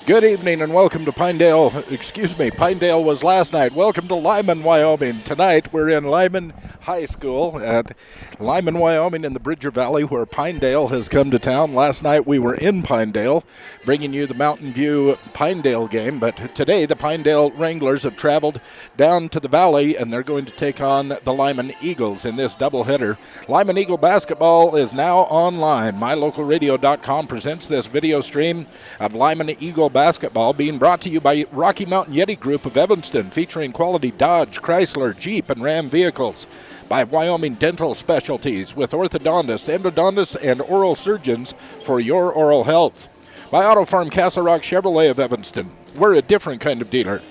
Good evening and welcome to Pinedale. Pinedale was last night. Welcome to Lyman, Wyoming. Tonight we're in Lyman High School at Lyman, Wyoming in the Bridger Valley where Pinedale has come to town. Last night we were in Pinedale bringing you the Mountain View Pinedale game, but today the Pinedale Wranglers have traveled down to the valley and they're going to take on the Lyman Eagles in this doubleheader. Lyman Eagle basketball is now online. MyLocalRadio.com presents this video stream of Lyman Eagle basketball being brought to you by Rocky Mountain Yeti Group of Evanston, featuring quality Dodge, Chrysler, Jeep, and Ram vehicles. By Wyoming Dental Specialties with orthodontists, endodontists, and oral surgeons for your oral health. By Auto Farm Castle Rock Chevrolet of Evanston. We're a different kind of dealer.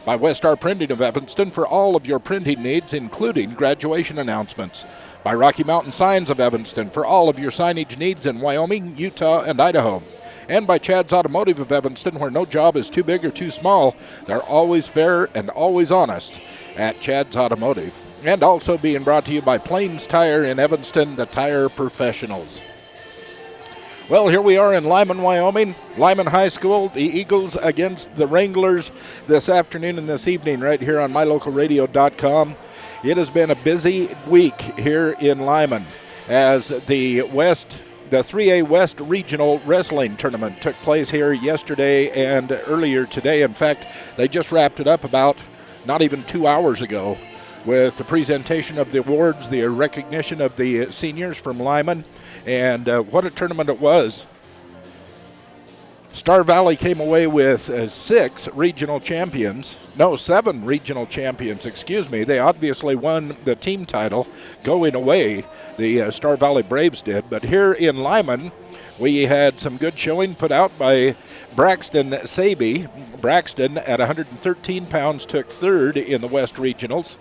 By Westar Printing of Evanston for all of your printing needs, including graduation announcements. By Rocky Mountain Signs of Evanston for all of your signage needs in Wyoming, Utah, and Idaho. And by Chad's Automotive of Evanston, where no job is too big or too small. They're always fair and always honest at Chad's Automotive. And also being brought to you by Plains Tire in Evanston, the tire professionals. Well, here we are in Lyman, Wyoming, Lyman High School, the Eagles against the Wranglers this afternoon and this evening right here on MyLocalRadio.com. It has been a busy week here in Lyman as the 3A West Regional Wrestling Tournament took place here yesterday and earlier today. In fact, they just wrapped it up about not even 2 hours ago with the presentation of the awards, the recognition of the seniors from Lyman, and what a tournament it was. Star Valley came away with 7 regional champions. They obviously won the team title going away. The Star Valley Braves did. But here in Lyman, we had some good showing put out by Braxton Saby. Braxton, at 113 pounds, took third in the West Regionals.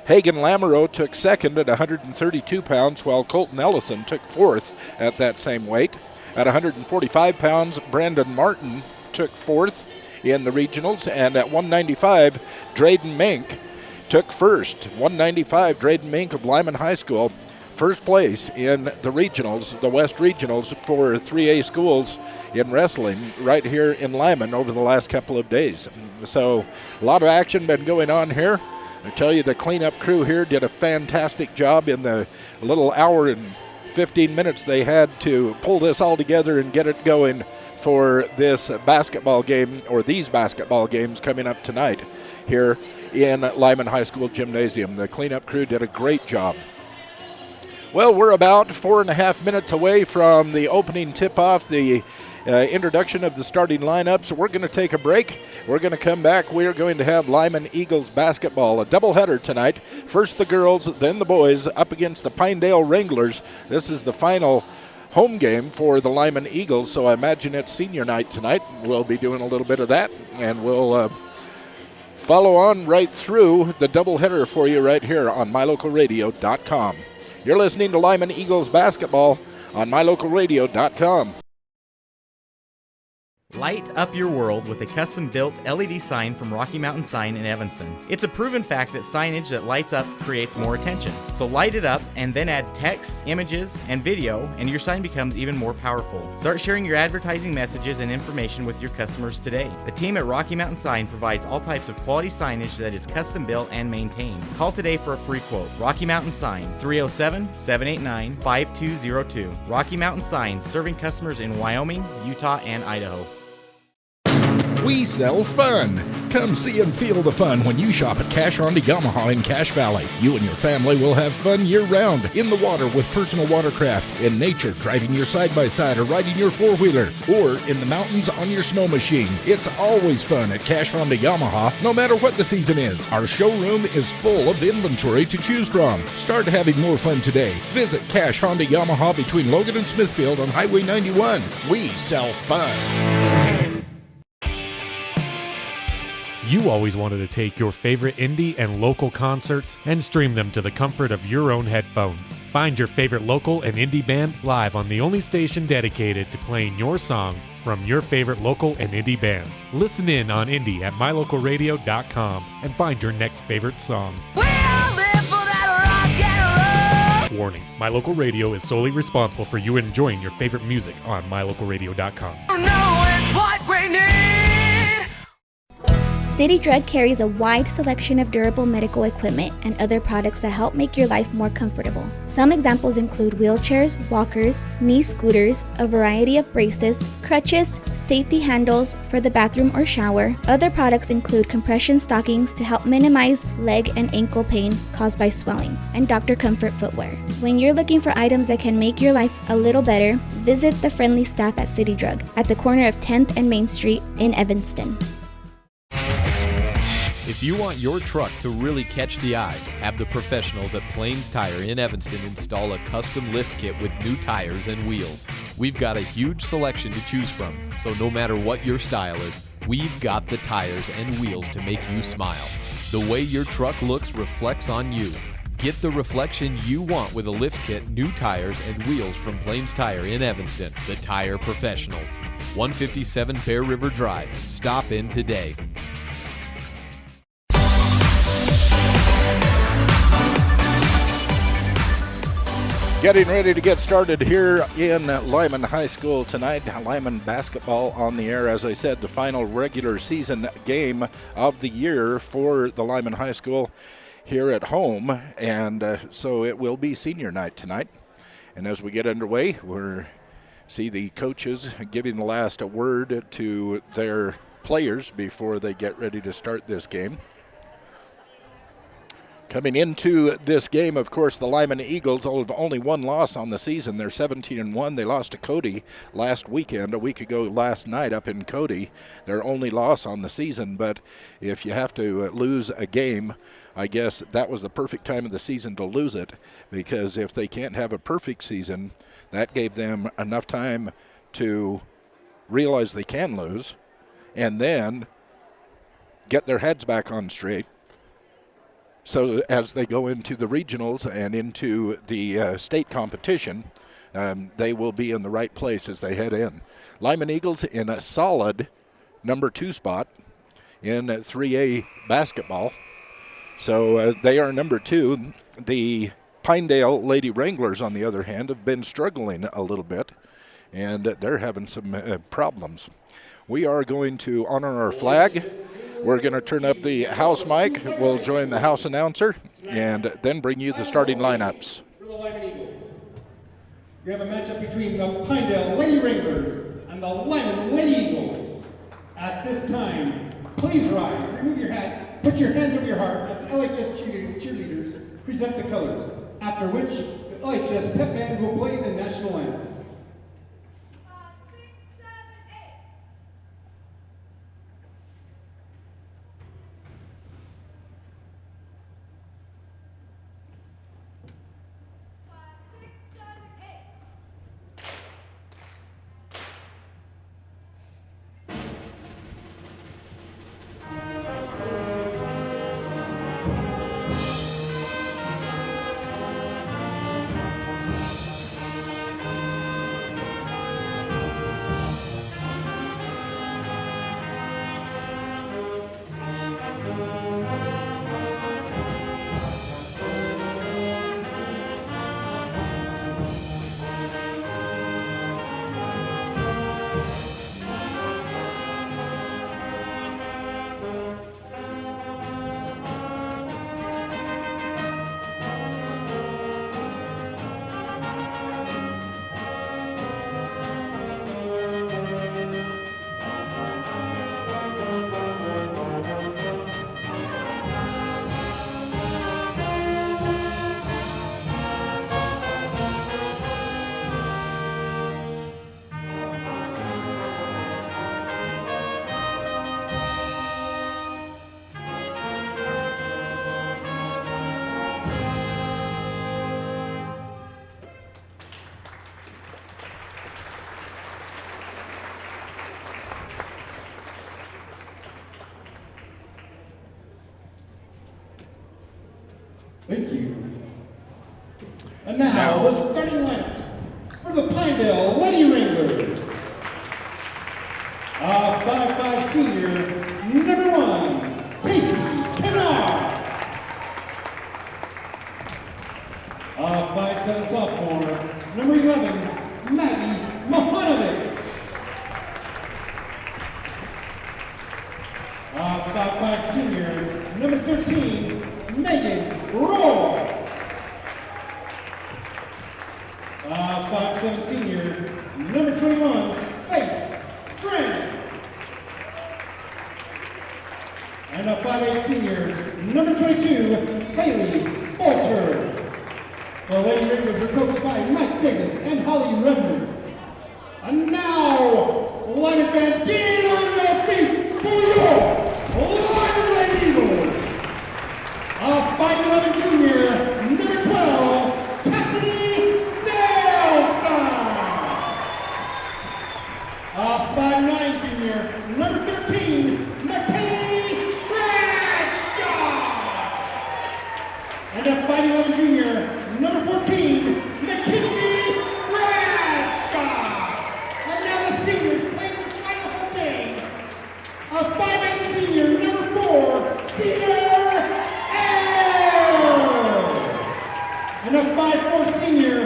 Hagan Lamoureux took second at 132 pounds, while Colton Ellison took fourth at that same weight. At 145 pounds, Brandon Martin took fourth in the regionals, and at 195, Drayden Mink took first. 195, Drayden Mink of Lyman High School, first place in the regionals, the West Regionals for 3A schools in wrestling right here in Lyman over the last couple of days. So a lot of action been going on here. I tell you, the cleanup crew here did a fantastic job in the little hour and 15 minutes they had to pull this all together and get it going for this basketball game, or these basketball games coming up tonight here in Lyman High School Gymnasium. The cleanup crew did a great job. Well, we're about 4.5 minutes away from the opening tip-off, the introduction of the starting lineups. We're going to take a break. We're going to come back. We are going to have Lyman Eagles basketball, a doubleheader tonight. First the girls, then the boys, up against the Pinedale Wranglers. This is the final home game for the Lyman Eagles, so I imagine it's senior night tonight. We'll be doing a little bit of that, and we'll follow on right through the doubleheader for you right here on MyLocalRadio.com. You're listening to Lyman Eagles basketball on MyLocalRadio.com. Light up your world with a custom-built LED sign from Rocky Mountain Sign in Evanston. It's a proven fact that signage that lights up creates more attention. So light it up and then add text, images, and video, and your sign becomes even more powerful. Start sharing your advertising messages and information with your customers today. The team at Rocky Mountain Sign provides all types of quality signage that is custom-built and maintained. Call today for a free quote. Rocky Mountain Sign, 307-789-5202. Rocky Mountain Sign, serving customers in Wyoming, Utah, and Idaho. We sell fun. Come see and feel the fun when you shop at Cash Honda Yamaha in Cache Valley. You and your family will have fun year-round, in the water with personal watercraft, in nature driving your side-by-side or riding your four-wheeler, or in the mountains on your snow machine. It's always fun at Cache Honda Yamaha, no matter what the season is. Our showroom is full of inventory to choose from. Start having more fun today. Visit Cache Honda Yamaha between Logan and Smithfield on Highway 91. We sell fun. You always wanted to take your favorite indie and local concerts and stream them to the comfort of your own headphones. Find your favorite local and indie band live on the only station dedicated to playing your songs from your favorite local and indie bands. Listen in on indie at mylocalradio.com and find your next favorite song. We all live for that rock and roll. Warning, My Local Radio is solely responsible for you enjoying your favorite music on mylocalradio.com. No, it's what we need. City Drug carries a wide selection of durable medical equipment and other products that help make your life more comfortable. Some examples include wheelchairs, walkers, knee scooters, a variety of braces, crutches, safety handles for the bathroom or shower. Other products include compression stockings to help minimize leg and ankle pain caused by swelling, and Dr. Comfort footwear. When you're looking for items that can make your life a little better, visit the friendly staff at City Drug at the corner of 10th and Main Street in Evanston. If you want your truck to really catch the eye, have the professionals at Plains Tire in Evanston install a custom lift kit with new tires and wheels. We've got a huge selection to choose from, so no matter what your style is, we've got the tires and wheels to make you smile. The way your truck looks reflects on you. Get the reflection you want with a lift kit, new tires, and wheels from Plains Tire in Evanston, the tire professionals. 157 Bear River Drive. Stop in today. Getting ready to get started here in Lyman High School tonight. Lyman basketball on the air. As I said, the final regular season game of the year for the Lyman High School here at home. And so it will be senior night tonight. And as we get underway, we'll see the coaches giving the last word to their players before they get ready to start this game. Coming into this game, of course, the Lyman Eagles have only one loss on the season. They're 17-1. They lost to Cody last weekend, a week ago last night up in Cody. Their only loss on the season, but if you have to lose a game, I guess that was the perfect time of the season to lose it, because if they can't have a perfect season, that gave them enough time to realize they can lose and then get their heads back on straight. So as they go into the regionals and into the state competition, they will be in the right place as they head in. Lyman Eagles in a solid number 2 spot in 3A basketball. So they are number 2. The Pinedale Lady Wranglers, on the other hand, have been struggling a little bit, and they're having some problems. We are going to honor our flag. We're going to turn up the house mic. We'll join the house announcer and then bring you the starting lineups. For the Lyman Eagles, we have a matchup between the Pinedale Lady Wranglers and the Lyman Lady Eagles. At this time, please rise, remove your hats, put your hands over your heart as the LHS cheerleaders present the colors, after which the LHS pep band will play the national anthem. Thank you. And now the starting lineup for the Pinedale Lady Wranglers. 5'5" senior, number 1, Casey Kennard. 5'7" sophomore, number 11, Maggie Mohanovic. 5'5" senior, number 13, Megan Roy. 5'7" senior, number 21, Faith Grant. And a 5'8" senior, number 22, Haley Bolter. The Lady Ringers are coached by Mike Davis and Holly Redmond. And now, Lyman fans, get on your feet for your Lyman Lady Eagles. A 5'11" junior, number 12, Cassidy Nelson. A 5'9" junior, number 13, McKay Bradshaw. And a 5'11" junior, number 14, McKinley Bradshaw. And now the seniors playing the final game. A 5'8" senior, number 4, Cedar L. And a 5'4" senior,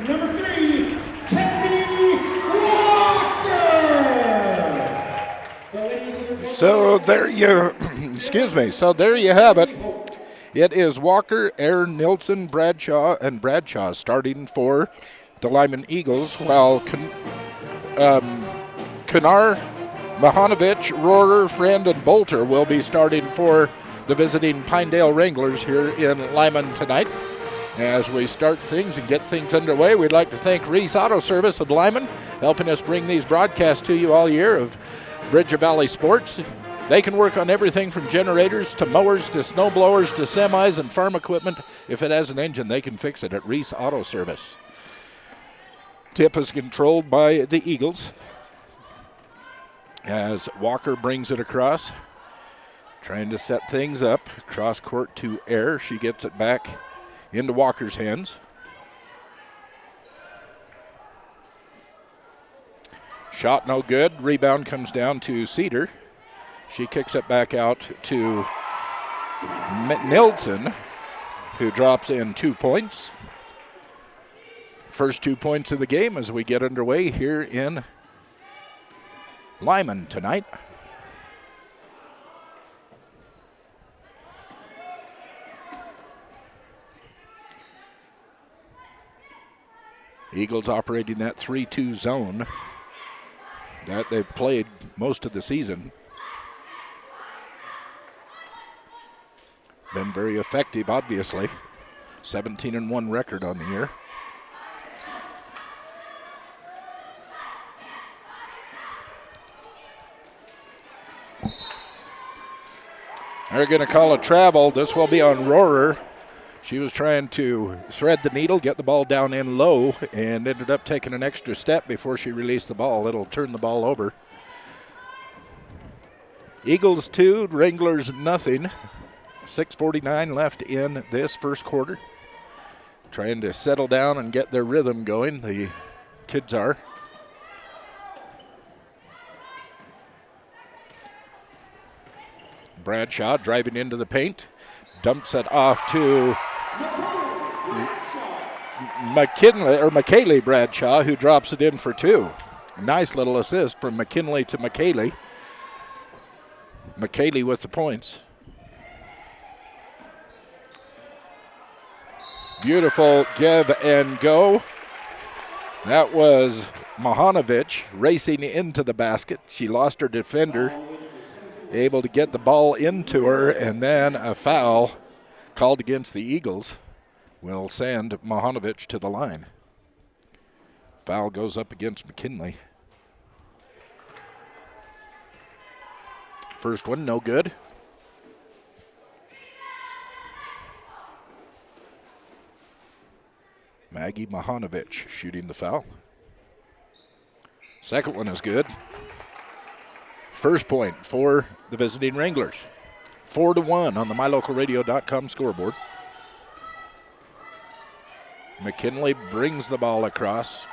number 3, Chesney Walker. So there you, excuse me. So there you have it. It is Walker, Air, Nilsson, Bradshaw, and Bradshaw starting for the Lyman Eagles, while Kanar, Mahanovich, Rohrer, Friend, and Bolter will be starting for the visiting Pinedale Wranglers here in Lyman tonight. As we start things and get things underway, we'd like to thank Reese Auto Service of Lyman, helping us bring these broadcasts to you all year of Bridger Valley Sports. They can work on everything from generators to mowers to snow blowers to semis and farm equipment. If it has an engine, they can fix it at Reese Auto Service. Tip is controlled by the Eagles as Walker brings it across, trying to set things up. Cross court to Air. She gets it back into Walker's hands. Shot no good. Rebound comes down to Cedar. She kicks it back out to Nilsson, who drops in 2 points. First 2 points of the game as we get underway here in Lyman tonight. Eagles operating that 3-2 zone that they've played most of the season. Been very effective, obviously. 17-1 record on the year. They're going to call a travel. This will be on Rohrer. She was trying to thread the needle, get the ball down in low, and ended up taking an extra step before she released the ball. It'll turn the ball over. Eagles 2, Wranglers nothing. 6:49 left in this first quarter. Trying to settle down and get their rhythm going, the kids are. Bradshaw driving into the paint. Dumps it off to McKinley Bradshaw, who drops it in for 2. Nice little assist from McKinley to McKaylee. McKaylee with the points. Beautiful give and go. That was Mahanovich racing into the basket. She lost her defender, able to get the ball into her, and then a foul called against the Eagles will send Mahanovich to the line. Foul goes up against McKinley. First one, no good. Maggie Mahanovich shooting the foul. Second one is good. First point for the visiting Wranglers. 4-1 on the MyLocalRadio.com scoreboard. McKinley brings the ball across.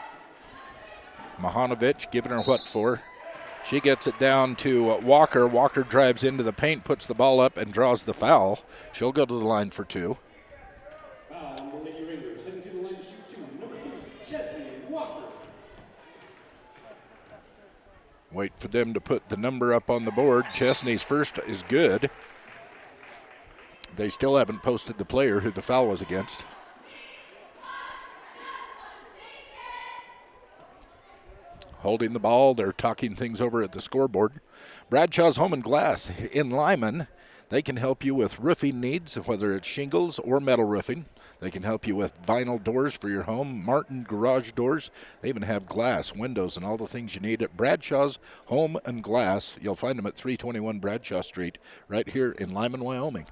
Mahanovich giving her what for. She gets it down to Walker. Walker drives into the paint, puts the ball up, and draws the foul. She'll go to the line for 2. Foul on the Lady Ringers. Heading to the line to shoot 2. Number 3, Chesney Walker. Wait for them to put the number up on the board. Chesney's first is good. They still haven't posted the player who the foul was against. Holding the ball, they're talking things over at the scoreboard. Bradshaw's Home and Glass in Lyman. They can help you with roofing needs, whether it's shingles or metal roofing. They can help you with vinyl doors for your home, Martin garage doors. They even have glass, windows, and all the things you need at Bradshaw's Home and Glass. You'll find them at 321 Bradshaw Street, right here in Lyman, Wyoming.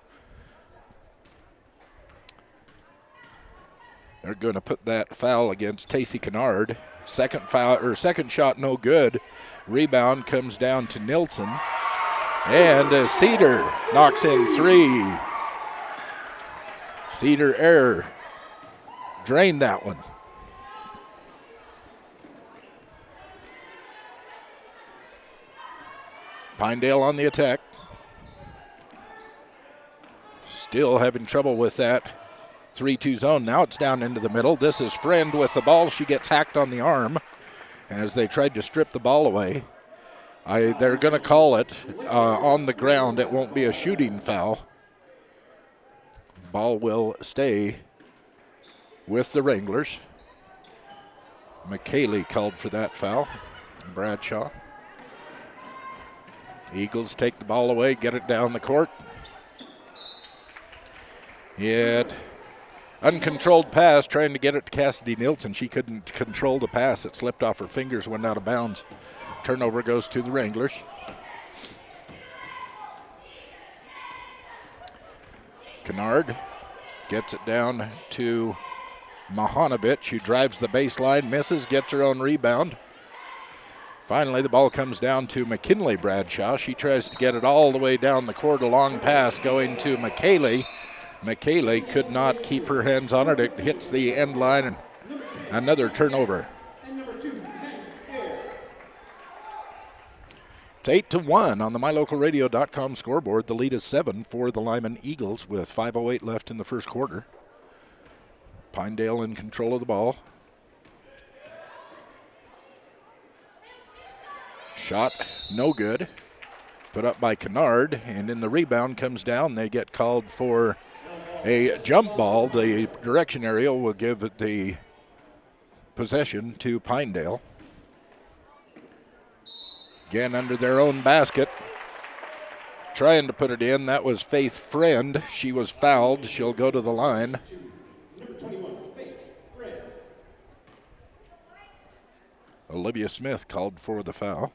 They're going to put that foul against Tacey Kennard. Second shot, no good. Rebound comes down to Nilsson. And Cedar knocks in 3. Cedar error. Drained that one. Pinedale on the attack. Still having trouble with that 3-2 zone. Now it's down into the middle. This is Friend with the ball. She gets hacked on the arm as they tried to strip the ball away. They're going to call it on the ground. It won't be a shooting foul. Ball will stay with the Wranglers. McKaylee called for that foul. Bradshaw. Eagles take the ball away, get it down the court. Yet uncontrolled pass, trying to get it to Cassidy Nilsson. She couldn't control the pass. It slipped off her fingers, went out of bounds. Turnover goes to the Wranglers. Kennard gets it down to Mahanovic, who drives the baseline, misses, gets her own rebound. Finally, the ball comes down to McKinley Bradshaw. She tries to get it all the way down the court, a long pass going to McKaylee. McKaylee could not keep her hands on it. It hits the end line, and another turnover. It's 8-1 on the MyLocalRadio.com scoreboard. The lead is 7 for the Lyman Eagles with 5:08 left in the first quarter. Pinedale in control of the ball. Shot no good. Put up by Kennard, and in the rebound comes down. They get called for a jump ball. The direction area will give the possession to Pinedale. Again, under their own basket. Trying to put it in. That was Faith Friend. She was fouled. She'll go to the line. Olivia Smith called for the foul.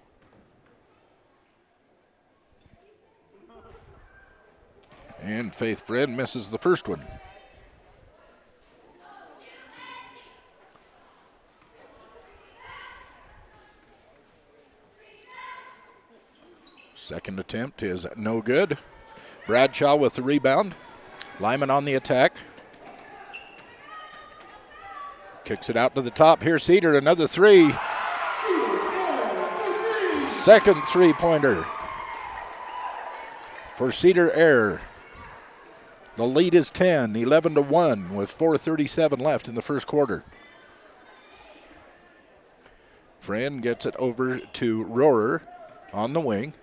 And Faith Friend misses the first one. Second attempt is no good. Bradshaw with the rebound. Lyman on the attack. Kicks it out to the top. Here's Cedar, another three. Second three-pointer for Cedar Air. The lead is 10, 11-1 with 4:37 left in the first quarter. Friend gets it over to Rohrer on the wing.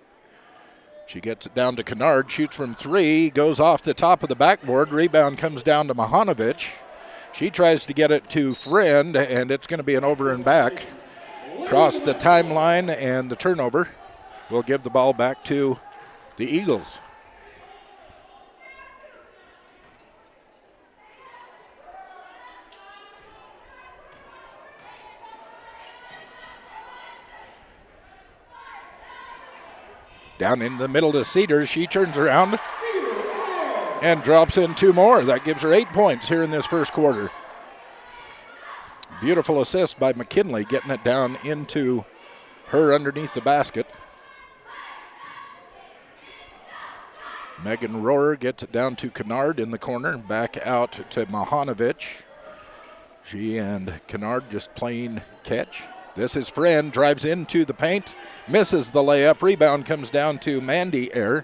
She gets it down to Kennard, shoots from three, goes off the top of the backboard. Rebound comes down to Mahanovic. She tries to get it to Friend, and it's going to be an over and back. Cross the timeline, and the turnover will give the ball back to the Eagles. Down in the middle to Cedar. She turns around and drops in two more. That gives her 8 points here in this first quarter. Beautiful assist by McKinley, getting it down into her underneath the basket. Megan Rohrer gets it down to Kennard in the corner. Back out to Mahanovic. She and Kennard just playing catch. This is Friend, drives into the paint, misses the layup. Rebound comes down to Mandy Air.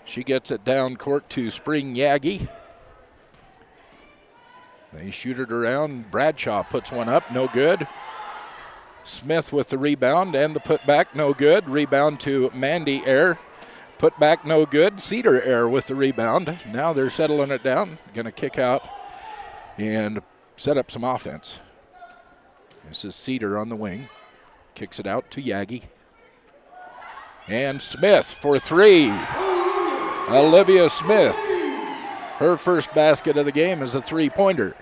She gets it down court to Spring Yagi. They shoot it around. Bradshaw puts one up, no good. Smith with the rebound and the putback, no good. Rebound to Mandy Air. Putback, no good. Cedar Air with the rebound. Now they're settling it down. Going to kick out and set up some offense. This is Cedar on the wing. Kicks it out to Yagi. And Smith for three. Olivia Smith. Her first basket of the game is a three-pointer.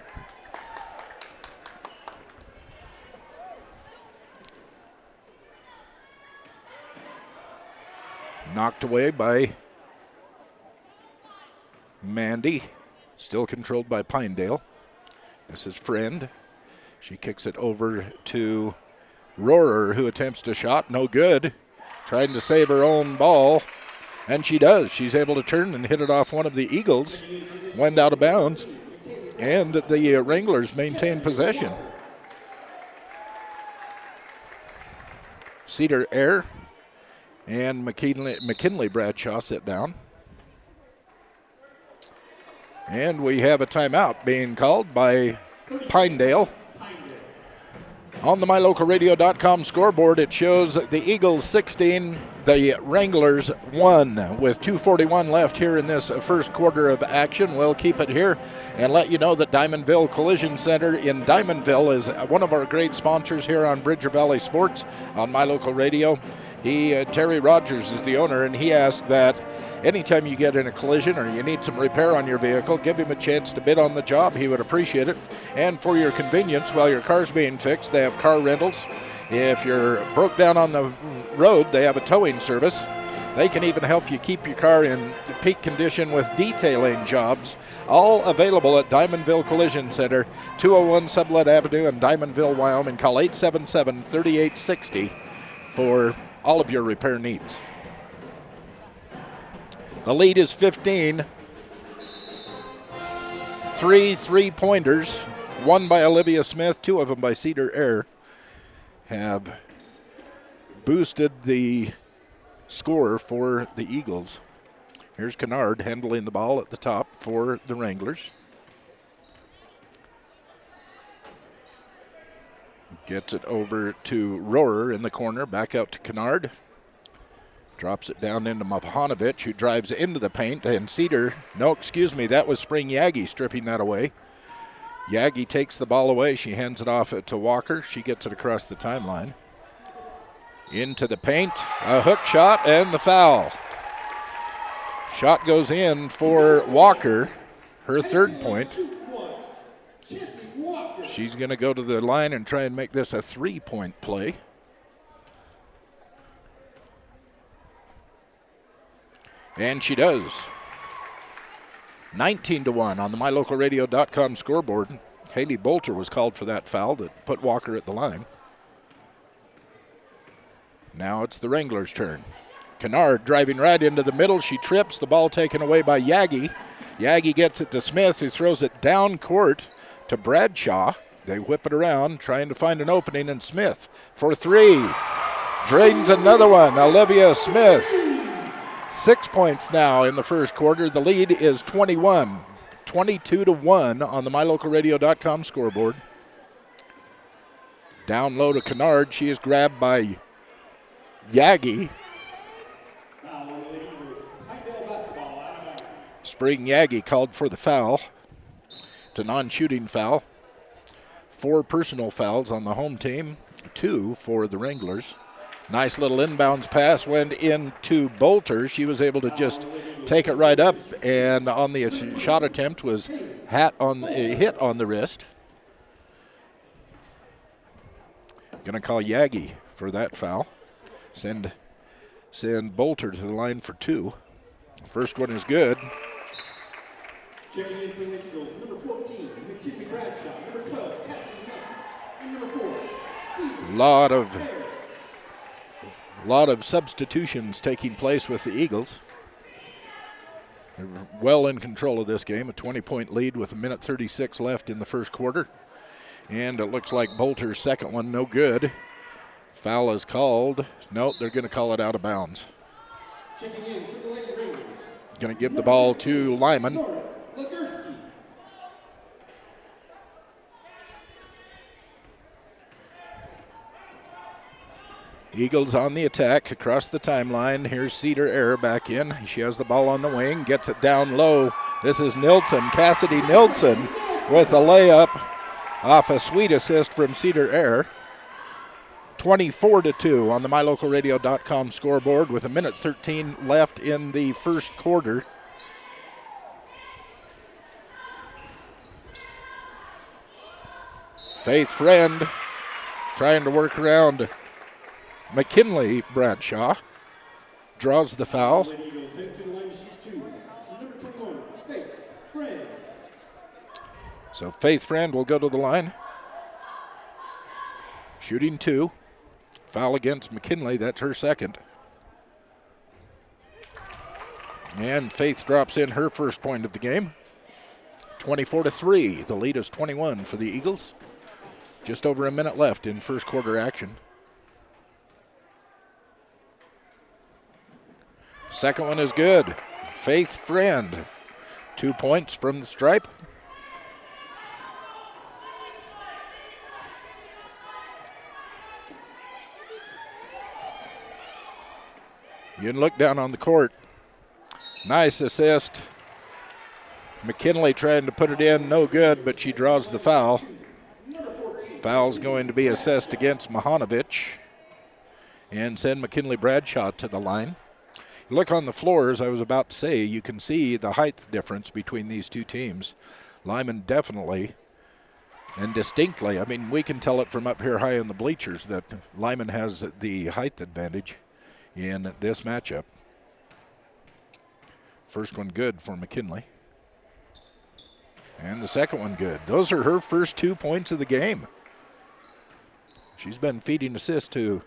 Knocked away by Mandy. Still controlled by Pinedale. This is Friend. She kicks it over to Rohrer, who attempts to shot. No good. Trying to save her own ball. And she does. She's able to turn and hit it off one of the Eagles. Went out of bounds. And the Wranglers maintain possession. Cedar Air and McKinley Bradshaw sit down. And we have a timeout being called by Pinedale. On the MyLocalRadio.com scoreboard, it shows the Eagles 16, the Wranglers 1. With 2:41 left here in this first quarter of action, we'll keep it here and let you know that Diamondville Collision Center in Diamondville is one of our great sponsors here on Bridger Valley Sports on My Local Radio. Terry Rogers is the owner, and he asked that anytime you get in a collision or you need some repair on your vehicle, give him a chance to bid on the job. He would appreciate it. And for your convenience, while your car's being fixed, they have car rentals. If you're broke down on the road, they have a towing service. They can even help you keep your car in peak condition with detailing jobs. All available at Diamondville Collision Center, 201 Sublet Avenue in Diamondville, Wyoming. Call 877-3860 for all of your repair needs. The lead is 15. 3 3-pointers, one by Olivia Smith, 2 of them by Cedar Air, have boosted the score for the Eagles. Here's Kennard handling the ball at the top for the Wranglers. Gets it over to Rohrer in the corner, back out to Kennard. Drops it down into Mavhanovic, who drives into the paint, and that was Spring Yagi stripping that away. Yagi takes the ball away. She hands it off to Walker. She gets it across the timeline. Into the paint, a hook shot, and the foul. Shot goes in for Walker, her third point. She's going to go to the line and try and make this a 3-point play. And she does. 19-1 on the MyLocalRadio.com scoreboard. Haley Bolter was called for that foul that put Walker at the line. Now it's the Wranglers' turn. Kennard driving right into the middle. She trips. The ball taken away by Yagi. Yagi gets it to Smith, who throws it down court to Bradshaw. They whip it around, trying to find an opening, and Smith for 3. Drains another one. Olivia Smith. 6 points now in the first quarter. The lead is 21. 22-1 on the MyLocalRadio.com scoreboard. Down low to Kennard. She is grabbed by Yagi. Spring Yagi called for the foul. It's a non-shooting foul. 4 personal fouls on the home team, 2 for the Wranglers. Nice little inbounds pass went into Bolter. She was able to just take it right up, and on the shot attempt was hit on the wrist. Going to call Yagi for that foul. Send Bolter to the line for 2. First one is good. Checking in for the Eagles, number 14, McKinley Bradshaw, number 12, and number 4, Lot of substitutions taking place with the Eagles. They're well in control of this game. A 20-point lead with 1:36 left in the first quarter. And it looks like Bolter's second one, no good. Foul is called. Nope, they're going to call it out of bounds. checking in for the Lady Ravens. Going to give the ball to Lyman. Eagles on the attack across the timeline. Here's Cedar Air back in. She has the ball on the wing, gets it down low. This is Nilsson, Cassidy Nilsson with a layup off a sweet assist from Cedar Air. 24-2 on the MyLocalRadio.com scoreboard with 1:13 left in the first quarter. Faith Friend trying to work around McKinley Bradshaw. Draws the foul. So Faith Friend will go to the line. Shooting 2. Foul against McKinley. That's her second. And Faith drops in her first point of the game. 24-3. The lead is 21 for the Eagles. Just over a minute left in first quarter action. Second one is good. Faith Friend. 2 points from the stripe. You can look down on the court. Nice assist. McKinley trying to put it in, no good, but she draws the foul. Foul's going to be assessed against Mahanovic and send McKinley Bradshaw to the line. You look on the floor, as I was about to say, you can see the height difference between these two teams. Lyman definitely and distinctly, I mean, we can tell it from up here high in the bleachers that Lyman has the height advantage in this matchup. First one good for McKinley. And the second one good. Those are her first 2 points of the game. She's been feeding assists to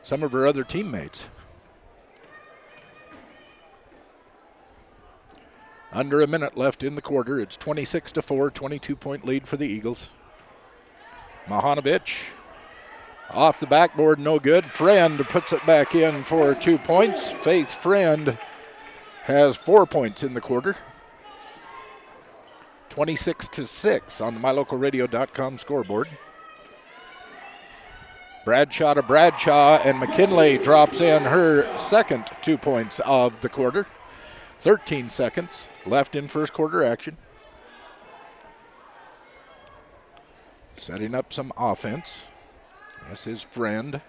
some of her other teammates. Under a minute left in the quarter. It's 26-4, 22-point lead for the Eagles. Mahanovic off the backboard, no good. Friend puts it back in for 2 points. Faith Friend has 4 points in the quarter. 26-6 on the MyLocalRadio.com scoreboard. Bradshaw to Bradshaw, and McKinley drops in her second 2 points of the quarter. 13 seconds left in first quarter action. Setting up some offense. This is Friend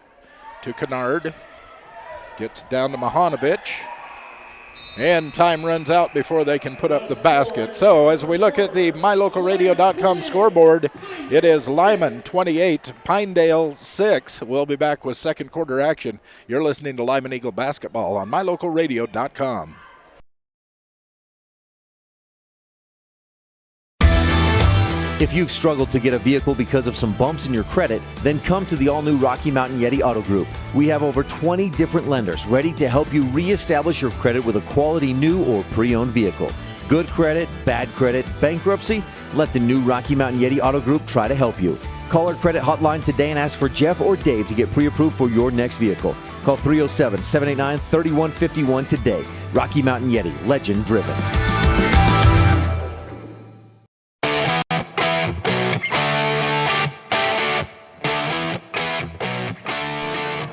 to Kennard. Gets down to Mahanovic. And time runs out before they can put up the basket. So as we look at the MyLocalRadio.com scoreboard, it is Lyman 28, Pinedale 6. We'll be back with second quarter action. You're listening to Lyman Eagle Basketball on MyLocalRadio.com. If you've struggled to get a vehicle because of some bumps in your credit, then come to the all-new Rocky Mountain Yeti Auto Group. We have over 20 different lenders ready to help you reestablish your credit with a quality new or pre-owned vehicle. Good credit, bad credit, bankruptcy? Let the new Rocky Mountain Yeti Auto Group try to help you. Call our credit hotline today and ask for Jeff or Dave to get pre-approved for your next vehicle. Call 307-789-3151 today. Rocky Mountain Yeti, legend driven.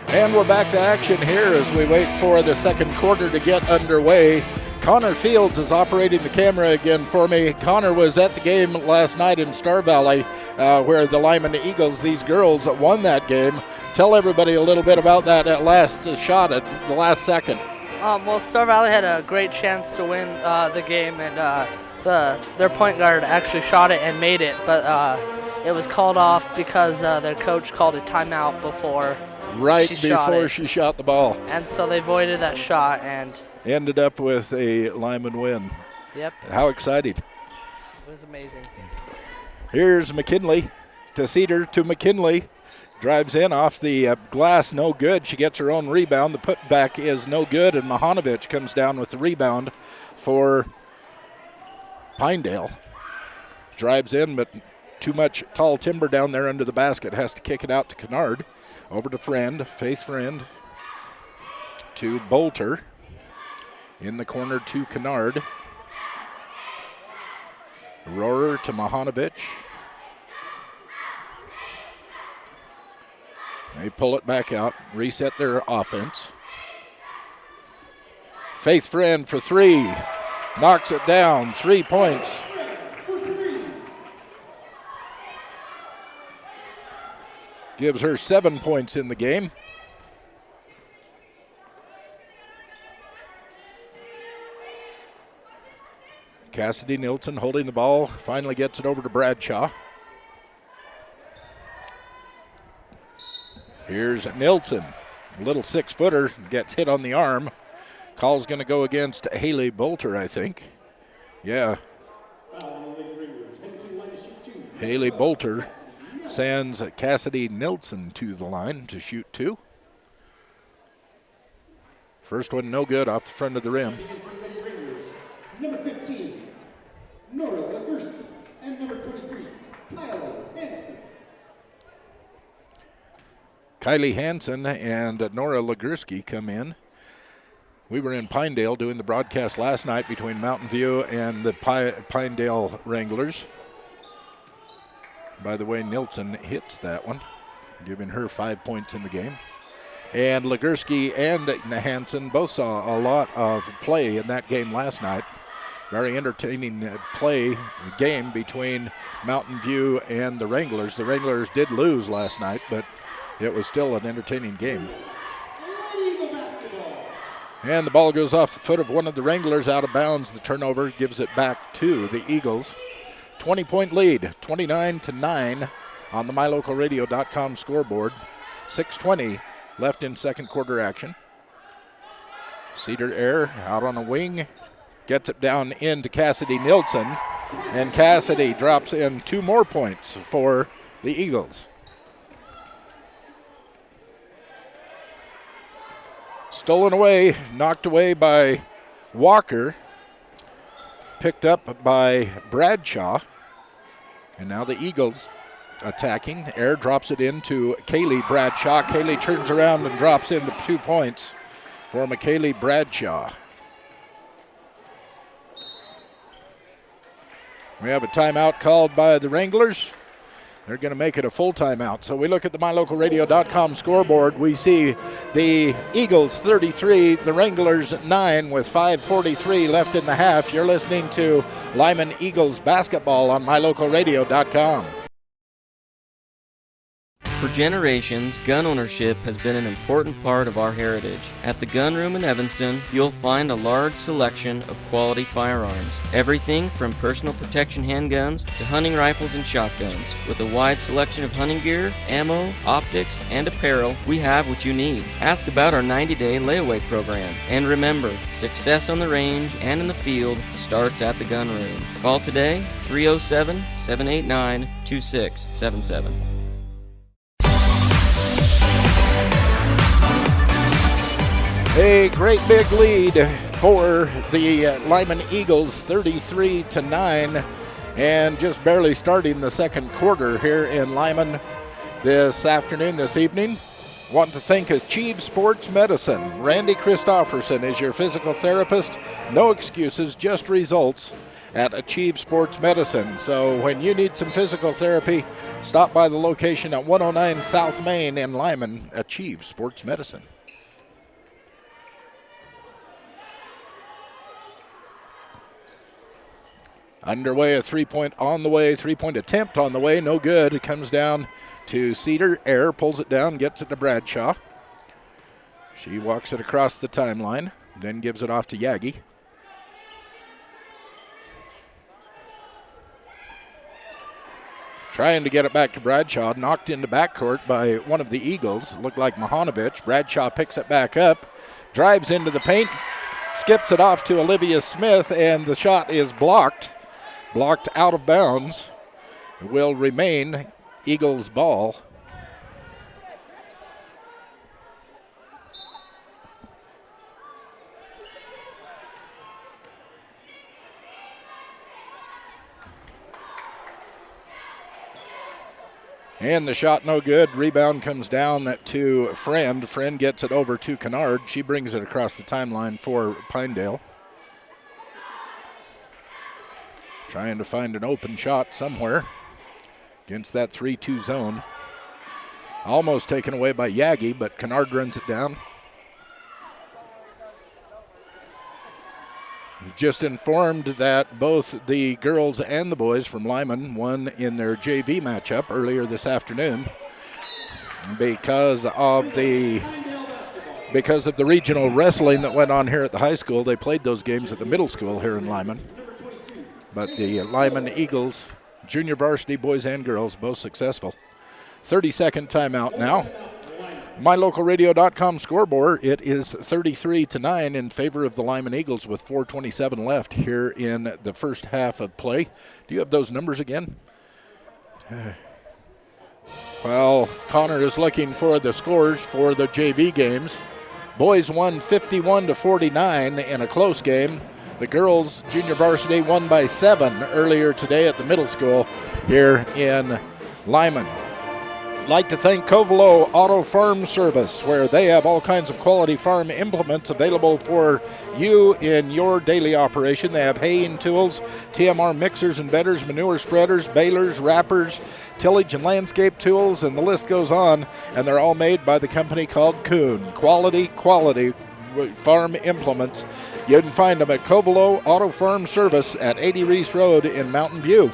And we're back to action here as we wait for the second quarter to get underway. Connor Fields is operating the camera again for me. Connor was at the game last night in Star Valley where the Lyman Eagles, these girls, won that game. Tell everybody a little bit about that last shot at the last second. Well, Star Valley had a great chance to win the game, and their point guard actually shot it and made it, but it was called off because their coach called a timeout before she shot the ball. And so they voided that shot and ended up with a Lyman win. Yep. How exciting. It was amazing. Here's McKinley to Cedar to McKinley. Drives in off the glass, no good. She gets her own rebound. The putback is no good, and Mahanovic comes down with the rebound for Pinedale. Drives in, but too much tall timber down there under the basket. Has to kick it out to Kennard. Over to Friend, Faith Friend to Bolter. In the corner to Kennard. Rohrer to Mahanovic. They pull it back out, reset their offense. Faith Friend for three. Knocks it down, 3 points. Gives her 7 points in the game. Cassidy Nilsson holding the ball, finally gets it over to Bradshaw. Here's Nilsson, a little 6-footer, gets hit on the arm. Call's going to go against Haley Bolter, I think. Yeah. Haley Bolter sends Cassidy Nilsson to the line to shoot 2. First one no good off the front of the rim. Number 15, Nora Legursky, and number 23, Kylie Hansen. Kylie Hansen and Nora Legursky come in. We were in Pinedale doing the broadcast last night between Mountain View and the Pinedale Wranglers. By the way, Nilsson hits that one, giving her 5 points in the game. And Legursky and Hansen both saw a lot of play in that game last night. Very entertaining game between Mountain View and the Wranglers. The Wranglers did lose last night, but it was still an entertaining game. And the ball goes off the foot of one of the Wranglers out of bounds. The turnover gives it back to the Eagles. 20-point lead, 29-9 on the MyLocalRadio.com scoreboard. 6:20 left in second quarter action. Cedar Air out on a wing. Gets it down into Cassidy Nilsson. And Cassidy drops in 2 more points for the Eagles. Stolen away, knocked away by Walker. Picked up by Bradshaw. And now the Eagles attacking. Air drops it into Kaylee Bradshaw. Kaylee turns around and drops in the 2 points for McKaylee Bradshaw. We have a timeout called by the Wranglers. They're going to make it a full timeout. So we look at the MyLocalRadio.com scoreboard. We see the Eagles 33, the Wranglers 9 with 5:43 left in the half. You're listening to Lyman Eagles basketball on MyLocalRadio.com. For generations, gun ownership has been an important part of our heritage. At the Gun Room in Evanston, you'll find a large selection of quality firearms. Everything from personal protection handguns to hunting rifles and shotguns. With a wide selection of hunting gear, ammo, optics, and apparel, we have what you need. Ask about our 90-day layaway program. And remember, success on the range and in the field starts at the Gun Room. Call today, 307-789-2677. A great big lead for the Lyman Eagles, 33-9, and just barely starting the second quarter here in Lyman this evening. Want to thank Achieve Sports Medicine. Randy Christofferson is your physical therapist. No excuses, just results at Achieve Sports Medicine. So when you need some physical therapy, stop by the location at 109 South Main in Lyman, Achieve Sports Medicine. Underway, a three-point attempt on the way, no good. It comes down to Cedar Air, pulls it down, gets it to Bradshaw. She walks it across the timeline, then gives it off to Yagi. Trying to get it back to Bradshaw, knocked into backcourt by one of the Eagles, looked like Mahanovich. Bradshaw picks it back up, drives into the paint, skips it off to Olivia Smith, and the shot is blocked out of bounds. It will remain Eagles ball. And the shot no good. Rebound comes down to Friend. Friend gets it over to Kennard. She brings it across the timeline for Pinedale. Trying to find an open shot somewhere against that 3-2 zone. Almost taken away by Yagi, but Kennard runs it down. Just informed that both the girls and the boys from Lyman won in their JV matchup earlier this afternoon because of the regional wrestling that went on here at the high school. They played those games at the middle school here in Lyman. But the Lyman Eagles, junior varsity boys and girls, both successful. 30-second timeout now. MyLocalRadio.com scoreboard, it is 33-9 in favor of the Lyman Eagles with 4:27 left here in the first half of play. Do you have those numbers again? Well, Connor is looking for the scores for the JV games. Boys won 51-49 in a close game. The girls junior varsity won by 7 earlier today at the middle school here in Lyman. Like to thank Covelo Auto Farm Service, where they have all kinds of quality farm implements available for you in your daily operation. They have haying tools, TMR mixers and bedders, manure spreaders, balers, wrappers, tillage and landscape tools, and the list goes on. And they're all made by the company called Kuhn. Quality farm implements. You can find them at Covelo Auto Farm Service at 80 Reese Road in Mountain View.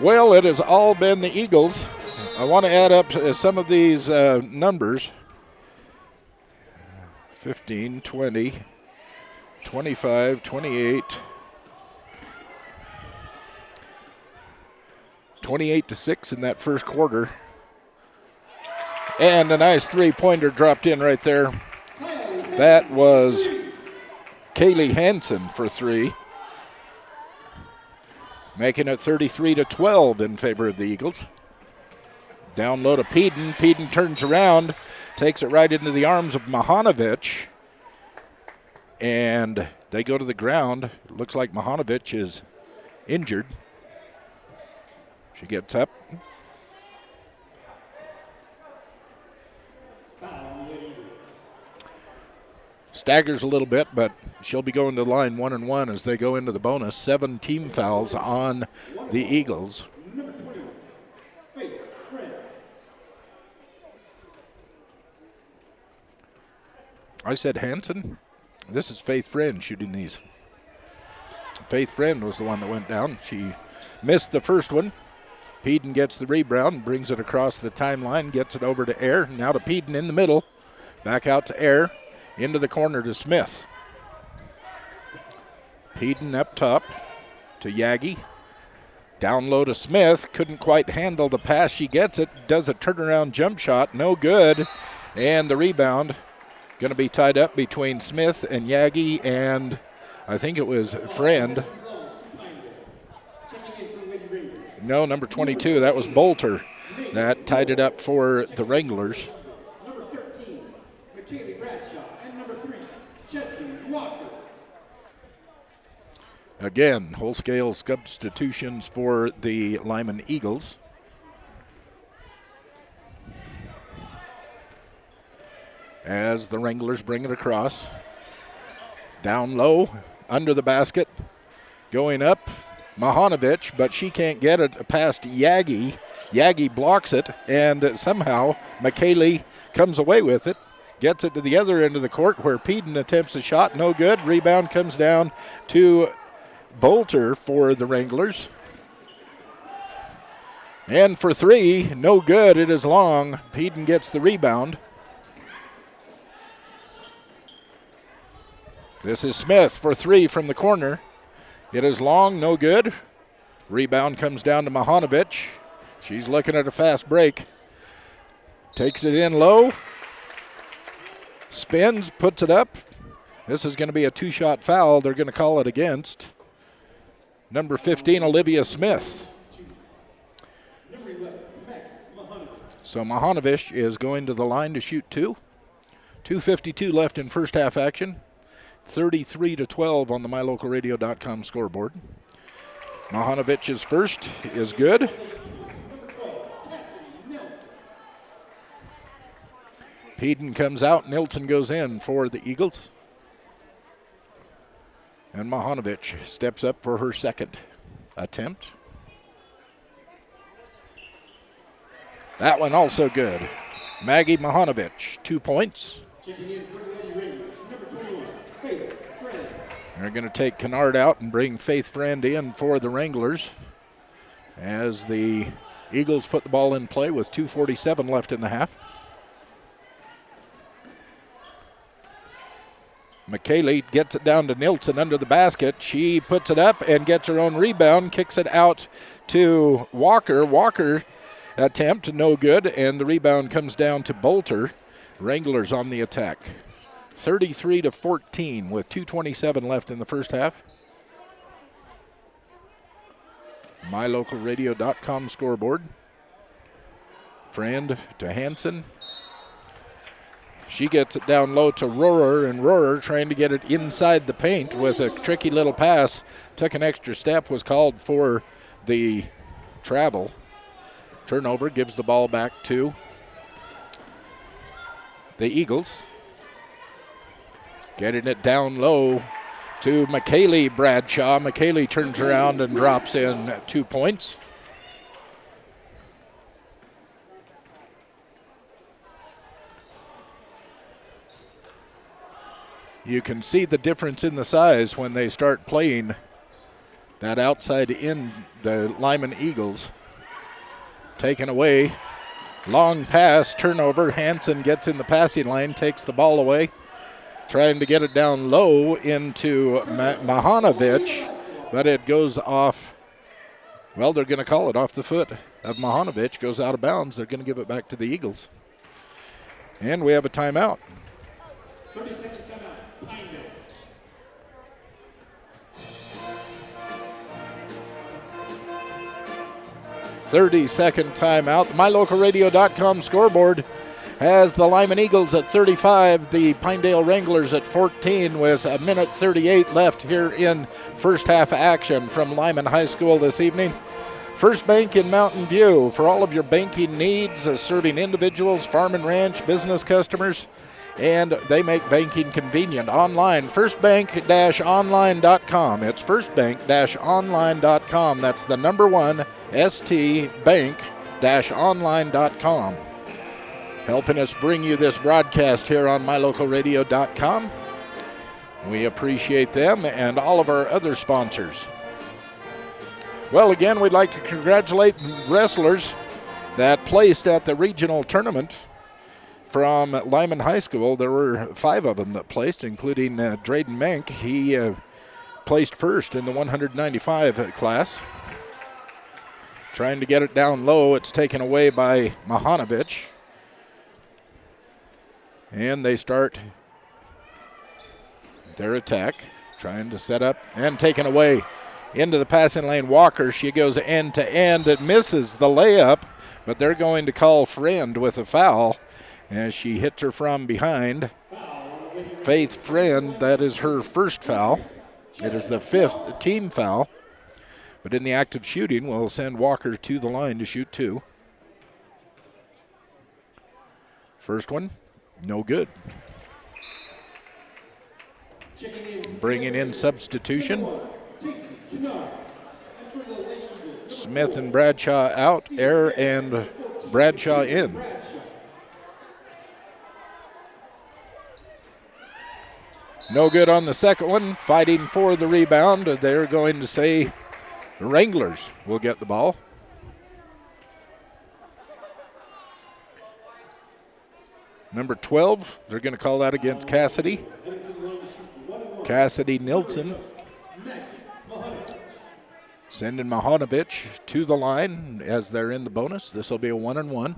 Well, it has all been the Eagles. I want to add up some of these numbers. 15, 20, 25, 28, 28-6 in that first quarter. And a nice three-pointer dropped in right there. That was Kaylee Hansen for 3. Making it 33-12 in favor of the Eagles. Down low to Peden. Peden turns around, takes it right into the arms of Mahanovic. And they go to the ground. It looks like Mahanovic is injured. She gets up. Staggers a little bit, but she'll be going to the line 1-1 as they go into the bonus. 7 team fouls on the Eagles. I said Hansen. This is Faith Friend shooting these. Faith Friend was the one that went down. She missed the first one. Peden gets the rebound, brings it across the timeline, gets it over to Air. Now to Peden in the middle. Back out to Air. Into the corner to Smith. Peden up top to Yagi. Down low to Smith. Couldn't quite handle the pass. She gets it. Does a turnaround jump shot. No good. And the rebound going to be tied up between Smith and Yagi and I think it was Friend. No, number 22. That was Bolter. That tied it up for the Wranglers. Again, whole-scale substitutions for the Lyman Eagles. As the Wranglers bring it across. Down low, under the basket. Going up, Mahanovic, but she can't get it past Yagi. Yagi blocks it, and somehow McKaylee comes away with it. Gets it to the other end of the court where Peden attempts a shot. No good. Rebound comes down to Bolter for the Wranglers. And for 3, no good. It is long. Peden gets the rebound. This is Smith for 3 from the corner. It is long, no good. Rebound comes down to Mahanovic. She's looking at a fast break. Takes it in low. Spins, puts it up. This is going to be a 2-shot foul. They're going to call it against number 15, Olivia Smith. So Mahanovic is going to the line to shoot 2. 2:52 left in first half action. 33-12 on the MyLocalRadio.com scoreboard. Mahanovic's first is good. Peden comes out. Nilton goes in for the Eagles. And Mahanovich steps up for her second attempt. That one also good. Maggie Mahanovich, 2 points. They're going to take Kennard out and bring Faith Friend in for the Wranglers as the Eagles put the ball in play with 2:47 left in the half. McKaylee gets it down to Nilsson under the basket. She puts it up and gets her own rebound, kicks it out to Walker. Walker attempt, no good, and the rebound comes down to Bolter. Wranglers on the attack. 33-14 with 2:27 left in the first half. MyLocalRadio.com scoreboard. Friend to Hansen. She gets it down low to Rohrer, and Rohrer trying to get it inside the paint with a tricky little pass. Took an extra step, was called for the travel. Turnover, gives the ball back to the Eagles. Getting it down low to McKaylee Bradshaw. McKaylee turns around and drops in 2 points. You can see the difference in the size when they start playing that outside in the Lyman Eagles. Taken away. Long pass, turnover. Hansen gets in the passing lane, takes the ball away. Trying to get it down low into Mahanovich, but it goes off. Well, they're going to call it off the foot of Mahanovich. Goes out of bounds. They're going to give it back to the Eagles. And we have a timeout. 30-second timeout. MyLocalRadio.com scoreboard has the Lyman Eagles at 35, the Pinedale Wranglers at 14 with a minute 38 left here in first half action from Lyman High School this evening. First Bank in Mountain View for all of your banking needs, serving individuals, farm and ranch, business customers, and they make banking convenient. Online, firstbank-online.com. It's firstbank-online.com. That's the number one, stbank-online.com. Helping us bring you this broadcast here on MyLocalRadio.com. We appreciate them and all of our other sponsors. Well, again, we'd like to congratulate wrestlers that placed at the regional tournament from Lyman High School. There were 5 of them that placed, including Drayden Menk. He placed first in the 195 class. Trying to get it down low. It's taken away by Mahanovich. And they start their attack, trying to set up and taken away into the passing lane. Walker, she goes end to end. It misses the layup, but they're going to call Friend with a foul as she hits her from behind. Faith Friend, that is her first foul. It is the 5th team foul, but in the act of shooting, we'll send Walker to the line to shoot 2. First one. No good. Bringing in substitution. Smith and Bradshaw out. Air and Bradshaw in. No good on the second one. Fighting for the rebound. They're going to say the Wranglers will get the ball. Number 12, they're going to call that against Cassidy. Cassidy Nilsson. Sending Mahanovich to the line as they're in the bonus. This will be a 1-and-1.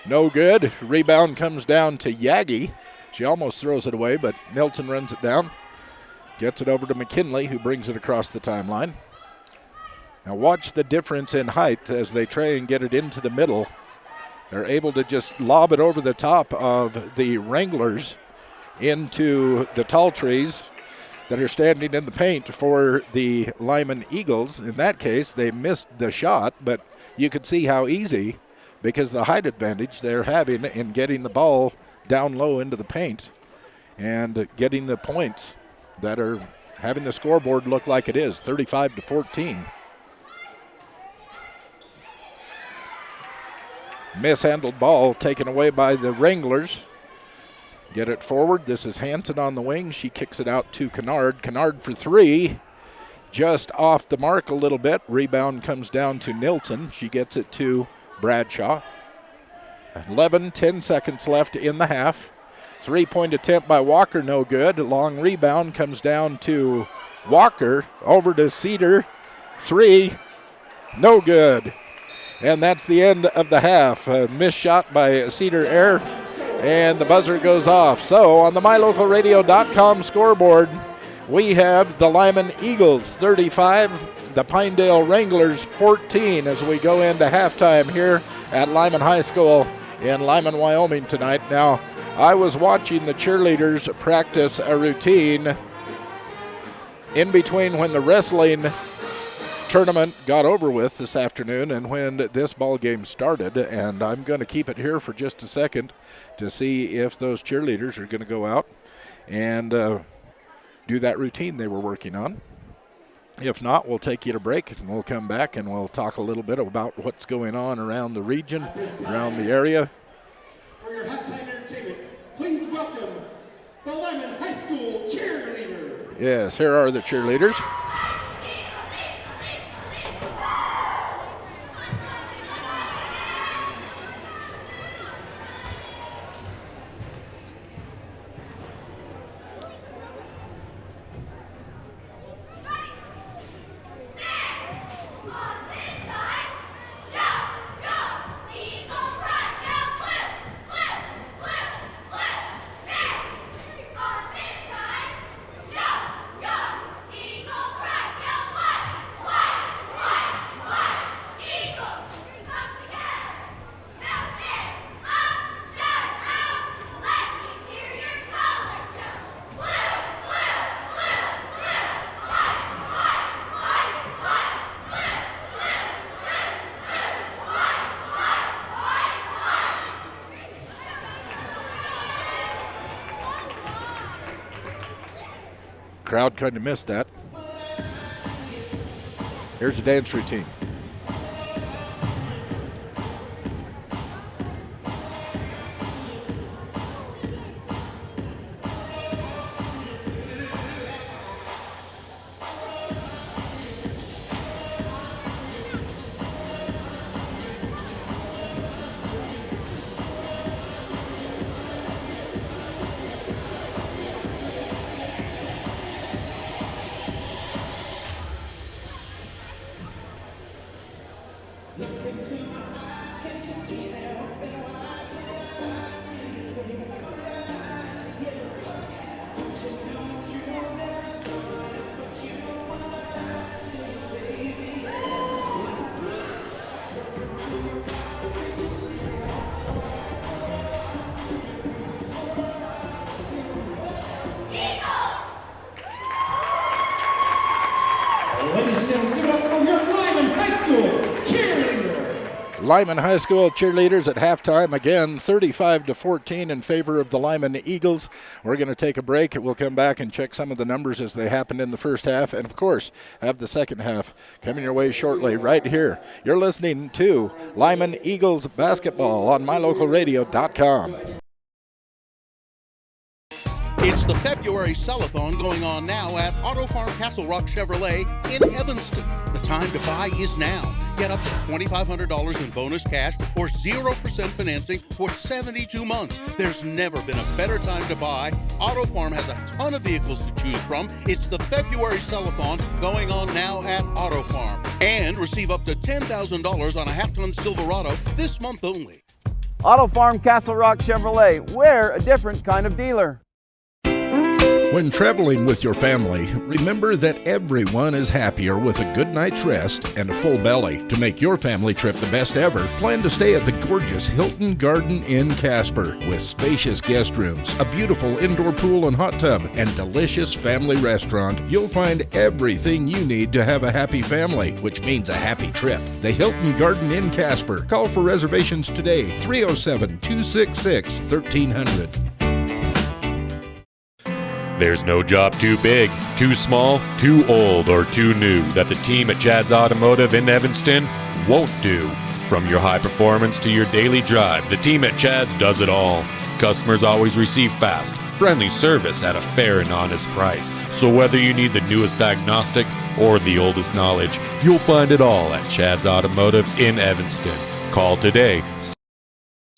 No good. Rebound comes down to Yagi. She almost throws it away, but Nilsson runs it down. Gets it over to McKinley, who brings it across the timeline. Now watch the difference in height as they try and get it into the middle. They're able to just lob it over the top of the Wranglers into the tall trees that are standing in the paint for the Lyman Eagles. In that case, they missed the shot, but you could see how easy because the height advantage they're having in getting the ball down low into the paint and getting the points that are having the scoreboard look like it is, 35-14. Mishandled ball taken away by the Wranglers. Get it forward. This is Hanson on the wing. She kicks it out to Kennard. Kennard for three. Just off the mark a little bit. Rebound comes down to Nilsson. She gets it to Bradshaw. 10 seconds left in the half. 3-point attempt by Walker, no good. Long rebound comes down to Walker. Over to Cedar. Three, no good. And that's the end of the half. A missed shot by Cedar Air, and the buzzer goes off. So on the MyLocalRadio.com scoreboard, we have the Lyman Eagles 35, the Pinedale Wranglers 14 as we go into halftime here at Lyman High School in Lyman, Wyoming tonight. Now, I was watching the cheerleaders practice a routine in between when the wrestling tournament got over with this afternoon and when this ball game started, and I'm going to keep it here for just a second to see if those cheerleaders are going to go out and do that routine they were working on. If not, we'll take you to break and we'll come back and we'll talk a little bit about what's going on around the region, around the area. For your halftime entertainment, please welcome the Lyman High School cheerleaders. Yes, here are the cheerleaders. Crowd kind of missed that. Here's a dance routine. Lyman High School cheerleaders at halftime, again 35-14 in favor of the Lyman Eagles. We're going to take a break. We'll come back and check some of the numbers as they happened in the first half, and of course have the second half coming your way shortly right here. You're listening to Lyman Eagles basketball on MyLocalRadio.com. It's the February Sellathon going on now at Auto Farm Castle Rock Chevrolet in Evanston. The time to buy is now. Get up to $2,500 in bonus cash or 0% financing for 72 months. There's never been a better time to buy. Auto Farm has a ton of vehicles to choose from. It's the February Sellathon going on now at Auto Farm. And receive up to $10,000 on a half-ton Silverado this month only. Auto Farm Castle Rock Chevrolet. We're a different kind of dealer. When traveling with your family, remember that everyone is happier with a good night's rest and a full belly. To make your family trip the best ever, plan to stay at the gorgeous Hilton Garden Inn Casper with spacious guest rooms, a beautiful indoor pool and hot tub, and delicious family restaurant. You'll find everything you need to have a happy family, which means a happy trip. The Hilton Garden Inn Casper. Call for reservations today, 307-266-1300. There's no job too big, too small, too old, or too new that the team at Chad's Automotive in Evanston won't do. From your high performance to your daily drive, the team at Chad's does it all. Customers always receive fast, friendly service at a fair and honest price. So whether you need the newest diagnostic or the oldest knowledge, you'll find it all at Chad's Automotive in Evanston. Call today,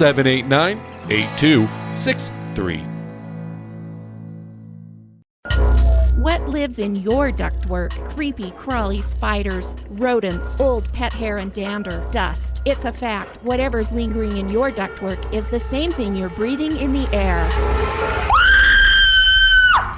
789-8263. What lives in your ductwork? Creepy, crawly spiders, rodents, old pet hair and dander, dust. It's a fact. Whatever's lingering in your ductwork is the same thing you're breathing in the air.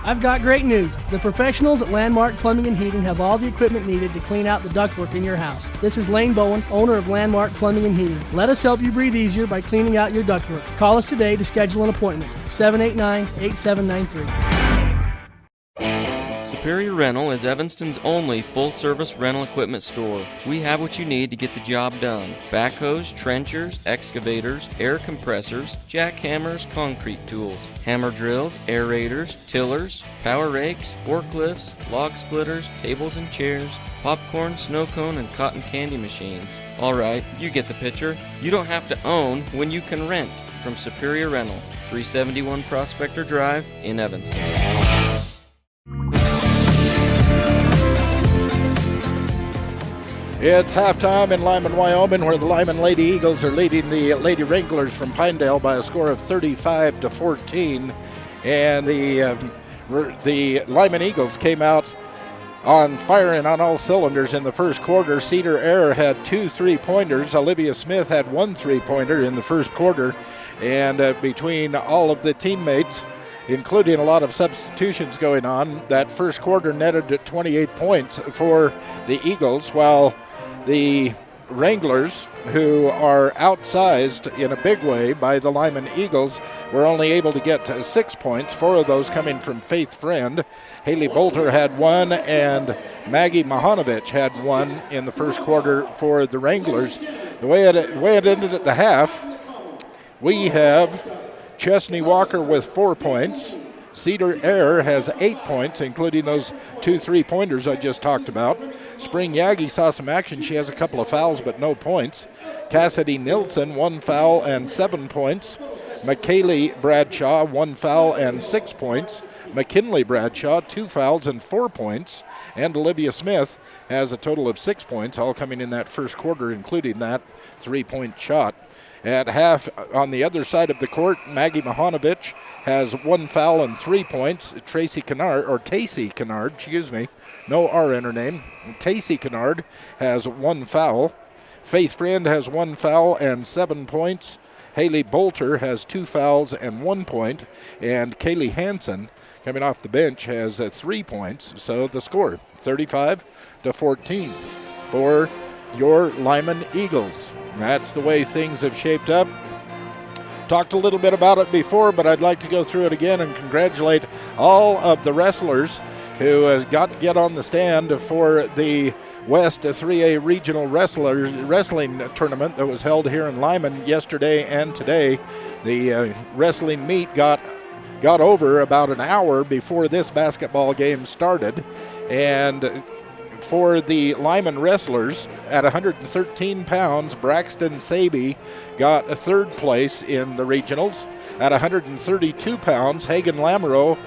I've got great news. The professionals at Landmark Plumbing and Heating have all the equipment needed to clean out the ductwork in your house. This is Lane Bowen, owner of Landmark Plumbing and Heating. Let us help you breathe easier by cleaning out your ductwork. Call us today to schedule an appointment. 789-8793. Superior Rental is Evanston's only full-service rental equipment store. We have what you need to get the job done. Backhoes, trenchers, excavators, air compressors, jackhammers, concrete tools, hammer drills, aerators, tillers, power rakes, forklifts, log splitters, tables and chairs, popcorn, snow cone, and cotton candy machines. Alright, you get the picture. You don't have to own when you can rent from Superior Rental, 371 Prospector Drive in Evanston. It's halftime in Lyman, Wyoming, where the Lyman Lady Eagles are leading the Lady Wranglers from Pinedale by a score of 35-14. And the Lyman Eagles came out on firing on all cylinders in the first quarter. Cedar Air had 2 3-pointers. Olivia Smith had 1 3-pointer in the first quarter. And between all of the teammates, including a lot of substitutions going on, that first quarter netted at 28 points for the Eagles, while the Wranglers, who are outsized in a big way by the Lyman Eagles, were only able to get 6 points, 4 of those coming from Faith Friend. Haley Bolter had 1, and Maggie Mahanovich had 1 in the first quarter for the Wranglers. The way it ended at the half, we have Chesney Walker with 4 points. Cedar Air has 8 points, including those 2 3-pointers I just talked about. Spring Yagi saw some action. She has a couple of fouls, but no points. Cassidy Nilsson, 1 foul and 7 points. McKaylee Bradshaw, 1 foul and 6 points. McKinley Bradshaw, 2 fouls and 4 points. And Olivia Smith has a total of 6 points, all coming in that first quarter, including that 3-point shot. At half, on the other side of the court, Maggie Mahanovich has 1 foul and 3 points. Tacey Kennard, no R in her name. Tacey Kennard has 1 foul. Faith Friend has 1 foul and 7 points. Haley Bolter has 2 fouls and 1 point. And Kaylee Hansen, coming off the bench, has 3 points. So the score, 35-14 for your Lyman Eagles. That's the way things have shaped up. Talked a little bit about it before, but I'd like to go through it again and congratulate all of the wrestlers who got to get on the stand for the West 3A Regional Wrestling Tournament that was held here in Lyman yesterday and today. The wrestling meet got over about an hour before this basketball game started, and for the Lyman wrestlers, at 113 pounds, Braxton Saby got a 3rd place in the regionals. At 132 pounds, Hagan Lamoureux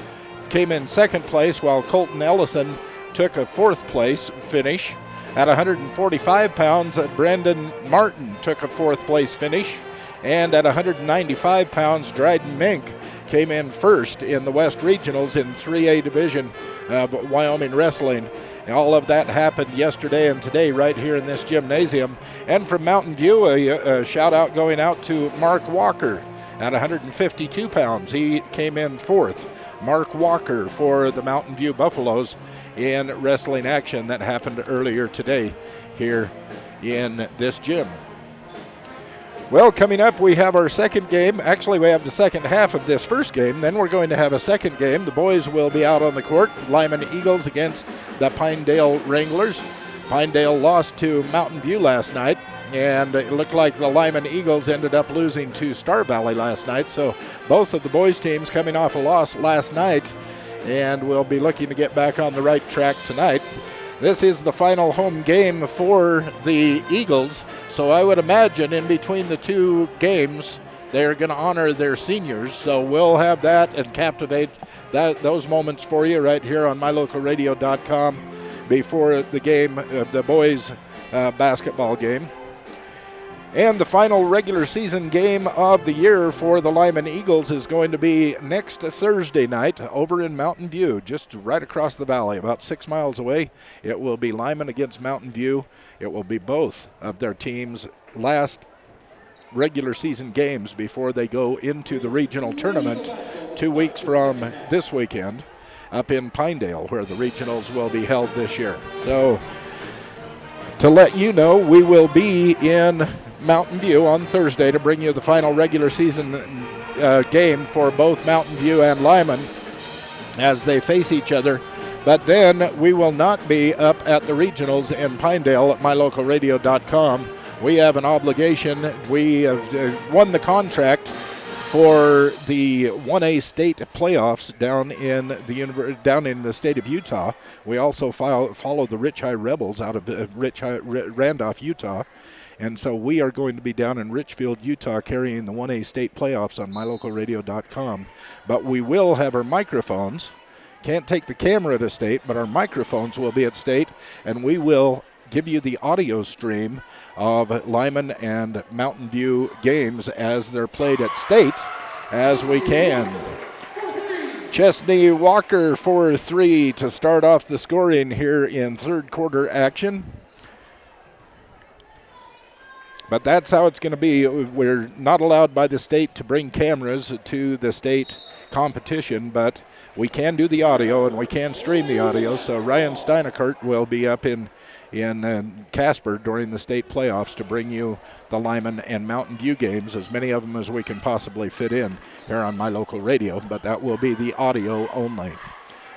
came in 2nd place, while Colton Ellison took a 4th place finish. At 145 pounds, Brandon Martin took a 4th place finish. And at 195 pounds, Dryden Mink came in 1st in the West Regionals in 3A division of Wyoming Wrestling. And all of that happened yesterday and today right here in this gymnasium. And from Mountain View, a shout out going out to Mark Walker at 152 pounds. He came in 4th. Mark Walker for the Mountain View Buffaloes in wrestling action that happened earlier today here in this gym. Well, coming up, we have our second game. Actually, we have the second half of this first game. Then we're going to have a second game. The boys will be out on the court. Lyman Eagles against the Pinedale Wranglers. Pinedale lost to Mountain View last night, and it looked like the Lyman Eagles ended up losing to Star Valley last night. So both of the boys' teams coming off a loss last night, and we'll be looking to get back on the right track tonight. This is the final home game for the Eagles, so I would imagine in between the two games they're going to honor their seniors. So we'll have that and captivate those moments for you right here on mylocalradio.com before the game, the boys' basketball game. And the final regular season game of the year for the Lyman Eagles is going to be next Thursday night over in Mountain View, just right across the valley, about 6 miles away. It will be Lyman against Mountain View. It will be both of their teams' last regular season games before they go into the regional tournament 2 weeks from this weekend up in Pinedale, where the regionals will be held this year. So to let you know, we will be in Mountain View on Thursday to bring you the final regular season game for both Mountain View and Lyman as they face each other. But then we will not be up at the regionals in Pinedale at mylocalradio.com. We have an obligation. We have won the contract for the 1A state playoffs down in the state of Utah. We also follow the Rich High Rebels out of Randolph, Utah. And so we are going to be down in Richfield, Utah, carrying the 1A state playoffs on mylocalradio.com. But we will have our microphones. Can't take the camera to state, but our microphones will be at state, and we will give you the audio stream of Lyman and Mountain View games as they're played at state as we can. Chesney Walker for 3 to start off the scoring here in third quarter action. But that's how it's going to be. We're not allowed by the state to bring cameras to the state competition, but we can do the audio and we can stream the audio. So Ryan Steinekert will be up in Casper during the state playoffs to bring you the Lyman and Mountain View games, as many of them as we can possibly fit in here on My Local Radio, but that will be the audio only.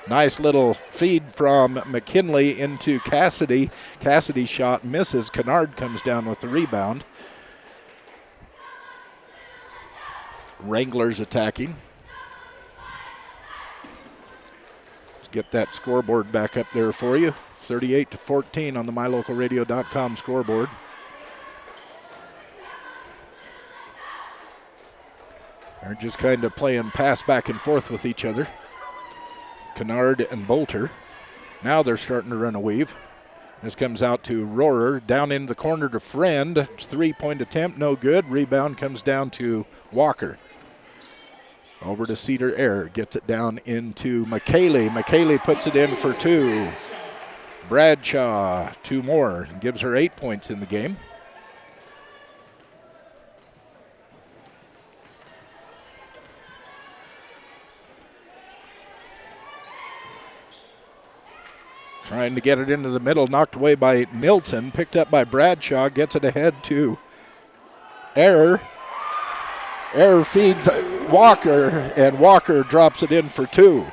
Nice little feed from McKinley into Cassidy. Cassidy's shot misses. Kennard comes down with the rebound. Wranglers attacking. Let's get that scoreboard back up there for you. 38-14 on the mylocalradio.com scoreboard. They're just kind of playing pass back and forth with each other. Kennard and Bolter. Now they're starting to run a weave. This comes out to Rohrer. Down in the corner to Friend. 3-point attempt, no good. Rebound comes down to Walker. Over to Cedar Air. Gets it down into McKaylee. McKaylee puts it in for 2. Bradshaw, 2 more. Gives her 8 points in the game. Trying to get it into the middle, knocked away by Milton, picked up by Bradshaw, gets it ahead to Air. Air feeds Walker, and Walker drops it in for 2.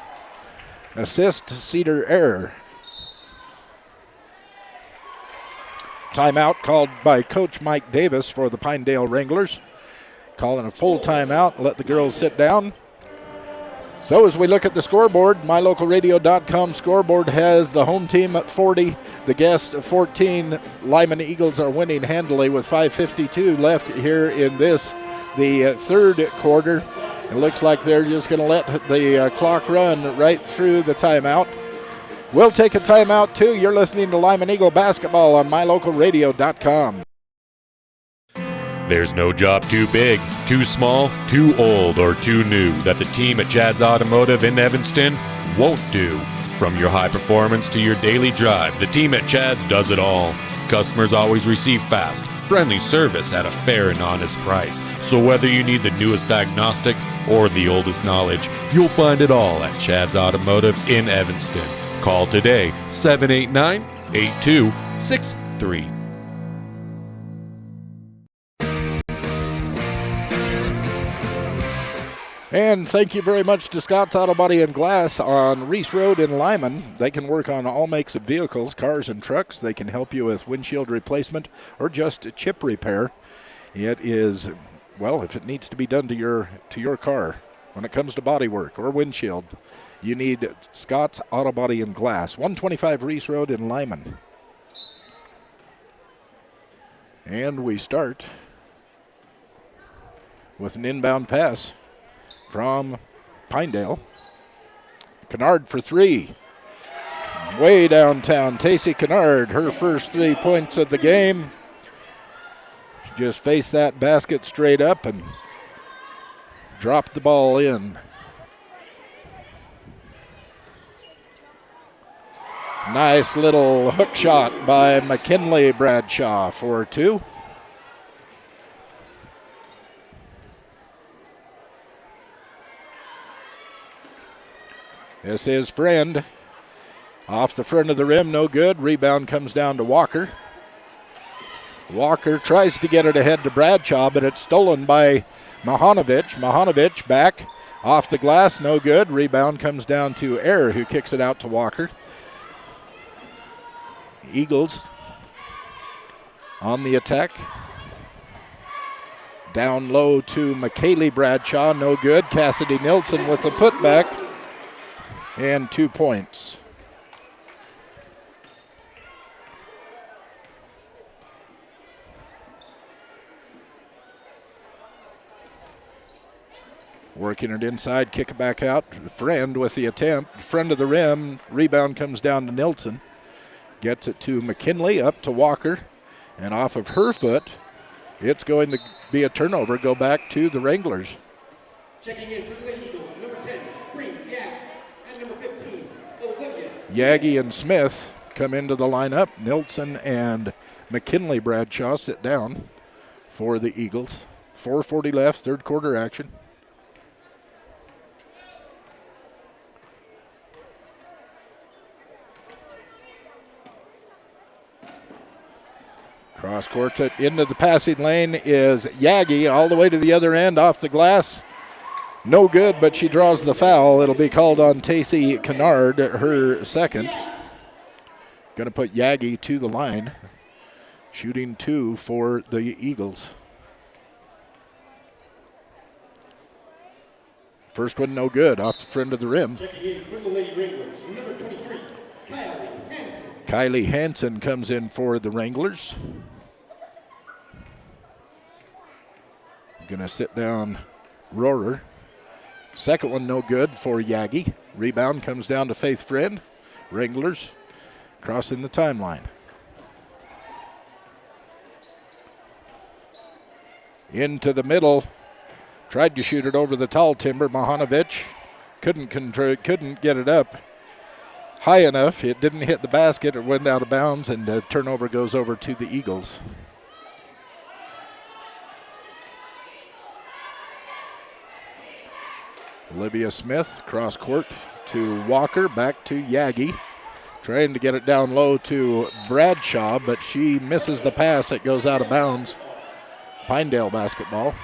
Assist to Cedar Air. Timeout called by Coach Mike Davis for the Pinedale Wranglers. Calling a full timeout, let the girls sit down. So as we look at the scoreboard, mylocalradio.com scoreboard has the home team at 40, the guests at 14. Lyman Eagles are winning handily with 5:52 left here in the third quarter. It looks like they're just going to let the clock run right through the timeout. We'll take a timeout too. You're listening to Lyman Eagle basketball on mylocalradio.com. There's no job too big, too small, too old, or too new that the team at Chad's Automotive in Evanston won't do. From your high performance to your daily drive, the team at Chad's does it all. Customers always receive fast, friendly service at a fair and honest price. So whether you need the newest diagnostic or the oldest knowledge, you'll find it all at Chad's Automotive in Evanston. Call today, 789-8263. And thank you very much to Scott's Auto Body and Glass on Reese Road in Lyman. They can work on all makes of vehicles, cars and trucks. They can help you with windshield replacement or just chip repair. It is, well, if it needs to be done to your car, when it comes to body work or windshield, you need Scott's Auto Body and Glass, 125 Reese Road in Lyman. And we start with an inbound pass from Pinedale. Kennard for three. Way downtown, Tacey Kennard, her first 3 points of the game. She just faced that basket straight up and dropped the ball in. Nice little hook shot by McKinley Bradshaw for two. This is Friend. Off the front of the rim, no good. Rebound comes down to Walker. Walker tries to get it ahead to Bradshaw, but it's stolen by Mahanovic. Mahanovic back off the glass, no good. Rebound comes down to Ayer, who kicks it out to Walker. Eagles on the attack. Down low to McKaylee Bradshaw, no good. Cassidy Nilsson with the putback. And 2 points. Working it inside, kick it back out. Friend with the attempt. Friend of the rim. Rebound comes down to Nilsson. Gets it to McKinley, up to Walker. And off of her foot, it's going to be a turnover. Go back to the Wranglers. Checking in for the Lady Eagles, number 10, Spring Yak, and number 15, Olivia. Yagi and Smith come into the lineup. Nilsson and McKinley Bradshaw sit down for the Eagles. 4:40 left, third quarter action. Cross court into the passing lane is Yagi all the way to the other end off the glass. No good, but she draws the foul. It'll be called on Tacey Kennard, her second. Going to put Yagi to the line. Shooting two for the Eagles. First one no good, off the front of the rim. Checking in for the Lady Wranglers, number 23, Kylie Hansen. Kylie Hansen comes in for the Wranglers. Going to sit down Rohrer. Second one no good for Yagi. Rebound comes down to Faith Friend. Wranglers crossing the timeline. Into the middle. Tried to shoot it over the tall timber. Mahanovic couldn't get it up high enough. It didn't hit the basket. It went out of bounds, and the turnover goes over to the Eagles. Olivia Smith, cross court to Walker, back to Yagi. Trying to get it down low to Bradshaw, but she misses the pass. It goes out of bounds. Pinedale basketball.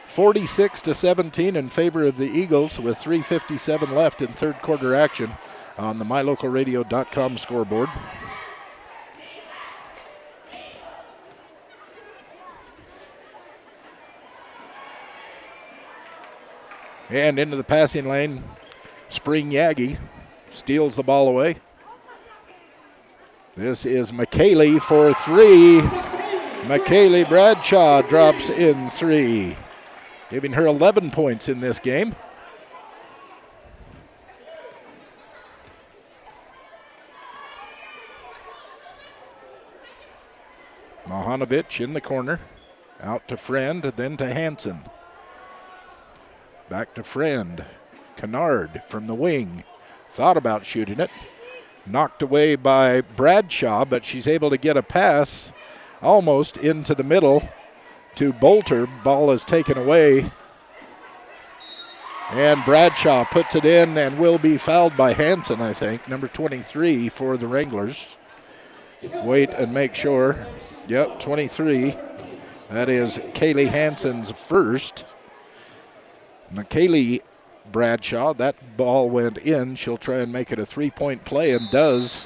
46-17 in favor of the Eagles with 3:57 left in third quarter action on the MyLocalRadio.com scoreboard. And into the passing lane, Spring Yagi steals the ball away. This is McKaylee for three. McKaylee Bradshaw drops in three, giving her 11 points in this game. Mahanovic in the corner, out to Friend, then to Hansen. Back to Friend. Kennard from the wing. Thought about shooting it. Knocked away by Bradshaw, but she's able to get a pass almost into the middle to Bolter. Ball is taken away. And Bradshaw puts it in and will be fouled by Hanson, I think, number 23 for the Wranglers. Wait and make sure. Yep, 23. That is Kaylee Hanson's first. McKaylee Bradshaw, that ball went in. She'll try and make it a three-point play and does.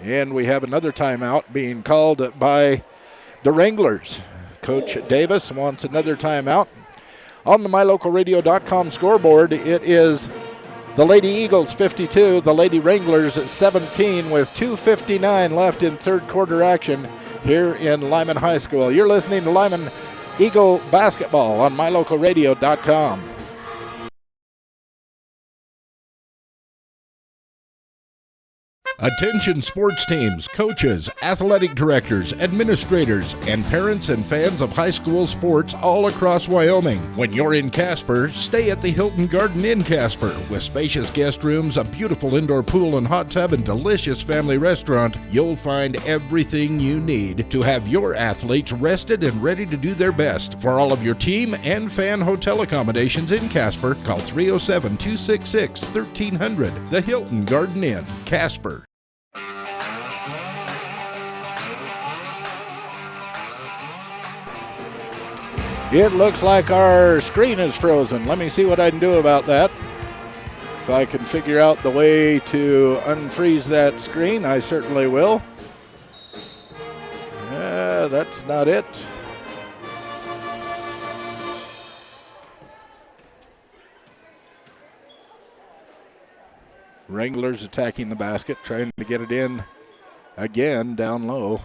And we have another timeout being called by the Wranglers. Coach Davis wants another timeout. On the MyLocalRadio.com scoreboard, it is the Lady Eagles 52, the Lady Wranglers 17 with 2:59 left in third quarter action here in Lyman High School. You're listening to Lyman Eagle basketball on MyLocalRadio.com. Attention sports teams, coaches, athletic directors, administrators, and parents and fans of high school sports all across Wyoming. When you're in Casper, stay at the Hilton Garden Inn Casper. With spacious guest rooms, a beautiful indoor pool and hot tub, and delicious family restaurant, you'll find everything you need to have your athletes rested and ready to do their best. For all of your team and fan hotel accommodations in Casper, call 307-266-1300. The Hilton Garden Inn, Casper. It looks like our screen is frozen. Let me see what I can do about that. If I can figure out the way to unfreeze that screen, I certainly will. That's not it. Wranglers attacking the basket, trying to get it in again down low.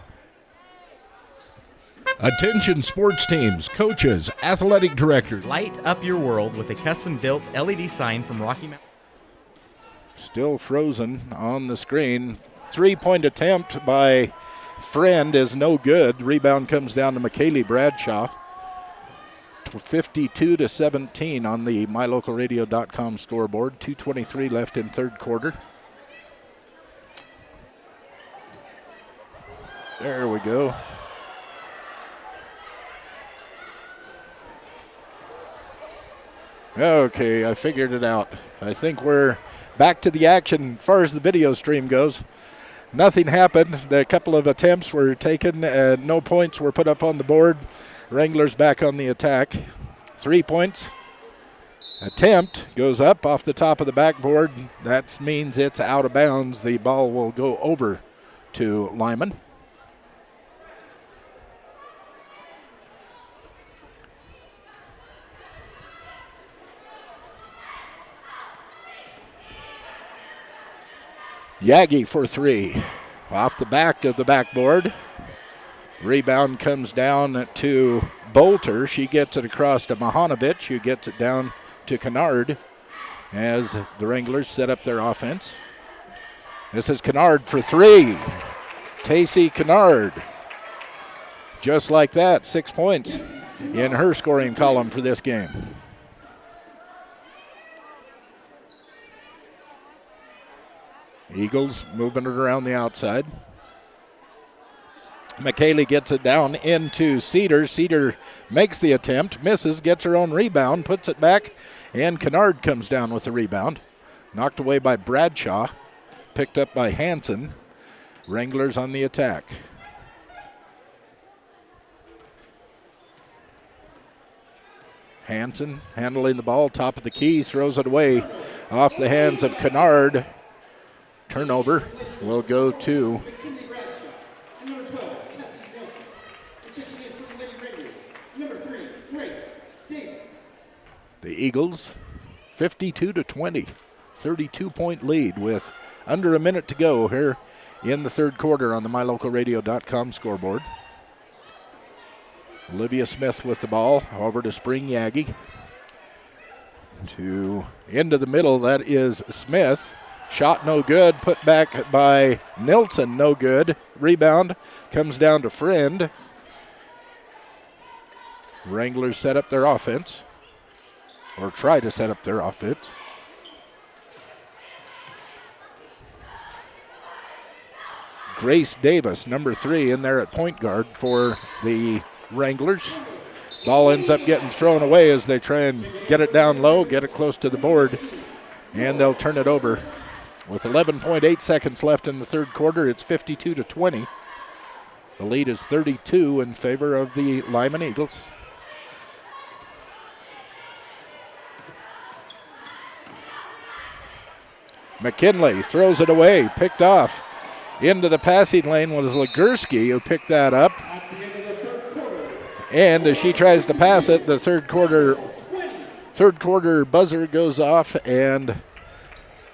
Attention sports teams, coaches, athletic directors. Light up your world with a custom-built LED sign from Rocky Mountain. Still frozen on the screen. Three-point attempt by Friend is no good. Rebound comes down to McKaylee Bradshaw. 52-17 on the MyLocalRadio.com scoreboard. 2:23 left in third quarter. There we go. Okay, I figured it out. I think we're back to the action as far as the video stream goes. Nothing happened. A couple of attempts were taken. No points were put up on the board. Wranglers back on the attack. 3 points. Attempt goes up off the top of the backboard. That means it's out of bounds. The ball will go over to Lyman. Yagi for three. Off the back of the backboard. Rebound comes down to Bolter. She gets it across to Mahanovich, who gets it down to Kennard as the Wranglers set up their offense. This is Kennard for three. Tacey Kennard. Just like that, 6 points in her scoring column for this game. Eagles moving it around the outside. McKaylee gets it down into Cedar. Cedar makes the attempt, misses, gets her own rebound, puts it back, and Kennard comes down with the rebound. Knocked away by Bradshaw, picked up by Hanson. Wranglers on the attack. Hanson handling the ball, top of the key, throws it away off the hands of Kennard. Turnover will go to the Eagles. 52-20, 32-point lead with under a minute to go here in the third quarter on the MyLocalRadio.com scoreboard. Olivia Smith with the ball over to Spring Yagi. To into the middle, that is Smith. Shot no good, put back by Nilsson, no good. Rebound comes down to Friend. Wranglers set up their offense, or try to set up their offense. Grace Davis, number 3, in there at point guard for the Wranglers. Ball ends up getting thrown away as they try and get it down low, get it close to the board, and they'll turn it over. With 11.8 seconds left in the third quarter, it's 52-20. The lead is 32 in favor of the Lyman Eagles. McKinley throws it away, picked off. Into the passing lane was Legursky who picked that up. And as she tries to pass it, the third quarter buzzer goes off, and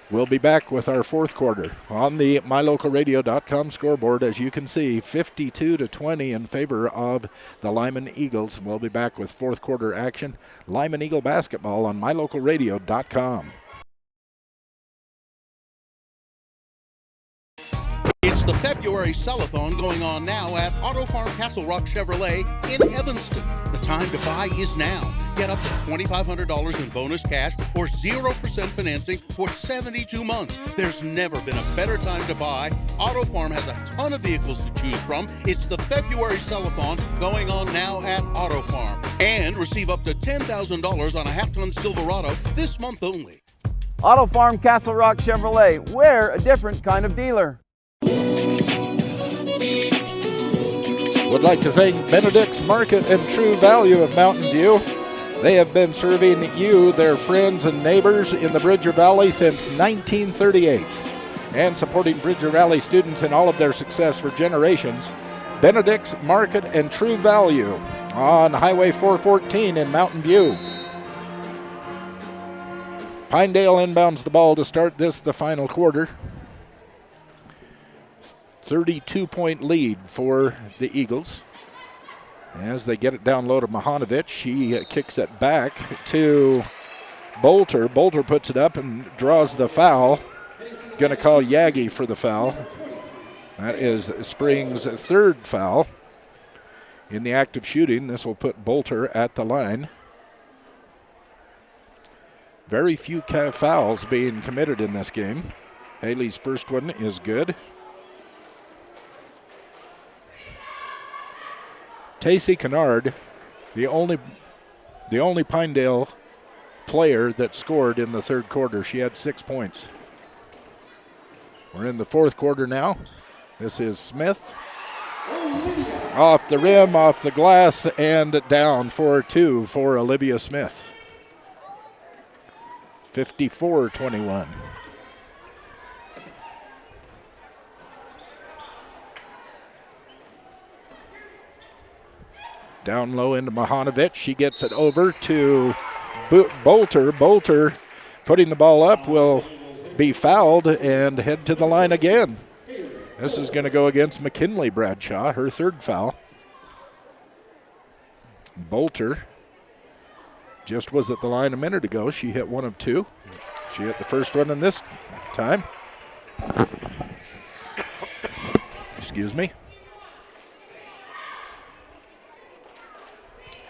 we'll be back with our fourth quarter on the mylocalradio.com scoreboard. As you can see, 52-20 in favor of the Lyman Eagles. We'll be back with fourth quarter action. Lyman Eagle basketball on mylocalradio.com. It's the February Sellathon going on now at Auto Farm Castle Rock Chevrolet in Evanston. The time to buy is now. Get up to $2,500 in bonus cash or 0% financing for 72 months. There's never been a better time to buy. Auto Farm has a ton of vehicles to choose from. It's the February Sellathon going on now at Auto Farm. And receive up to $10,000 on a half-ton Silverado this month only. Auto Farm Castle Rock Chevrolet. We're a different kind of dealer. Would like to thank Benedict's Market and True Value of Mountain View. They have been serving you, their friends and neighbors in the Bridger Valley since 1938 and supporting Bridger Valley students in all of their success for generations. Benedict's Market and True Value on Highway 414 in Mountain View. Pinedale inbounds the ball to start the final quarter. 32-point lead for the Eagles. As they get it down low to Mahanovic, she kicks it back to Bolter. Bolter puts it up and draws the foul. Going to call Yagi for the foul. That is Spring's third foul. In the act of shooting, this will put Bolter at the line. Very few fouls being committed in this game. Haley's first one is good. Tacey Kennard, the only Pinedale player that scored in the third quarter. She had 6 points. We're in the fourth quarter now. This is Smith. Off the rim, off the glass, and down for 2 for Olivia Smith. 54-21. Down low into Mahanovic. She gets it over to Bolter. Bolter putting the ball up will be fouled and head to the line again. This is going to go against McKinley Bradshaw, her third foul. Bolter just was at the line a minute ago. She hit one of two. She hit the first one in this time. Excuse me.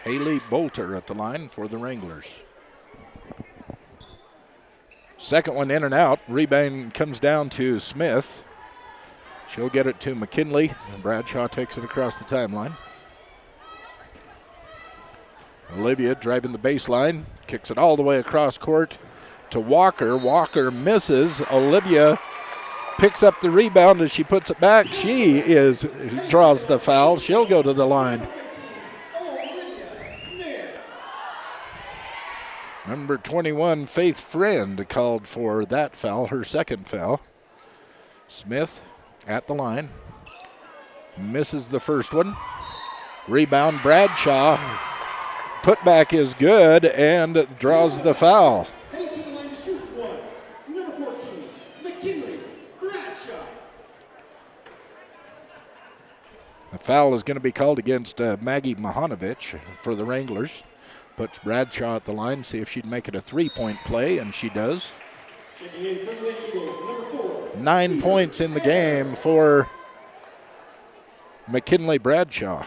Haley Bolter at the line for the Wranglers. Second one in and out. Rebound comes down to Smith. She'll get it to McKinley, and Bradshaw takes it across the timeline. Olivia driving the baseline, kicks it all the way across court to Walker. Walker misses. Olivia picks up the rebound as she puts it back. She draws the foul. She'll go to the line. Number 21, Faith Friend, called for that foul, her second foul. Smith at the line. Misses the first one. Rebound, Bradshaw. Putback is good and draws the foul. The foul is going to be called against Maggie Mahanovic for the Wranglers. Puts Bradshaw at the line, see if she'd make it a three-point play, and she does. 9 points in the game for McKinley Bradshaw.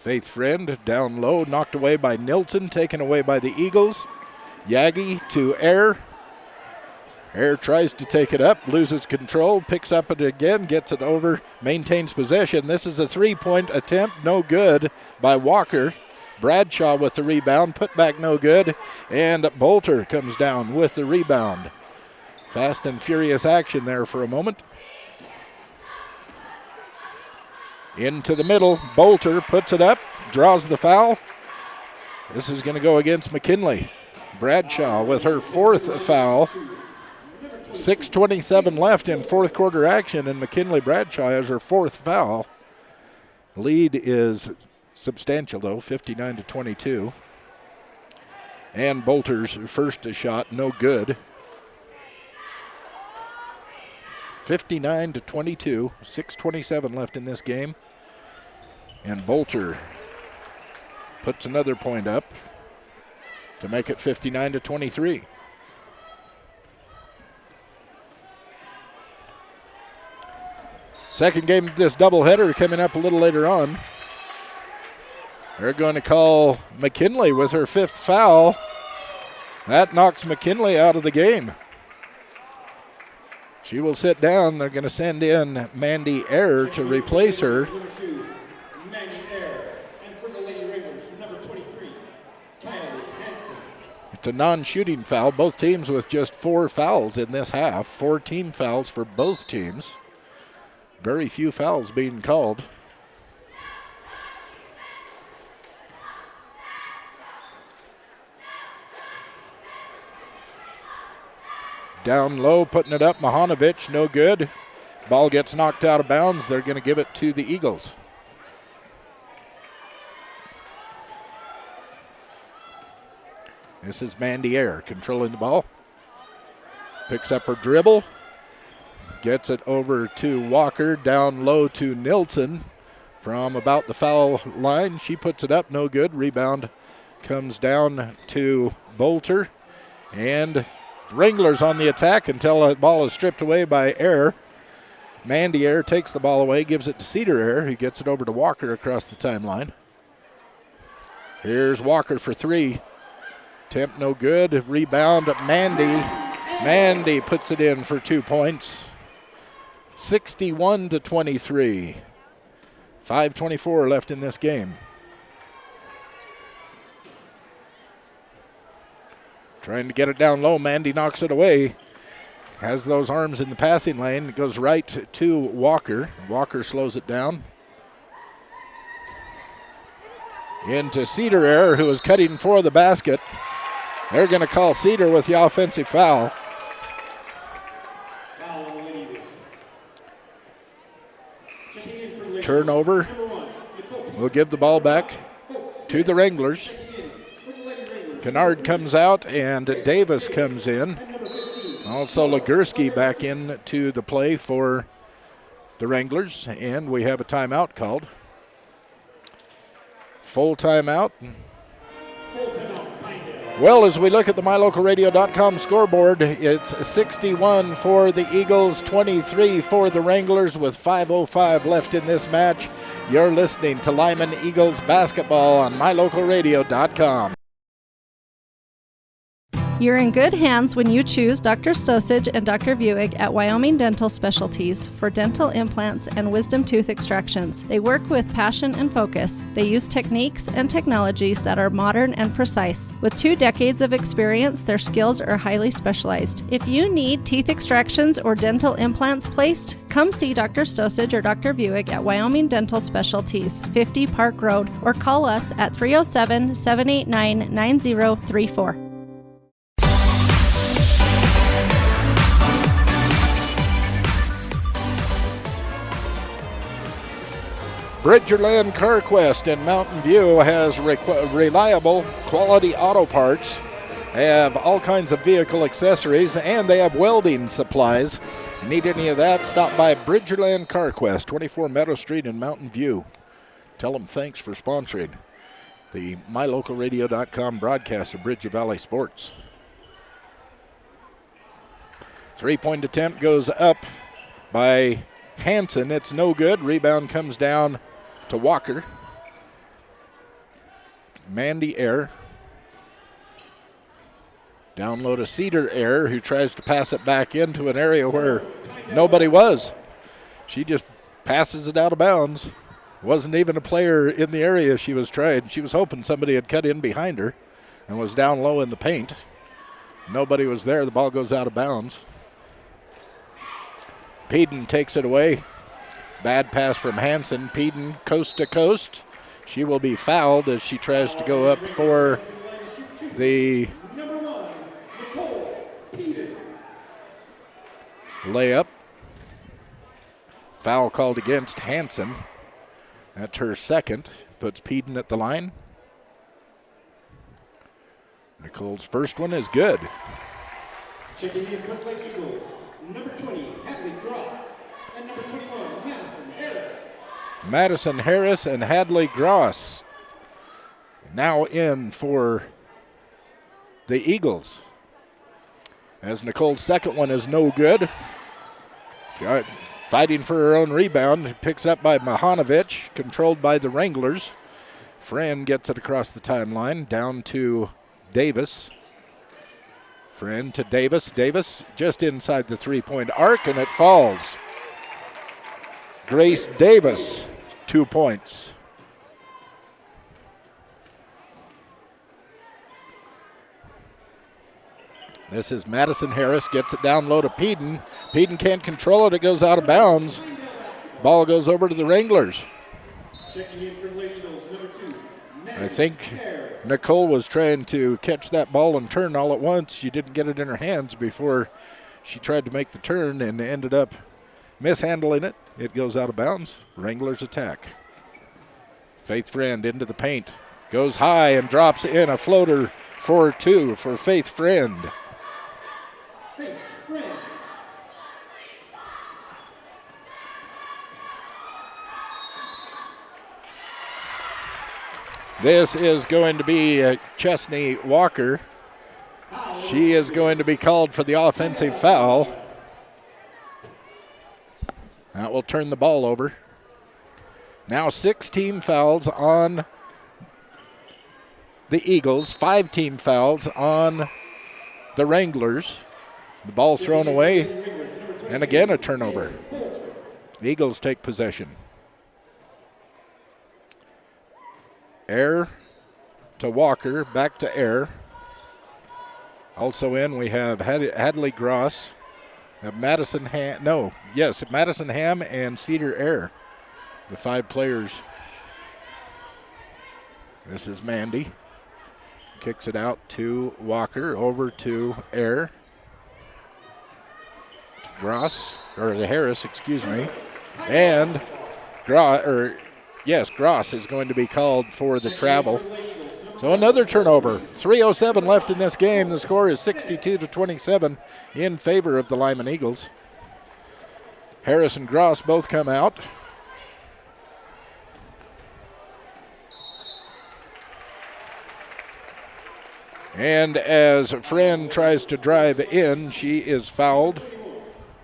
Faith Friend down low, knocked away by Nilsson, taken away by the Eagles. Yagi to Air. Air tries to take it up, loses control, picks up it again, gets it over, maintains possession. This is a three-point attempt, no good by Walker. Bradshaw with the rebound, put back no good, and Bolter comes down with the rebound. Fast and furious action there for a moment. Into the middle, Bolter puts it up, draws the foul. This is going to go against McKinley. Bradshaw with her fourth foul. 6:27 left in fourth quarter action, and McKinley Bradshaw has her fourth foul. Lead is substantial, though, 59-22. And Bolter's first shot, no good. 59-22, 6:27 left in this game. And Bolter puts another point up to make it 59-23. Second game of this doubleheader coming up a little later on. They're going to call McKinley with her fifth foul. That knocks McKinley out of the game. She will sit down. They're going to send in Mandy Air to replace her. It's a non-shooting foul. Both teams with just 4 fouls in this half. 4 team fouls for both teams. Very few fouls being called. Down low, putting it up, Mahanovic, no good. Ball gets knocked out of bounds. They're going to give it to the Eagles. This is Mandy Air controlling the ball. Picks up her dribble. Gets it over to Walker, down low to Nilsson from about the foul line. She puts it up, no good. Rebound comes down to Bolter. And Wranglers on the attack until the ball is stripped away by Air. Mandy Air takes the ball away, gives it to Cedar Air, who gets it over to Walker across the timeline. Here's Walker for 3. Attempt no good. Rebound, Mandy. Mandy puts it in for 2 points. 61-23. 5:24 left in this game. Trying to get it down low. Mandy knocks it away. Has those arms in the passing lane. It goes right to Walker. Walker slows it down. Into Cedar Air, who is cutting for the basket. They're going to call Cedar with the offensive foul. Turnover. We'll give the ball back to the Wranglers. Kennard comes out and Davis comes in. Also Legursky back into the play for the Wranglers, and we have a timeout called. Full timeout. Well, as we look at the MyLocalRadio.com scoreboard, it's 61 for the Eagles, 23 for the Wranglers with 5:05 left in this match. You're listening to Lyman Eagles basketball on MyLocalRadio.com. You're in good hands when you choose Dr. Stosage and Dr. Buick at Wyoming Dental Specialties for dental implants and wisdom tooth extractions. They work with passion and focus. They use techniques and technologies that are modern and precise. With 2 decades of experience, their skills are highly specialized. If you need teeth extractions or dental implants placed, come see Dr. Stosage or Dr. Buick at Wyoming Dental Specialties, 50 Park Road, or call us at 307-789-9034. Bridgerland CarQuest in Mountain View has reliable quality auto parts. They have all kinds of vehicle accessories, and they have welding supplies. Need any of that? Stop by Bridgerland CarQuest, 24 Meadow Street in Mountain View. Tell them thanks for sponsoring the MyLocalRadio.com broadcast of Bridger Valley Sports. 3-point attempt goes up by Hanson. It's no good. Rebound comes down to Walker. Mandy Air. Down low to Cedar Air, who tries to pass it back into an area where nobody was. She just passes it out of bounds. Wasn't even a player in the area she was trying. She was hoping somebody had cut in behind her and was down low in the paint. Nobody was there. The ball goes out of bounds. Peden takes it away. Bad pass from Hansen. Peden coast to coast. She will be fouled as she tries to go up for the layup. Foul called against Hansen. That's her second. Puts Peden at the line. Nicole's first one is good. Checking in for the Eagles, number 20, Hadley Gross, and number 21, Madison Harris. Madison Harris and Hadley Gross now in for the Eagles. As Nicole's second one is no good. Fighting for her own rebound. Picks up by Mahanovic, controlled by the Wranglers. Friend gets it across the timeline, down to Davis. Friend to Davis. Davis just inside the three-point arc, and it falls. Grace Davis, 2 points. This is Madison Harris, gets it down low to Peden. Peden can't control it, it goes out of bounds. Ball goes over to the Wranglers. I think Nicole was trying to catch that ball and turn all at once. She didn't get it in her hands before she tried to make the turn and ended up mishandling it. It goes out of bounds. Wranglers attack. Faith Friend into the paint. Goes high and drops in a floater 4-2 for Faith Friend. This is going to be Chesney Walker. She is going to be called for the offensive foul. That will turn the ball over. Now 6 team fouls on the Eagles, 5 team fouls on the Wranglers. The ball's thrown away, and again a turnover. The Eagles take possession. Air to Walker, back to Air. Also in, we have Hadley Gross, Madison Ham and Cedar Air, the 5 players. This is Mandy. Kicks it out to Walker, over to Air. To Gross, or to Harris, excuse me. And Gross is going to be called for the travel. So another turnover. 3:07 left in this game. The score is 62-27 in favor of the Lyman Eagles. Harris and Gross both come out. And as Friend tries to drive in, she is fouled.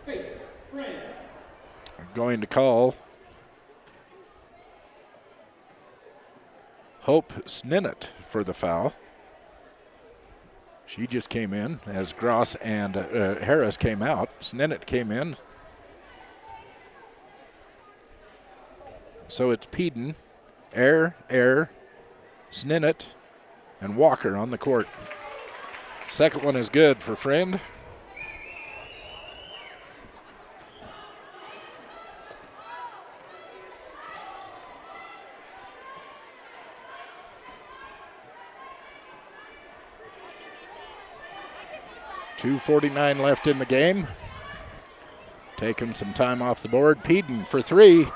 I'm going to call Hope Sninnett for the foul. She just came in as Gross and Harris came out. Sninnett came in. So it's Peden, Air, Sninnett, and Walker on the court. Second one is good for Friend. .249 left in the game. Taking some time off the board. Peden for 3.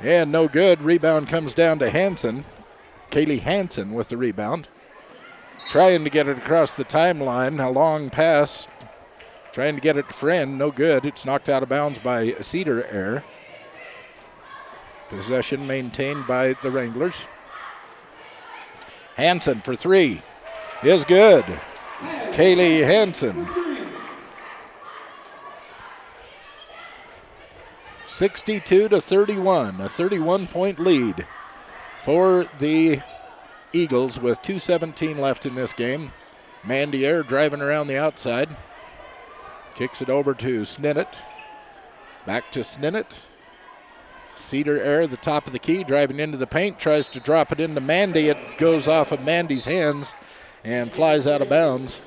And no good. Rebound comes down to Hansen. Kaylee Hansen with the rebound. Trying to get it across the timeline. A long pass. Trying to get it to Friend. No good. It's knocked out of bounds by Cedar Air. Possession maintained by the Wranglers. Hansen for 3. Is good. Kaylee Hansen. 62-31, a 31-point lead for the Eagles with 2:17 left in this game. Mandy Air driving around the outside. Kicks it over to Sninnett. Back to Sninnett. Cedar Air, the top of the key, driving into the paint, tries to drop it into Mandy. It goes off of Mandy's hands and flies out of bounds.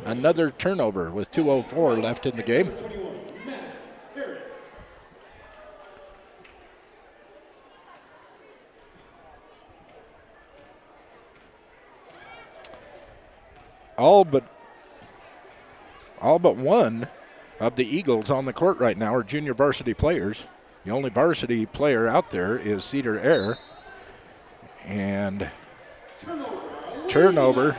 Another turnover with 2:04 left in the game. All but one of the Eagles on the court right now are junior varsity players. The only varsity player out there is Cedar Air. And turnover.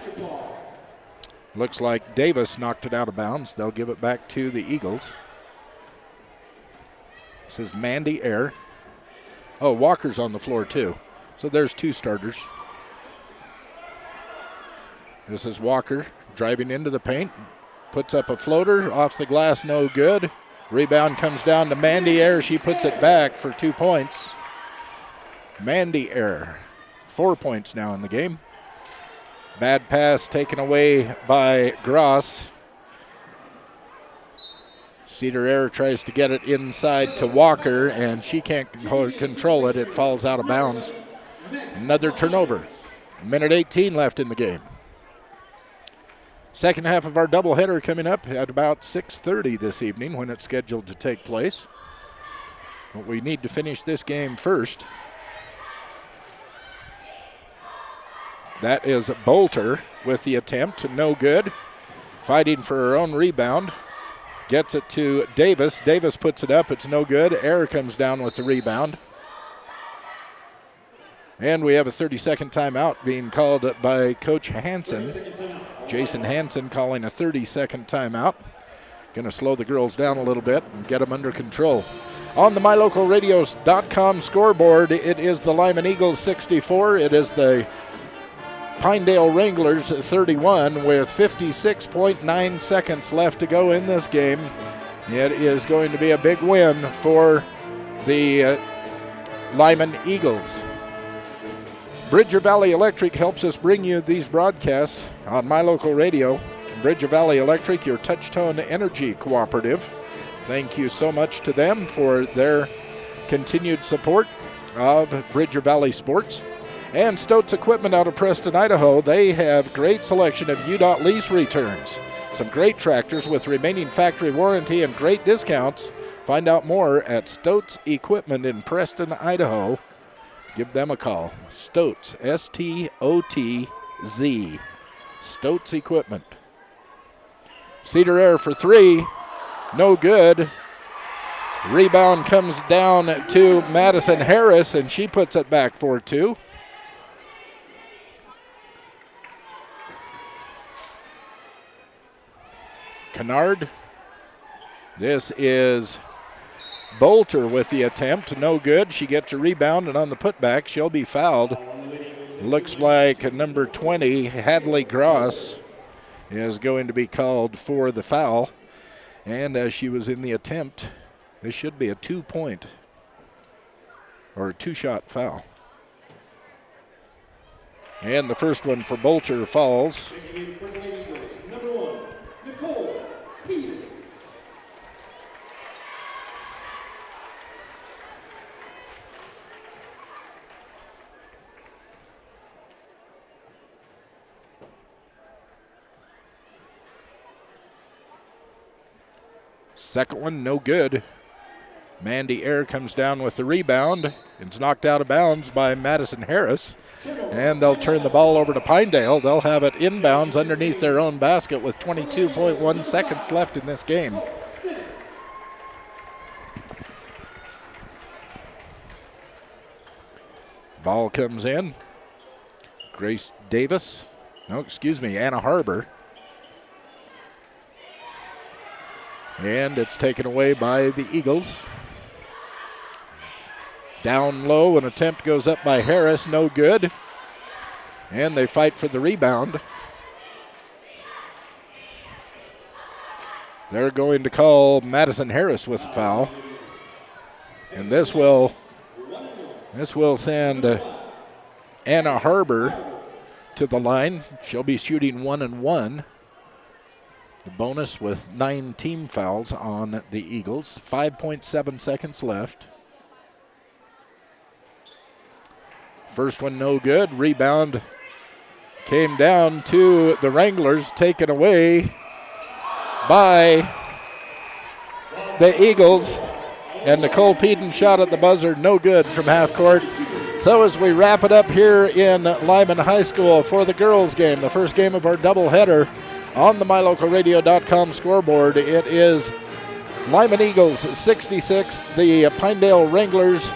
Looks like Davis knocked it out of bounds. They'll give it back to the Eagles. This is Mandy Air. Oh, Walker's on the floor too. So there's two starters. This is Walker driving into the paint. Puts up a floater, off the glass, no good. Rebound comes down to Mandy Air. She puts it back for 2 points. Mandy Air, 4 points now in the game. Bad pass taken away by Gross. Cedar Air tries to get it inside to Walker, and she can't control it. It falls out of bounds. Another turnover. 1:18 left in the game. Second half of our doubleheader coming up at about 6:30 this evening when it's scheduled to take place. But we need to finish this game first. That is Bolter with the attempt, no good. Fighting for her own rebound. Gets it to Davis. Davis puts it up, it's no good. Air comes down with the rebound. And we have a 30-second timeout being called by Coach Hansen. Jason Hansen calling a 30-second timeout. Going to slow the girls down a little bit and get them under control. On the MyLocalRadios.com scoreboard, it is the Lyman Eagles 64. It is the Pinedale Wranglers 31 with 56.9 seconds left to go in this game. It is going to be a big win for the Lyman Eagles. Bridger Valley Electric helps us bring you these broadcasts on My Local Radio. Bridger Valley Electric, your touch-tone energy cooperative. Thank you so much to them for their continued support of Bridger Valley Sports. And Stoats Equipment out of Preston, Idaho. They have great selection of UDOT lease returns. Some great tractors with remaining factory warranty and great discounts. Find out more at Stoats Equipment in Preston, Idaho. Give them a call. Stoats, S-T-O-T-Z. Stoats Equipment. Cedar Air for three. No good. Rebound comes down to Madison Harris, and she puts it back for two. Kennard. This is Bolter with the attempt, no good. She gets a rebound, and on the putback, she'll be fouled. Looks like number 20, Hadley Gross, is going to be called for the foul. And as she was in the attempt, this should be a 2-point or a 2-shot foul. And the first one for Bolter falls. Second one, no good. Mandy Air comes down with the rebound. It's knocked out of bounds by Madison Harris. And they'll turn the ball over to Pinedale. They'll have it inbounds underneath their own basket with 22.1 seconds left in this game. Ball comes in. Grace Davis. Anna Harbor. And it's taken away by the Eagles. Down low, an attempt goes up by Harris, no good. And they fight for the rebound. They're going to call Madison Harris with a foul. And this will send Anna Harbor to the line. She'll be shooting 1 and 1. The bonus with 9 team fouls on the Eagles. 5.7 seconds left. First one no good. Rebound came down to the Wranglers, taken away by the Eagles. And Nicole Peden shot at the buzzer, no good from half court. So as we wrap it up here in Lyman High School for the girls game, the first game of our doubleheader on the MyLocalRadio.com scoreboard, it is Lyman Eagles 66, the Pinedale Wranglers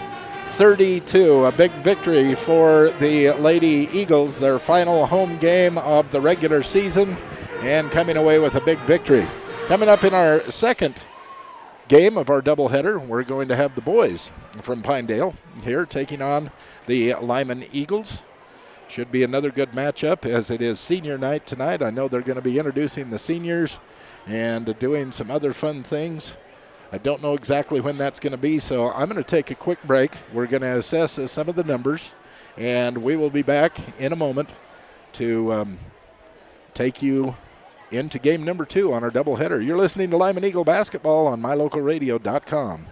32. A big victory for the Lady Eagles, their final home game of the regular season, and coming away with a big victory. Coming up in our second game of our doubleheader, we're going to have the boys from Pinedale here taking on the Lyman Eagles. Should be another good matchup as it is senior night tonight. I know they're going to be introducing the seniors and doing some other fun things. I don't know exactly when that's going to be, so I'm going to take a quick break. We're going to assess some of the numbers, and we will be back in a moment to take you into game number 2 on our doubleheader. You're listening to Lyman Eagle Basketball on MyLocalRadio.com.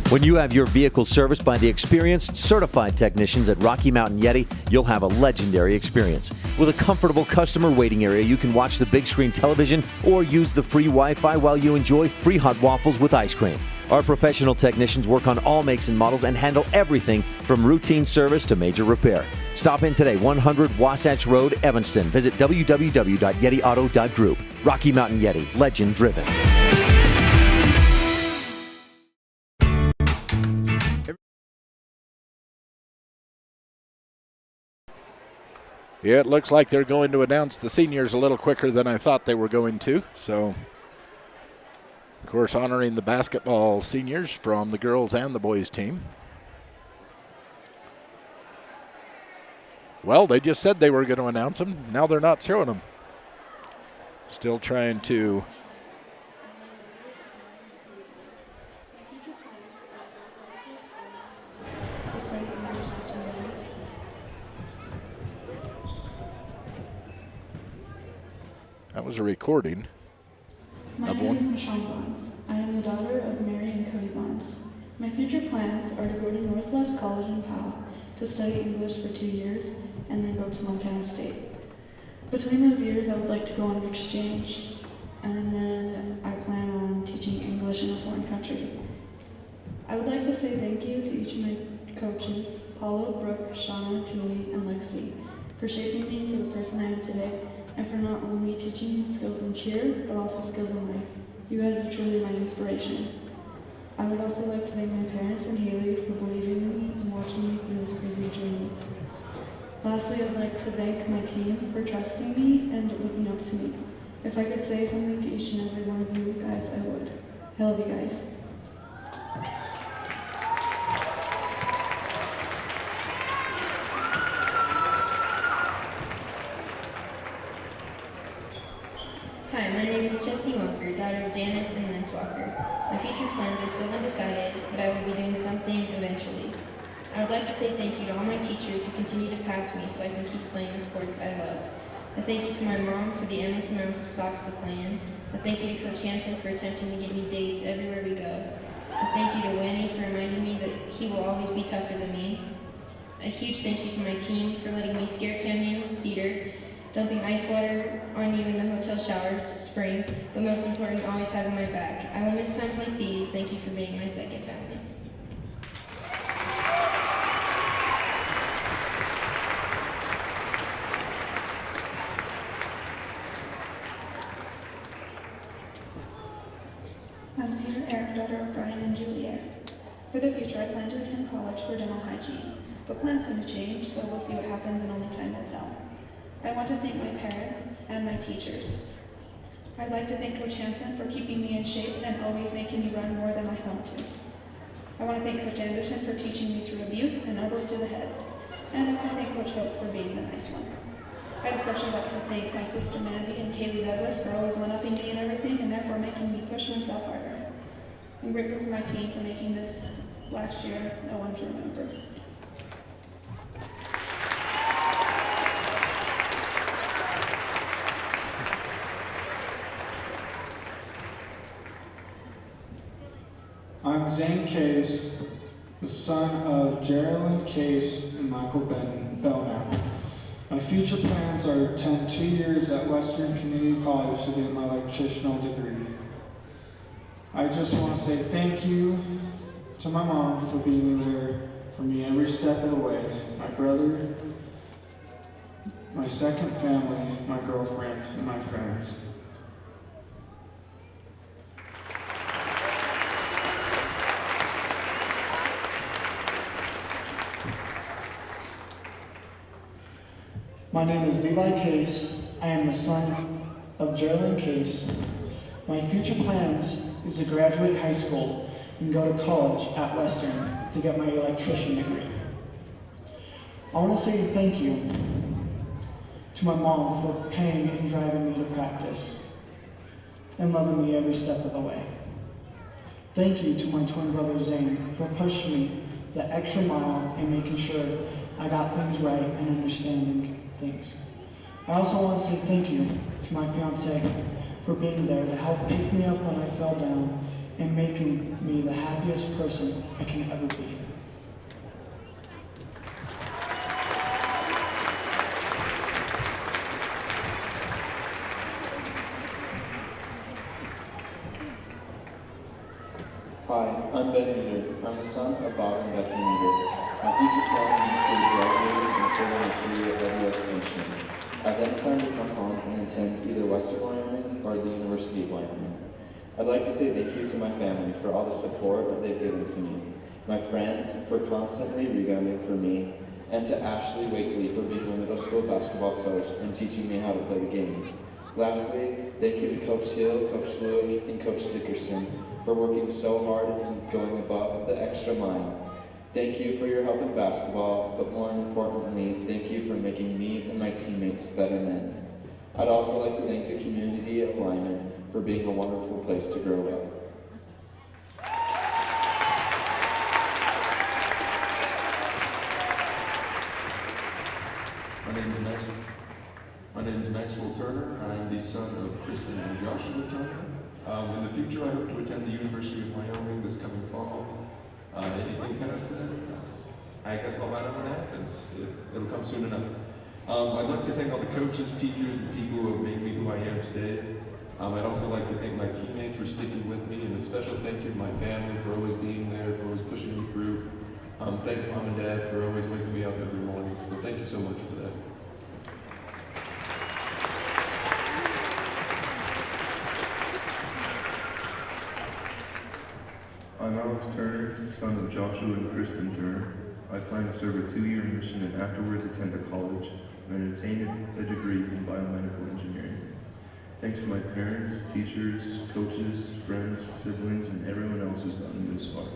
When you have your vehicle serviced by the experienced, certified technicians at Rocky Mountain Yeti, you'll have a legendary experience. With a comfortable customer waiting area, you can watch the big screen television or use the free Wi-Fi while you enjoy free hot waffles with ice cream. Our professional technicians work on all makes and models and handle everything from routine service to major repair. Stop in today, 100 Wasatch Road, Evanston. Visit www.yetiauto.group. Rocky Mountain Yeti, legend driven. Yeah, it looks like they're going to announce the seniors a little quicker than I thought they were going to. So, of course, honoring the basketball seniors from the girls and the boys team. Well, they just said they were going to announce them. Now they're not showing them. Still trying to That was a recording. My name is Michelle Bonds. I am the daughter of Mary and Cody Bonds. My future plans are to go to Northwest College in Powell to study English for 2 years and then go to Montana State. Between those years, I would like to go on exchange, and then I plan on teaching English in a foreign country. I would like to say thank you to each of my coaches, Paulo, Brooke, Shauna, Julie, and Lexi, for shaping me to the person I am today, and for not only teaching me skills in cheer, but also skills in life. You guys are truly my inspiration. I would also like to thank my parents and Haley for believing in me and watching me through this crazy journey. Lastly, I'd like to thank my team for trusting me and looking up to me. If I could say something to each and every one of you guys, I would. I love you guys. Hi, my name is Jessie Walker, daughter of Janice and Lance Walker. My future plans are still undecided, but I will be doing something eventually. I would like to say thank you to all my teachers who continue to pass me so I can keep playing the sports I love. A thank you to my mom for the endless amounts of socks to play in. A thank you to Coach Hansen for attempting to get me dates everywhere we go. A thank you to Wendy for reminding me that he will always be tougher than me. A huge thank you to my team for letting me scare Canyon, Cedar, dumping ice water on you in the hotel showers, spring, but most important, always having my back. I will miss times like these. Thank you for being my second family. I'm Cedar Eric, daughter of Brian and Julie Eric. For the future, I plan to attend college for dental hygiene, but plans tend to change, so we'll see what happens and only time will tell. I want to thank my parents and my teachers. I'd like to thank Coach Hansen for keeping me in shape and always making me run more than I want to. I want to thank Coach Anderson for teaching me through abuse and elbows to the head. And I want to thank Coach Hope for being the nice one. I'd especially like to thank my sister Mandy and Kaylee Douglas for always one-upping me in everything and therefore making me push myself harder. I'm grateful for my team for making this last year a one to remember. Zane Case, the son of Geraldine Case and Michael Belknap. My future plans are to attend 2 years at Western Community College to get my electrical degree. I just want to say thank you to my mom for being there for me every step of the way, my brother, my second family, my girlfriend, and my friends. My name is Levi Case. I am the son of Geraldine Case. My future plans is to graduate high school and go to college at Western to get my electrician degree. I want to say thank you to my mom for paying and driving me to practice and loving me every step of the way. Thank you to my twin brother Zane for pushing me the extra mile and making sure I got things right and understanding things. I also want to say thank you to my fiance for being there to help pick me up when I fell down and making me the happiest person I can ever be. Hi, I'm Ben Meter. I'm the son of Bob and Becky Meter. My future plan includes graduating and serving a 3-year heavy extension. I then plan to come home and attend either Western Wyoming or the University of Wyoming. I'd like to say thank you to my family for all the support that they've given to me, my friends for constantly rebounding for me, and to Ashley Wakely for being my middle school basketball coach and teaching me how to play the game. Lastly, thank you to Coach Hill, Coach Lewick, and Coach Dickerson for working so hard and going above the extra mile. Thank you for your help in basketball, but more importantly, thank you for making me and my teammates better men. I'd also like to thank the community of Lyman for being a wonderful place to grow up. My name is Maxwell Turner. I am the son of Kristen and Joshua Turner. In the future, I hope to attend the University of Wyoming this coming fall. Anything past that, I guess I'll find out when it happens. It'll come soon enough. I'd like to thank all the coaches, teachers, and people who have made me who I am today. I'd also like to thank my teammates for sticking with me, and a special thank you to my family for always being there, for always pushing me through. Thanks, Mom and Dad, for always waking me up every morning. So thank you so much for that. I'm Alex Turner, son of Joshua and Kristen Turner. I plan to serve a 2-year mission and afterwards attend a college and obtain a degree in biomedical engineering. Thanks to my parents, teachers, coaches, friends, siblings, and everyone else who's gotten me this far.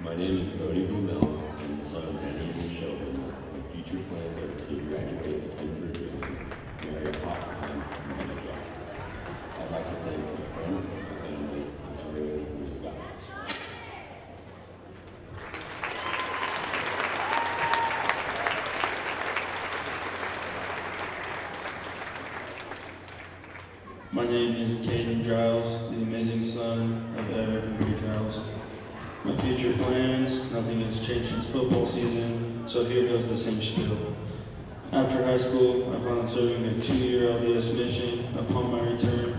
My name is Bodie Blumel. I'm the son of Benny and Sheldon. My future plans are to graduate with Cambridge and marry a part-time manager. I'd like to thank my friends, my family, and everyone who has got this far. My name is Caden Giles, the amazing son of Eric and Bree Giles. My future plans, nothing has changed since football season, so here goes the same spiel. After high school, I plan on serving a 2-year LDS mission. Upon my return,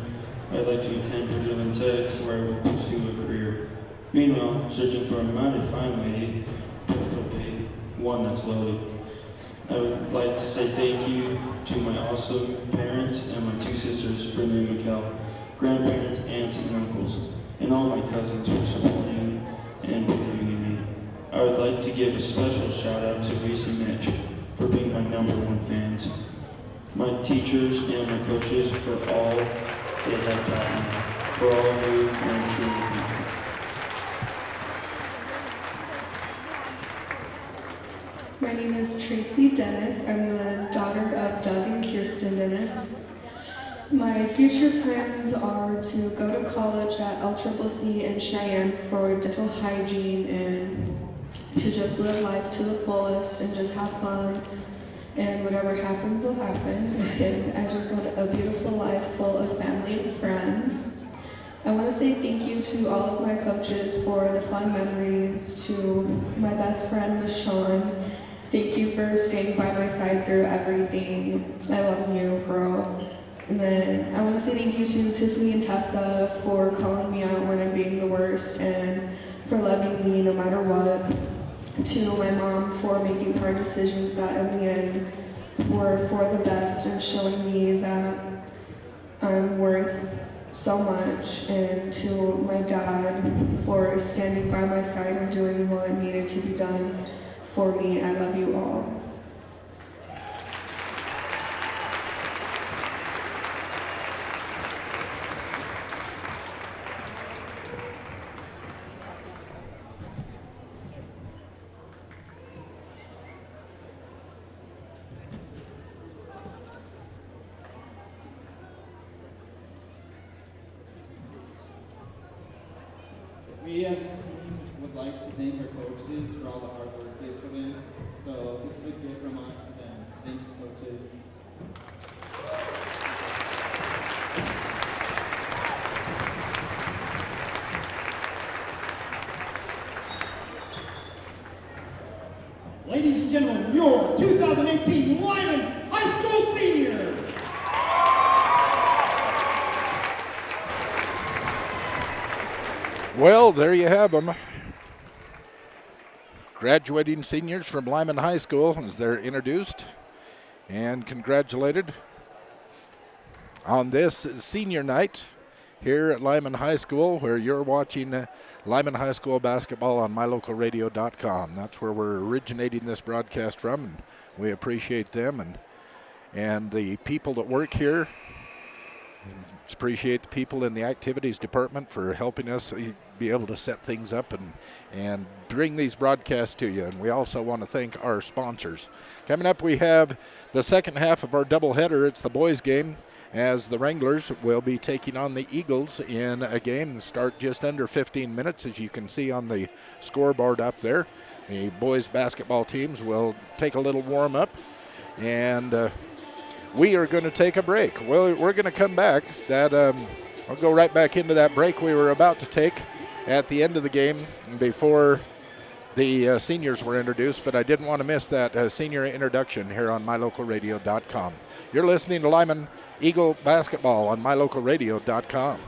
I'd like to attend Bridgerland Tech, where I will pursue a career. Meanwhile, searching for a mighty fine lady, preferably one that's loaded. I would like to say thank you to my awesome parents and my 2 sisters, Brenda and Mikkel, grandparents, aunts, and uncles, and all my cousins for supporting and believing in me. I would like to give a special shout out to Reese and Mitch for being my #1 fans, my teachers and my coaches for all they have taught me, for all of you and true people. My name is Tracy Dennis. I'm the daughter of Doug and Kirsten Dennis. My future plans are to go to college at LCCC in Cheyenne for dental hygiene and to just live life to the fullest and just have fun, and whatever happens will happen. And I just want a beautiful life full of family and friends. I want to say thank you to all of my coaches for the fun memories, to my best friend, Miss Sean. Thank you for staying by my side through everything. I love you, girl. And then I want to say thank you to Tiffany and Tessa for calling me out when I'm being the worst and for loving me no matter what. To my mom for making hard decisions that in the end were for the best and showing me that I'm worth so much. And to my dad for standing by my side and doing what needed to be done for me. I love you all. We as a team would like to thank our coaches for all the hard work they put in. So this is a gift from us to them. Thanks, coaches. Ladies and gentlemen, your 2018 Lyman High School seniors. Well, there you have them. Graduating seniors from Lyman High School as they're introduced and congratulated on this senior night here at Lyman High School, where you're watching Lyman High School basketball on mylocalradio.com. That's where we're originating this broadcast from, and we appreciate them and the people that work here. Appreciate the people in the activities department for helping us be able to set things up and bring these broadcasts to you. And we also want to thank our sponsors. Coming up, we have the second half of our doubleheader. It's the boys' game, as the Wranglers will be taking on the Eagles in a game start just under 15 minutes, as you can see on the scoreboard up there. The boys' basketball teams will take a little warm-up, and we are going to take a break. Well, we're going to come back. I'll go right back into that break we were about to take at the end of the game before the seniors were introduced, but I didn't want to miss that senior introduction here on mylocalradio.com. You're listening to Lyman Eagle basketball on mylocalradio.com.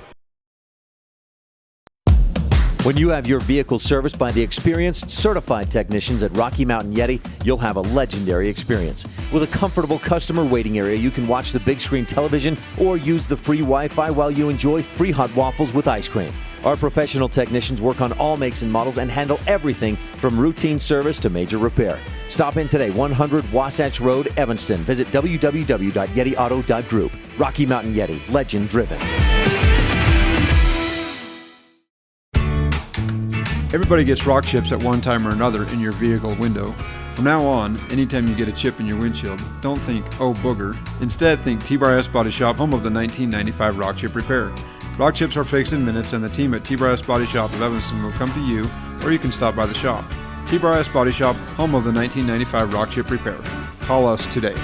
When you have your vehicle serviced by the experienced, certified technicians at Rocky Mountain Yeti, you'll have a legendary experience. With a comfortable customer waiting area, you can watch the big screen television or use the free Wi-Fi while you enjoy free hot waffles with ice cream. Our professional technicians work on all makes and models and handle everything from routine service to major repair. Stop in today, 100 Wasatch Road, Evanston. Visit www.yetiauto.group. Rocky Mountain Yeti, legend driven. Everybody gets rock chips at one time or another in your vehicle window. From now on, anytime you get a chip in your windshield, don't think, oh booger. Instead, think T-Bar S Body Shop, home of the 1995 rock chip repair. Rock chips are fixed in minutes, and the team at T-Bar S Body Shop of Evanston will come to you, or you can stop by the shop. T-Bar S Body Shop, home of the 1995 rock chip repair. Call us today.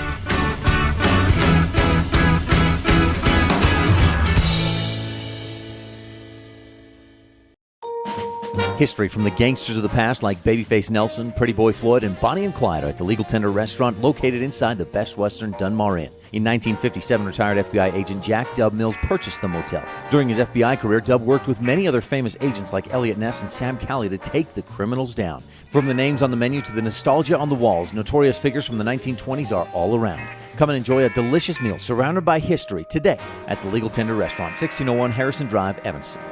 History from the gangsters of the past like Babyface Nelson, Pretty Boy Floyd, and Bonnie and Clyde are at the Legal Tender restaurant located inside the Best Western Dunmar Inn. In 1957, retired FBI agent Jack Dub Mills purchased the motel. During his FBI career, Dub worked with many other famous agents like Elliot Ness and Sam Cowley to take the criminals down. From the names on the menu to the nostalgia on the walls, notorious figures from the 1920s are all around. Come and enjoy a delicious meal surrounded by history today at the Legal Tender restaurant, 1601 Harrison Drive, Evanston.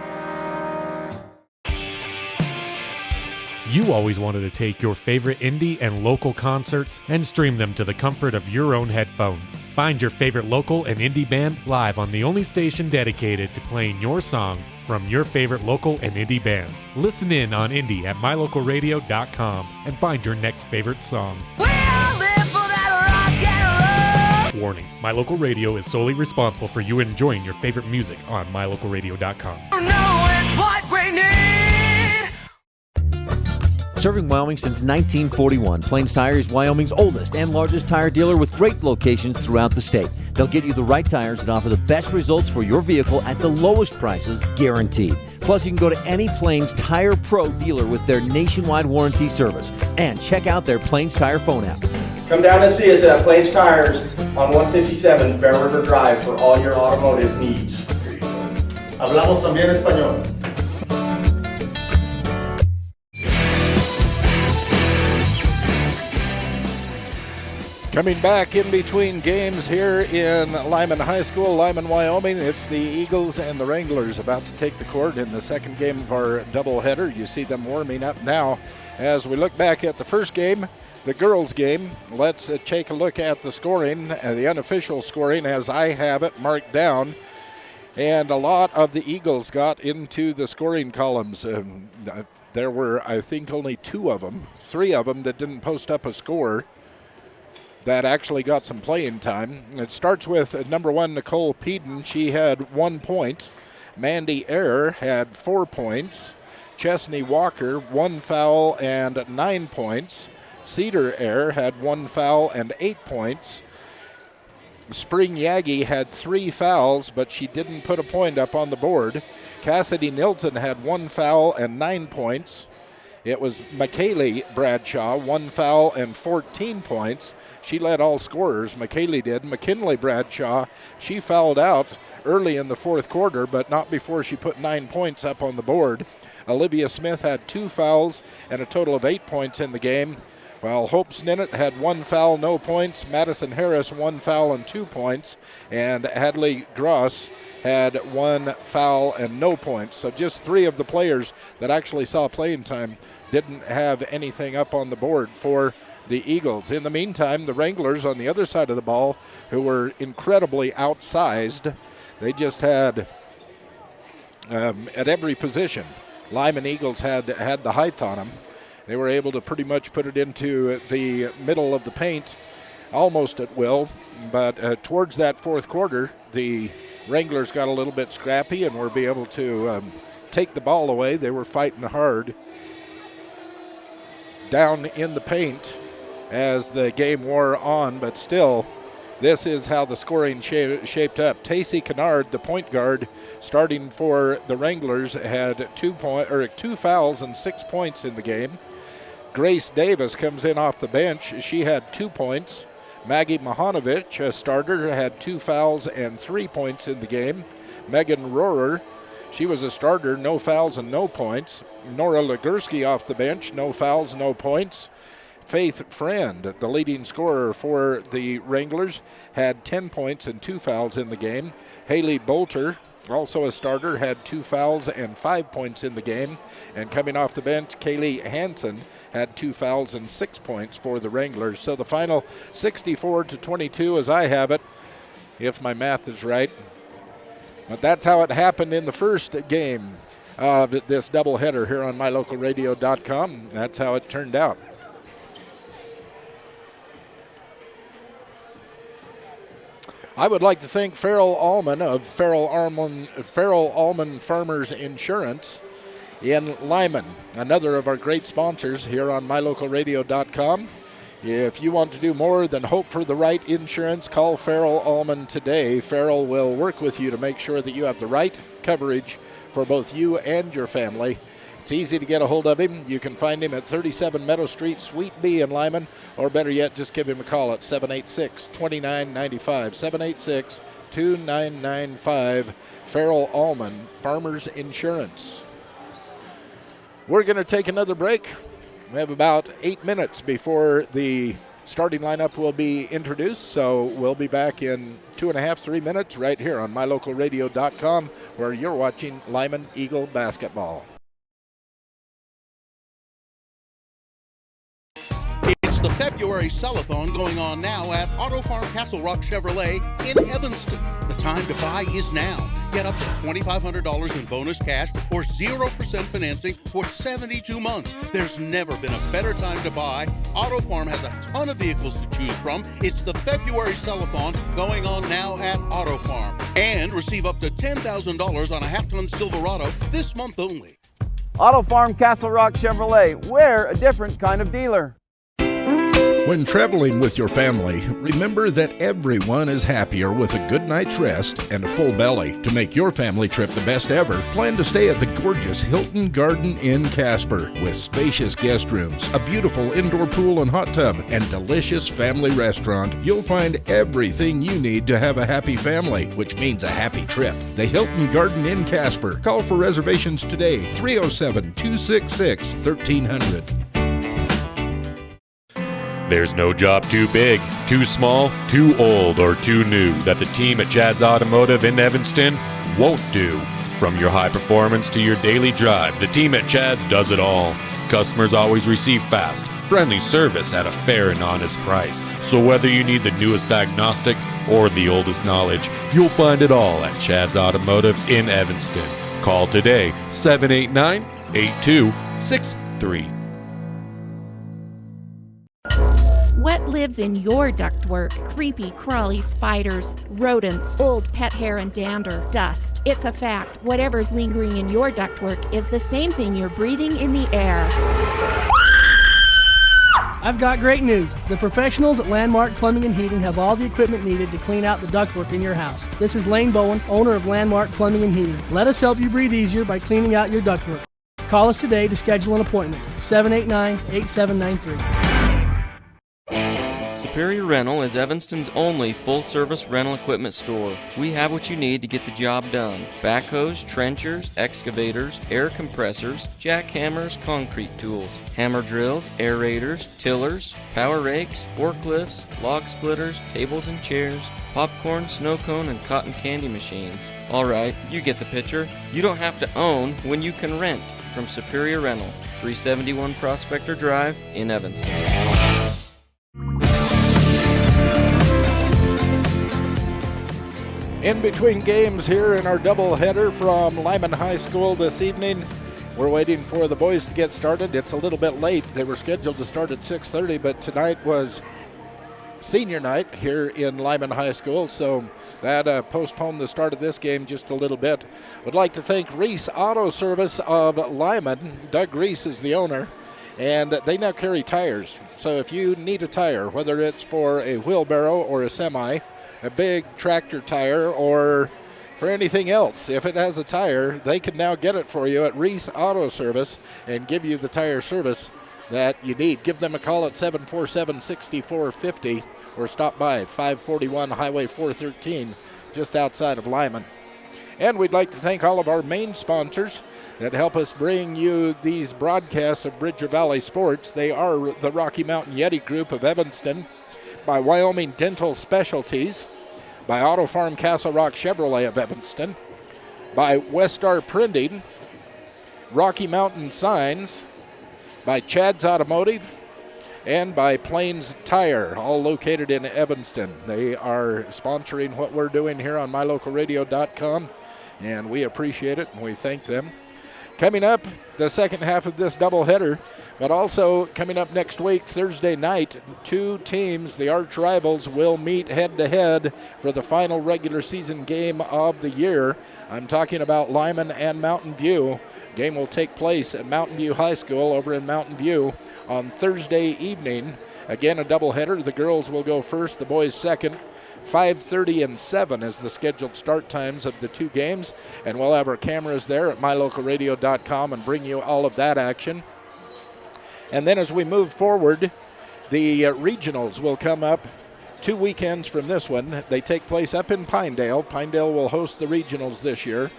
You always wanted to take your favorite indie and local concerts and stream them to the comfort of your own headphones. Find your favorite local and indie band live on the only station dedicated to playing your songs from your favorite local and indie bands. Listen in on indie at mylocalradio.com and find your next favorite song. Warning, My Local Radio is solely responsible for you enjoying your favorite music on mylocalradio.com. Serving Wyoming since 1941, Plains Tire is Wyoming's oldest and largest tire dealer with great locations throughout the state. They'll get you the right tires and offer the best results for your vehicle at the lowest prices, guaranteed. Plus, you can go to any Plains Tire Pro dealer with their nationwide warranty service. And check out their Plains Tire phone app. Come down and see us at Plains Tires on 157 Bear River Drive for all your automotive needs. Hablamos también español. Coming back in between games here in Lyman High School, Lyman, Wyoming, it's the Eagles and the Wranglers about to take the court in the second game of our doubleheader. You see them warming up now. As we look back at the first game, the girls' game, let's take a look at the scoring, the unofficial scoring as I have it marked down. And a lot of the Eagles got into the scoring columns. There were, I think, only three of them that didn't post up a score that actually got some playing time. It starts with number 1, Nicole Peden. She had 1 point. Mandy Eyre had 4 points. Chesney Walker, 1 foul and 9 points. Cedar Eyre had 1 foul and 8 points. Spring Yagi had 3 fouls, but she didn't put a point up on the board. Cassidy Nilsson had 1 foul and 9 points. It was McKaylee Bradshaw, 1 foul and 14 points. She led all scorers, McKaylee did. McKinley Bradshaw, she fouled out early in the fourth quarter, but not before she put 9 points up on the board. Olivia Smith had 2 fouls and a total of 8 points in the game, while Hope Sninnett had 1 foul, no points. Madison Harris, 1 foul and 2 points. And Hadley Gross had 1 foul and no points. So just 3 of the players that actually saw playing time didn't have anything up on the board for the Eagles. In the meantime, the Wranglers on the other side of the ball, who were incredibly outsized, they just had at every position. Lyman Eagles had the height on them. They were able to pretty much put it into the middle of the paint almost at will. But towards that fourth quarter, the Wranglers got a little bit scrappy and were able to take the ball away. They were fighting hard down in the paint as the game wore on, but still, this is how the scoring shaped up. Tacey Kennard, the point guard, starting for the Wranglers, had 2 fouls and 6 points in the game. Grace Davis comes in off the bench. She had 2 points. Maggie Mahanovich, a starter, had 2 fouls and 3 points in the game. Megan Rohrer, she was a starter, no fouls and no points. Nora Legursky off the bench, no fouls, no points. Faith Friend, the leading scorer for the Wranglers, had 10 points and 2 fouls in the game. Haley Bolter, also a starter, had 2 fouls and 5 points in the game. And coming off the bench, Kaylee Hansen had 2 fouls and 6 points for the Wranglers. So the final 64-22 as I have it, if my math is right. But that's how it happened in the first game of this doubleheader here on mylocalradio.com. That's how it turned out. I would like to thank Farrell Allman of Farrell Allman Farmers Insurance in Lyman, another of our great sponsors here on mylocalradio.com. If you want to do more than hope for the right insurance, call Farrell Allman today. Farrell will work with you to make sure that you have the right coverage for both you and your family. It's easy to get a hold of him. You can find him at 37 Meadow Street, Suite B in Lyman, or better yet, just give him a call at 786-2995, 786-2995, Farrell Allman, Farmers Insurance. We're going to take another break. We have about 8 minutes before the starting lineup will be introduced, so we'll be back in 2.5, 3 minutes right here on mylocalradio.com, where you're watching Lyman Eagle basketball. It's the February Sell-a-thon going on now at Auto Farm Castle Rock Chevrolet in Evanston. The time to buy is now. Get up to $2,500 in bonus cash or 0% financing for 72 months. There's never been a better time to buy. Auto Farm has a ton of vehicles to choose from. It's the February Sell-a-thon going on now at Auto Farm. And receive up to $10,000 on a half-ton Silverado this month only. Auto Farm Castle Rock Chevrolet. We're a different kind of dealer. When traveling with your family, remember that everyone is happier with a good night's rest and a full belly. To make your family trip the best ever, plan to stay at the gorgeous Hilton Garden Inn Casper with spacious guest rooms, a beautiful indoor pool and hot tub, and delicious family restaurant. You'll find everything you need to have a happy family, which means a happy trip. The Hilton Garden Inn Casper. Call for reservations today, 307-266-1300. There's no job too big, too small, too old, or too new that the team at Chad's Automotive in Evanston won't do. From your high performance to your daily drive, the team at Chad's does it all. Customers always receive fast, friendly service at a fair and honest price. So whether you need the newest diagnostic or the oldest knowledge, you'll find it all at Chad's Automotive in Evanston. Call today, 789-8263. What lives in your ductwork? Creepy, crawly spiders, rodents, old pet hair and dander, dust. It's a fact. Whatever's lingering in your ductwork is the same thing you're breathing in the air. I've got great news. The professionals at Landmark Plumbing and Heating have all the equipment needed to clean out the ductwork in your house. This is Lane Bowen, owner of Landmark Plumbing and Heating. Let us help you breathe easier by cleaning out your ductwork. Call us today to schedule an appointment. 789-8793. Superior Rental is Evanston's only full-service rental equipment store. We have what you need to get the job done. Backhoes, trenchers, excavators, air compressors, jackhammers, concrete tools, hammer drills, aerators, tillers, power rakes, forklifts, log splitters, tables and chairs, popcorn, snow cone, and cotton candy machines. Alright, you get the picture. You don't have to own when you can rent. From Superior Rental, 371 Prospector Drive in Evanston. In between games here in our doubleheader from Lyman High School this evening, we're waiting for the boys to get started. It's a little bit late. They were scheduled to start at 6:30, but tonight was senior night here in Lyman High School, so that postponed the start of this game just a little bit. Would like to thank Reese Auto Service of Lyman. Doug Reese is the owner, and they now carry tires. So if you need a tire, whether it's for a wheelbarrow or a semi, a big tractor tire, or for anything else, if it has a tire, they can now get it for you at Reese Auto Service and give you the tire service that you need. Give them a call at 747-6450 or stop by 541 Highway 413 just outside of Lyman. And we'd like to thank all of our main sponsors that help us bring you these broadcasts of Bridger Valley Sports. They are the Rocky Mountain Yeti Group of Evanston, by Wyoming Dental Specialties, by Auto Farm Castle Rock Chevrolet of Evanston, by Westar Printing, Rocky Mountain Signs, by Chad's Automotive, and by Plains Tire, all located in Evanston. They are sponsoring what we're doing here on mylocalradio.com, and we appreciate it, and we thank them. Coming up, the second half of this doubleheader, but also coming up next week, Thursday night, two teams, the arch rivals, will meet head-to-head for the final regular season game of the year. I'm talking about Lyman and Mountain View. Game will take place at Mountain View High School over in Mountain View on Thursday evening. Again, a doubleheader. The girls will go first, the boys second. 5:30 and 7 is the scheduled start times of the two games, and we'll have our cameras there at mylocalradio.com and bring you all of that action. And then as we move forward, the regionals will come up 2 weekends from this one. They take place up in Pinedale. Pinedale will host the regionals this year,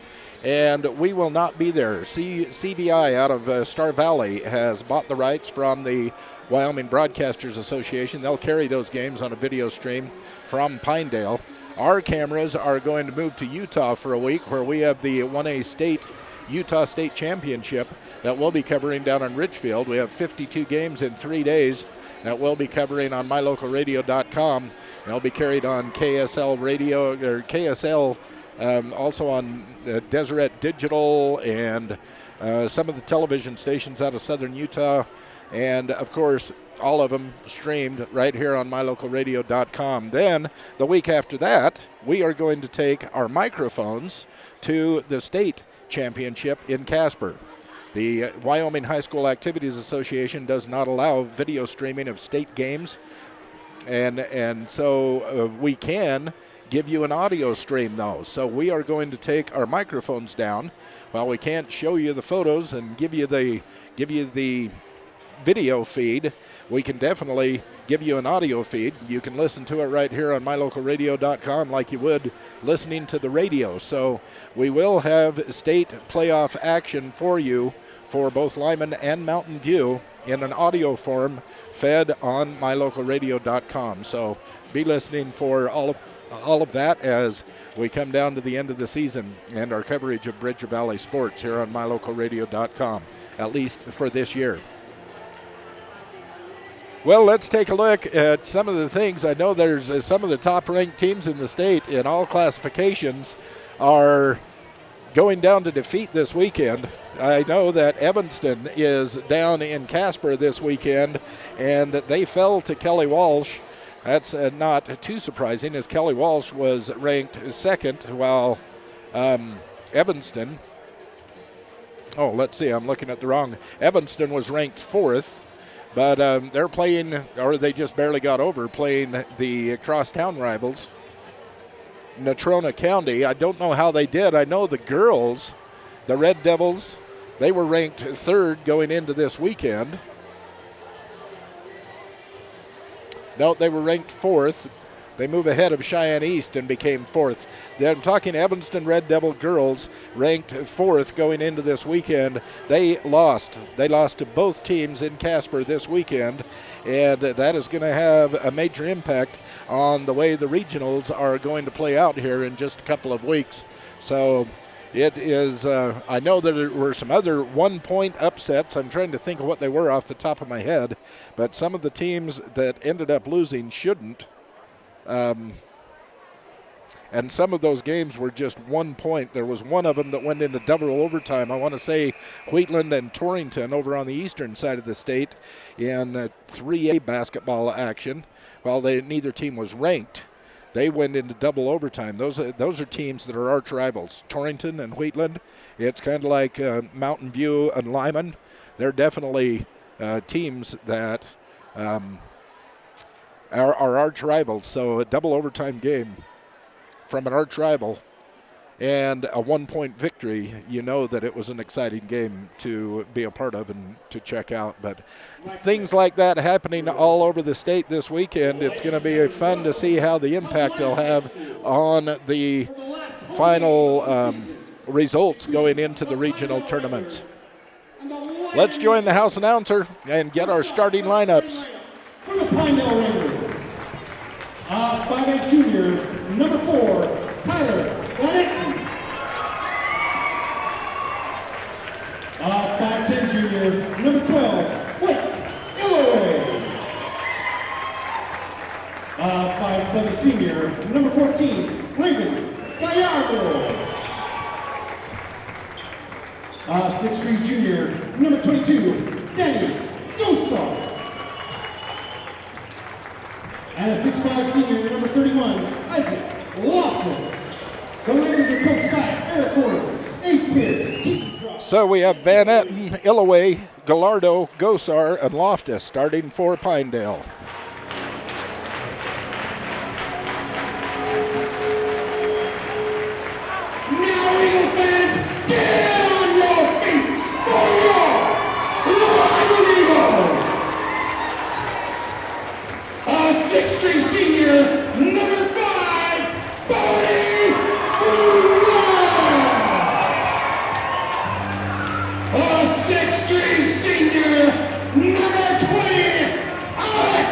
and we will not be there. CVI out of Star Valley has bought the rights from the Wyoming Broadcasters Association. They'll carry those games on a video stream from Pinedale. Our cameras are going to move to Utah for a week, where we have the 1A state Utah State Championship that we'll be covering down in Richfield. We have 52 games in 3 days that we'll be covering on mylocalradio.com. They'll be carried on KSL radio, or KSL, also on Deseret Digital, and some of the television stations out of southern Utah. And, of course, all of them streamed right here on mylocalradio.com. Then, the week after that, we are going to take our microphones to the state championship in Casper. The Wyoming High School Activities Association does not allow video streaming of state games, and so we can give you an audio stream, though. So we are going to take our microphones down. While we can't show you the photos and give you the video feed, we can definitely give you an audio feed. You can listen to it right here on mylocalradio.com like you would listening to the radio. So we will have state playoff action for you for both Lyman and Mountain View in an audio form fed on mylocalradio.com. So be listening for all of that as we come down to the end of the season and our coverage of Bridger Valley sports here on mylocalradio.com, at least for this year. Well, let's take a look at some of the things. I know there's some of the top-ranked teams in the state in all classifications are going down to defeat this weekend. I know that Evanston is down in Casper this weekend, and they fell to Kelly Walsh. That's not too surprising, as Kelly Walsh was ranked second, while Evanston, I'm looking at the wrong. Evanston was ranked fourth. But they're playing, or they just barely got over, playing the crosstown rivals, Natrona County. I don't know how they did. I know the girls, the Red Devils, they were ranked third going into this weekend. No, they were ranked fourth. They move ahead of Cheyenne East and became fourth. I'm talking Evanston Red Devil girls, ranked fourth going into this weekend. They lost. They lost to both teams in Casper this weekend, and that is going to have a major impact on the way the regionals are going to play out here in just a couple of weeks. So it is, I know that there were some other 1 point upsets. I'm trying to think of what they were off the top of my head, but some of the teams that ended up losing shouldn't. And some of those games were just 1 point. There was one of them that went into double overtime. I want to say Wheatland and Torrington over on the eastern side of the state in 3A basketball action. While neither team was ranked, they went into double overtime. Those are teams that are arch rivals. Torrington and Wheatland, it's kind of like Mountain View and Lyman. They're definitely teams that are arch rivals. So a double overtime game from an arch rival and a 1 point victory, you know that it was an exciting game to be a part of and to check out. But things like that happening all over the state this weekend, it's going to be fun to see how the impact it'll have on the final results going into the regional tournaments. Let's join the house announcer and get our starting lineups. For the Pinedale Rangers, 5A junior, number 4, Tyler Glennon. 5'10 junior, number 12, Blake Illoway. 5'7 senior, number 14, Raven Gallardo. 6'3 junior, number 22, Danny Dosa. And a 6'5 senior, number 31, Isaac Lofton. The Rangers are coached by Eric Ford, 8th period. So we have Van Etten, Illoway, Gallardo, Gosar, and Loftus starting for Pinedale. Now, Eagle fans, get on your feet for your Lyman Eagles. 6'3 senior, number 5, Bodie Brown. 6'3 senior, number 20, Alex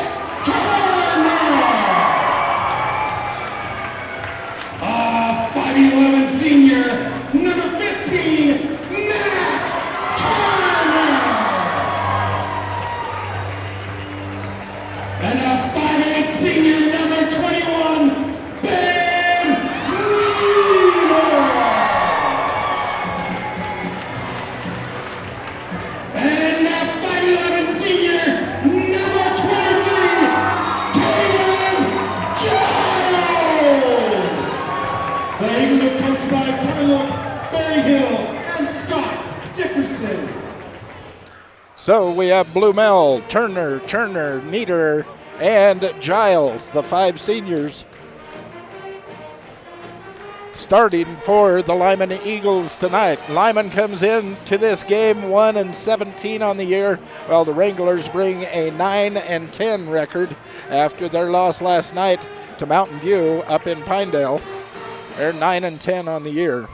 So we have Blumel, Turner, Nieder, and Giles, the 5 seniors, starting for the Lyman Eagles tonight. Lyman comes in to this game 1-17 on the year, while the Wranglers bring a 9-10 record after their loss last night to Mountain View up in Pinedale. They're 9-10 on the year.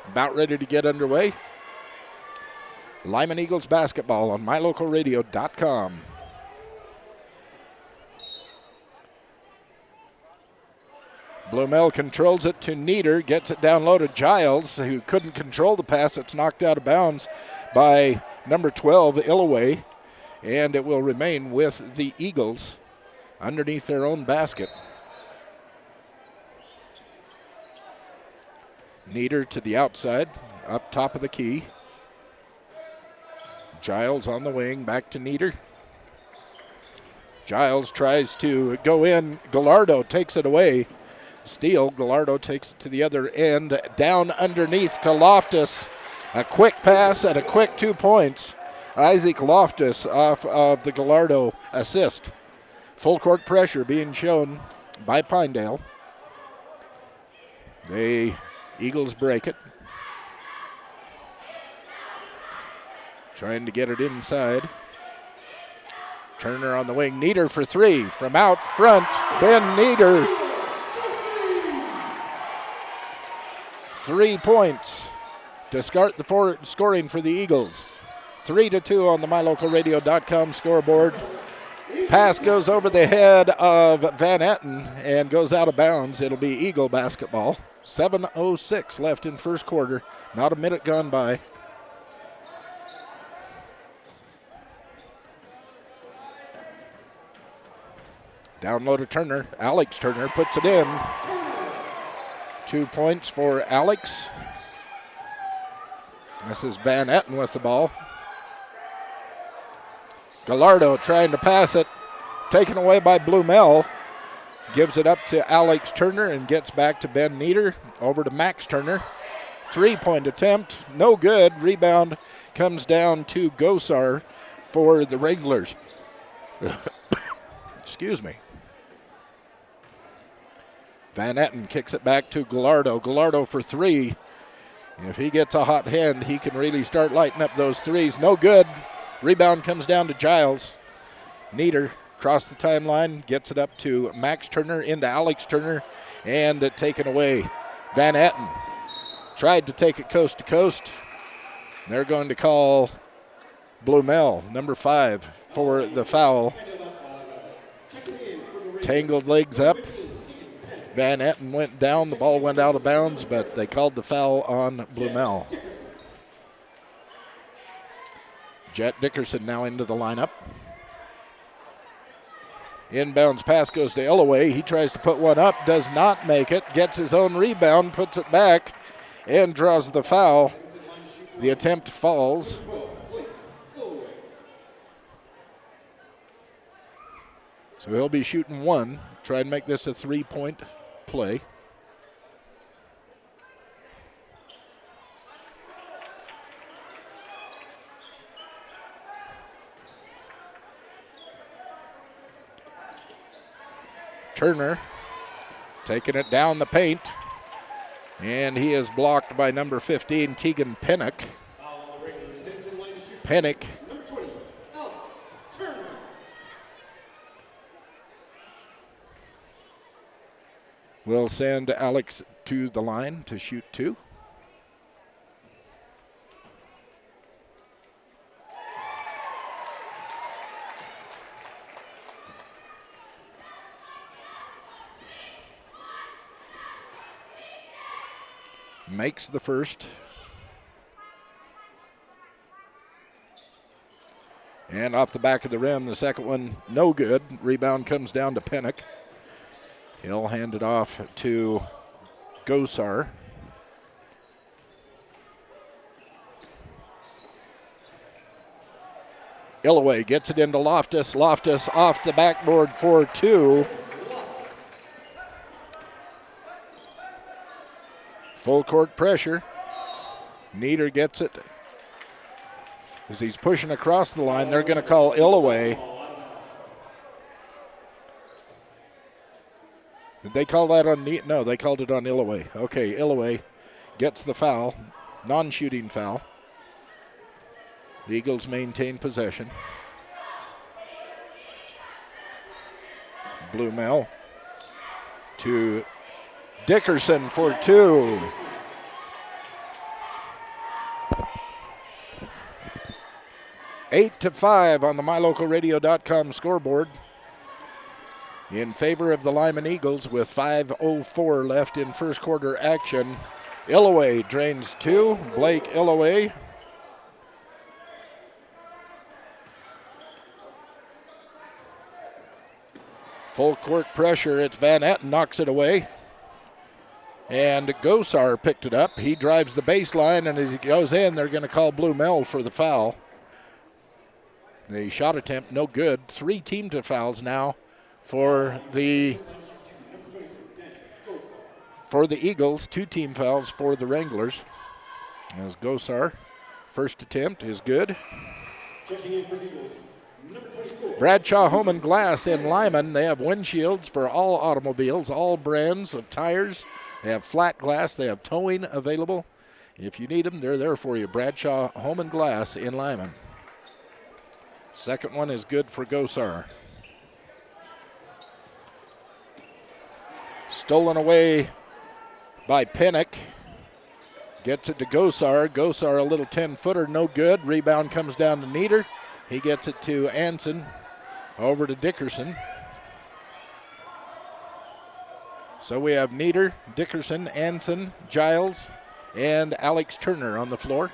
About ready to get underway. Lyman Eagles basketball on mylocalradio.com. Blumel controls it to Nieder, gets it down low to Giles, who couldn't control the pass. It's knocked out of bounds by number 12, Illaway, and it will remain with the Eagles underneath their own basket. Nieder to the outside, up top of the key. Giles on the wing, back to Nieder. Giles tries to go in. Gallardo takes it away. Steele. Gallardo takes it to the other end. Down underneath to Loftus. A quick pass and a quick 2 points. Isaac Loftus off of the Gallardo assist. Full court pressure being shown by Pinedale. The Eagles break it. Trying to get it inside. Turner on the wing. Nieder for 3 from out front. Ben Nieder. 3 points to start the scoring for the Eagles. 3-2 on the mylocalradio.com scoreboard. Pass goes over the head of Van Etten and goes out of bounds. It'll be Eagle basketball. 7:06 left in first quarter. Not a minute gone by. Down low to Turner. Alex Turner puts it in. 2 points for Alex. This is Van Etten with the ball. Gallardo trying to pass it. Taken away by Blumel. Gives it up to Alex Turner and gets back to Ben Nieder. Over to Max Turner. 3-point attempt. No good. Rebound comes down to Gosar for the Wranglers. Excuse me. Van Etten kicks it back to Gallardo. Gallardo for 3. If he gets a hot hand, he can really start lighting up those threes. No good. Rebound comes down to Giles. Nieder across the timeline, gets it up to Max Turner, into Alex Turner, and taken away. Van Etten tried to take it coast to coast. They're going to call Blumel, number 5, for the foul. Tangled legs up. Van Etten went down. The ball went out of bounds, but they called the foul on Blumel. Jet Dickerson now into the lineup. Inbounds pass goes to Illaway. He tries to put one up, does not make it. Gets his own rebound, puts it back, and draws the foul. The attempt falls. So he'll be shooting 1. Try and make this a 3-point play. Turner taking it down the paint, and he is blocked by number 15, Tegan Pennick. Pennick will send Alex to the line to shoot 2. Makes the first. And off the back of the rim, the second one, no good. Rebound comes down to Pennick. He'll hand it off to Gosar. Illaway gets it into Loftus. Loftus off the backboard for 2. Full court pressure. Nieder gets it. As he's pushing across the line, they're going to call Illaway. Did they call that on No, they called it on Illaway. Okay, Illaway gets the foul, non-shooting foul. The Eagles maintain possession. Blumel to Dickerson for two. Eight to 5 on the MyLocalRadio.com scoreboard in favor of the Lyman Eagles with 5:04 left in first quarter action. Illaway drains two. Blake Illaway. Full court pressure. It's Van Etten knocks it away. And Gosar picked it up. He drives the baseline, and as he goes in, they're going to call Blumel for the foul. The shot attempt, no good. 3 team fouls now for the Eagles. 2 team fouls for the Wranglers. As Gosar, first attempt is good. Bradshaw Home and Glass in Lyman. They have windshields for all automobiles, all brands of tires. They have flat glass. They have towing available. If you need them, they're there for you. Bradshaw Home and Glass in Lyman. Second one is good for Gosar. Stolen away by Pinnock. Gets it to Gosar. Gosar a little 10-footer, no good. Rebound comes down to Nieder. He gets it to Anson. Over to Dickerson. So we have Nieder, Dickerson, Anson, Giles, and Alex Turner on the floor.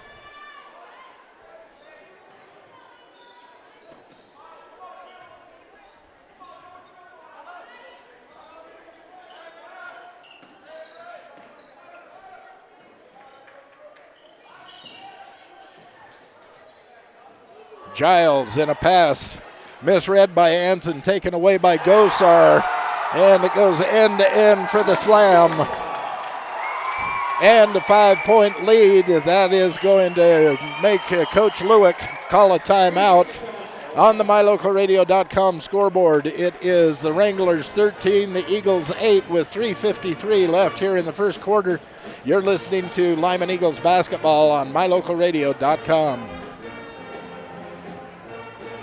Giles in a pass, misread by Anson, taken away by Gosar, and it goes end to end for the slam. And a 5-point lead. That is going to make Coach Lewick call a timeout. On the MyLocalRadio.com scoreboard, it is the Wranglers 13, the Eagles 8 with 3:53 left here in the first quarter. You're listening to Lyman Eagles basketball on MyLocalRadio.com.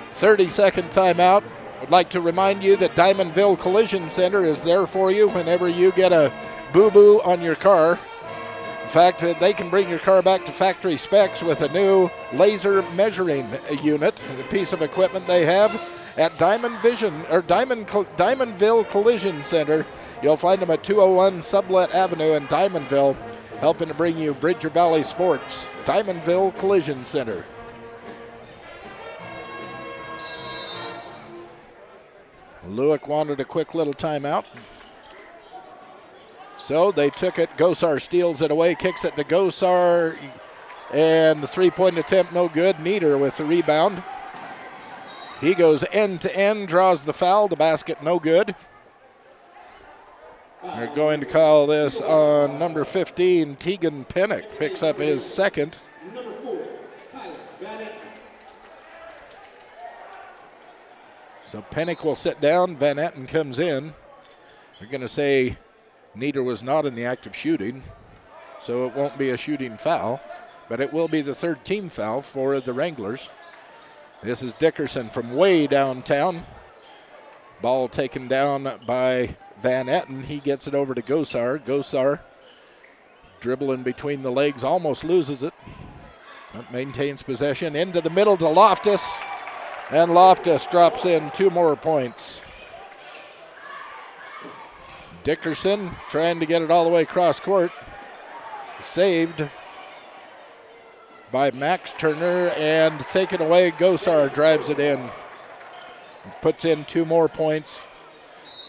30-second timeout. I'd like to remind you that Diamondville Collision Center is there for you whenever you get a boo-boo on your car. In fact, they can bring your car back to factory specs with a new laser measuring unit, a piece of equipment they have at Diamondville Collision Center. You'll find them at 201 Sublet Avenue in Diamondville, helping to bring you Bridger Valley sports. Diamondville Collision Center. Lewick wanted a quick little timeout. So they took it. Gosar steals it away, kicks it to Gosar, and the three-point attempt no good. Nieder with the rebound. He goes end to end, draws the foul. The basket no good. They're going to call this on number 15, Tegan Pinnock, picks up his second. So Pinnock will sit down. Van Etten comes in. They're going to say Nieder was not in the act of shooting, so it won't be a shooting foul, but it will be the third team foul for the Wranglers. This is Dickerson from way downtown. Ball taken down by Van Etten. He gets it over to Gosar. Gosar dribbling between the legs, almost loses it, but maintains possession. Into the middle to Loftus. And Loftus drops in 2 more points. Dickerson trying to get it all the way across court. Saved by Max Turner and taken away. Gosar drives it in. Puts in 2 more points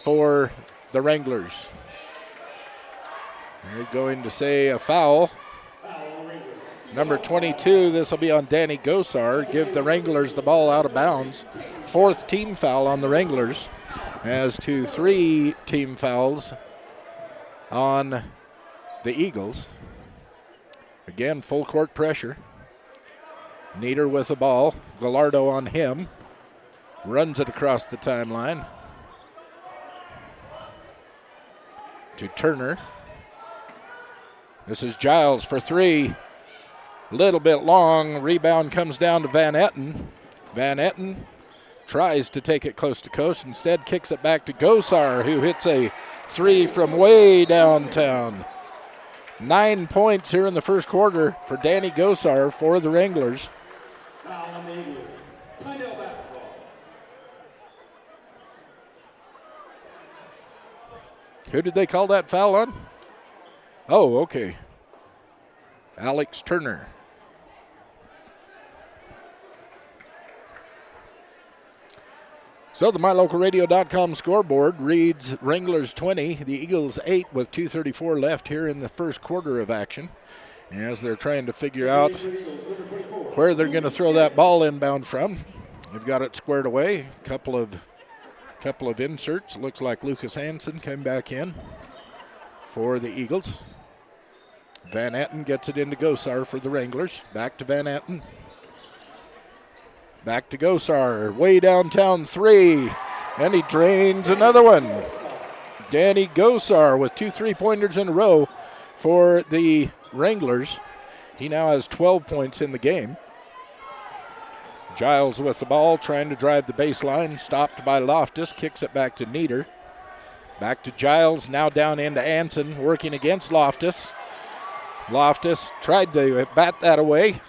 for the Wranglers. They're going to say a foul. Number 22, this will be on Danny Gosar. Give the Wranglers the ball out of bounds. 4th team foul on the Wranglers, as to 3 team fouls on the Eagles. Again, full court pressure. Nieder with the ball. Gallardo on him. Runs it across the timeline to Turner. This is Giles for three. Little bit long. Rebound comes down to Van Etten. Van Etten tries to take it coast to coast. Instead kicks it back to Gosar, who hits a three from way downtown. 9 points here in the first quarter for Danny Gosar for the Wranglers. Who did they call that foul on? Oh, okay. Alex Turner. So the MyLocalRadio.com scoreboard reads Wranglers 20, the Eagles 8 with 2:34 left here in the first quarter of action. As they're trying to figure out where they're going to throw that ball inbound from. They've got it squared away. Couple of inserts. Looks like Lucas Hansen came back in for the Eagles. Van Etten gets it into Gosar for the Wranglers. Back to Van Etten. Back to Gosar, way downtown three, and he drains another one. Danny Gosar with 2 3-pointers in a row for the Wranglers. He now has 12 points in the game. Giles with the ball, trying to drive the baseline, stopped by Loftus, kicks it back to Nieder. Back to Giles, now down into Anson, working against Loftus. Loftus tried to bat that away.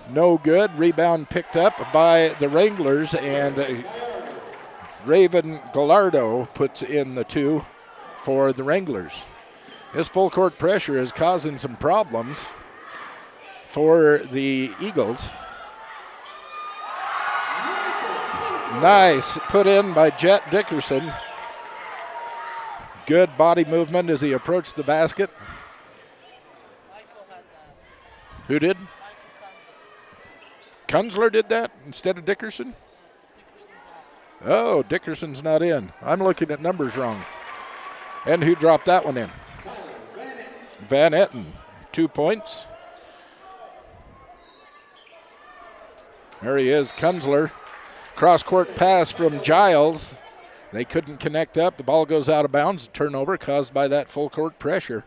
No good. Rebound picked up by the Wranglers, and Raven Gallardo puts in the 2 for the Wranglers. This full court pressure is causing some problems for the Eagles. Nice put in by Jet Dickerson. Good body movement as he approached the basket. Who did? Kunzler did that instead of Dickerson? Oh, Dickerson's not in. I'm looking at numbers wrong. And who dropped that one in? Van Etten, 2 points. There he is, Kunzler. Cross-court pass from Giles. They couldn't connect up. The ball goes out of bounds. Turnover caused by that full court pressure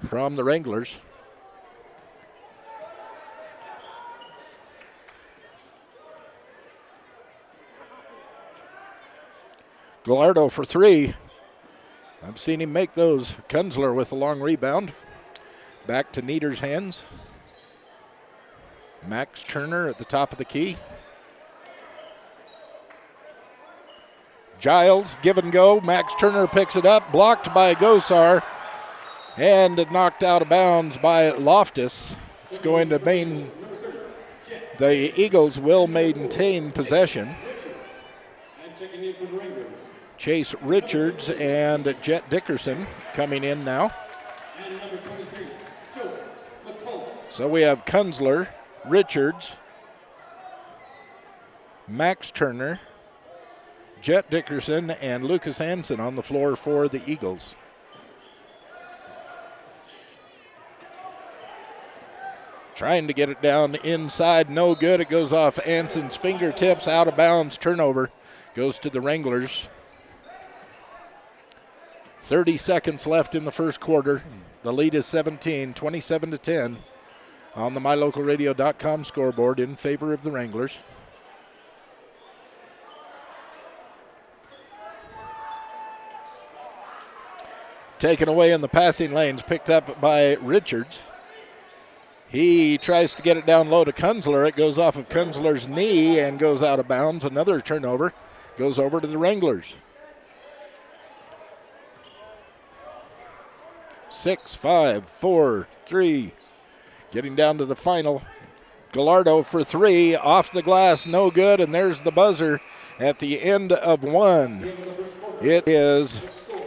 from the Wranglers. Gallardo for 3. I've seen him make those. Kunzler with a long rebound. Back to Nieder's hands. Max Turner at the top of the key. Giles, give and go. Max Turner picks it up. Blocked by Gosar. And knocked out of bounds by Loftus. It's going to the Eagles will maintain possession. Chase Richards and Jet Dickerson coming in now. So we have Kunzler, Richards, Max Turner, Jet Dickerson, and Lucas Hansen on the floor for the Eagles. Trying to get it down inside, no good. It goes off Hansen's fingertips, out of bounds, turnover. Goes to the Wranglers. 30 seconds left in the first quarter. The lead is 17, 27-10 on the MyLocalRadio.com scoreboard in favor of the Wranglers. Taken away in the passing lanes, picked up by Richards. He tries to get it down low to Kunzler. It goes off of Kunzler's knee and goes out of bounds. Another turnover. Goes over to the Wranglers. 6, 5, 4, 3. Getting down to the final. Gallardo for 3. Off the glass, no good. And there's the buzzer at the end of 1. It is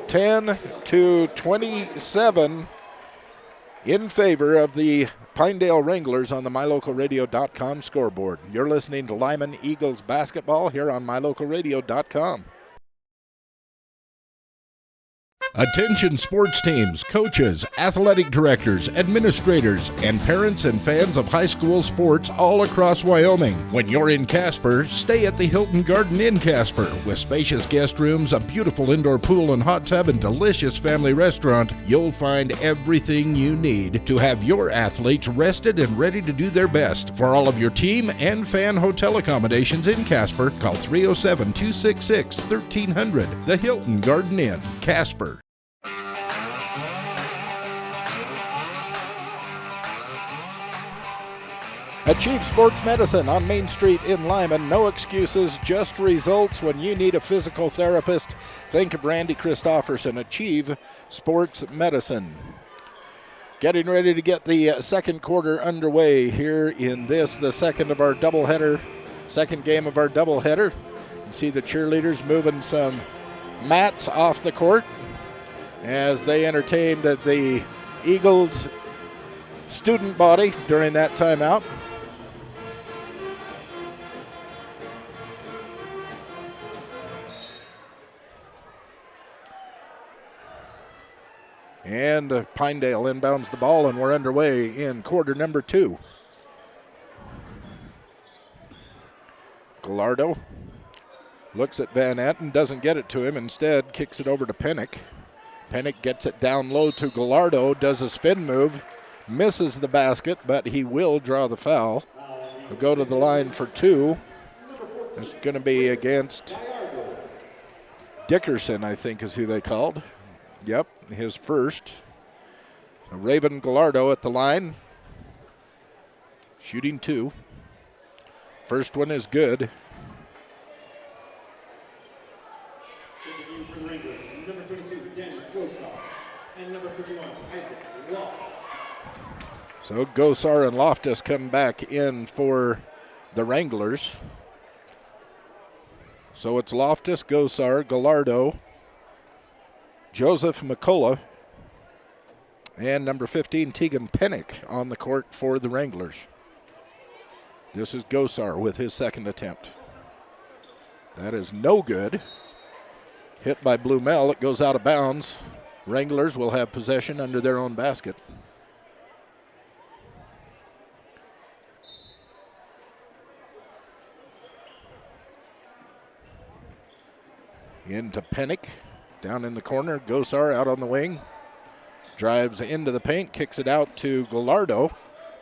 10-27 in favor of the Pinedale Wranglers on the MyLocalRadio.com scoreboard. You're listening to Lyman Eagles basketball here on MyLocalRadio.com. Attention sports teams, coaches, athletic directors, administrators, and parents and fans of high school sports all across Wyoming. When you're in Casper, stay at the Hilton Garden Inn Casper. With spacious guest rooms, a beautiful indoor pool and hot tub, and delicious family restaurant, you'll find everything you need to have your athletes rested and ready to do their best. For all of your team and fan hotel accommodations in Casper, call 307-266-1300. The Hilton Garden Inn, Casper. Achieve Sports Medicine on Main Street in Lyman. No excuses, just results. When you need a physical therapist, think of Randy Christofferson. Achieve Sports Medicine. Getting ready to get the second quarter underway here in this, the second of our doubleheader, second game of our doubleheader. You see the cheerleaders moving some mats off the court as they entertained the Eagles student body during that timeout. And Pinedale inbounds the ball, and we're underway in quarter number 2. Gallardo looks at Van Etten, doesn't get it to him. Instead, kicks it over to Pennick. Pennick gets it down low to Gallardo, does a spin move, misses the basket, but he will draw the foul. He'll go to the line for 2. It's going to be against Dickerson, I think is who they called. Yep, his first. So Raven Gallardo at the line, shooting 2. First one is good. So Gosar and Loftus come back in for the Wranglers. So it's Loftus, Gosar, Gallardo, Joseph McCullough, and number 15, Tegan Pennick on the court for the Wranglers. This is Gosar with his second attempt. That is no good. Hit by Blumel, it goes out of bounds. Wranglers will have possession under their own basket. Into Pennick. Down in the corner, Gosar out on the wing. Drives into the paint, kicks it out to Gallardo.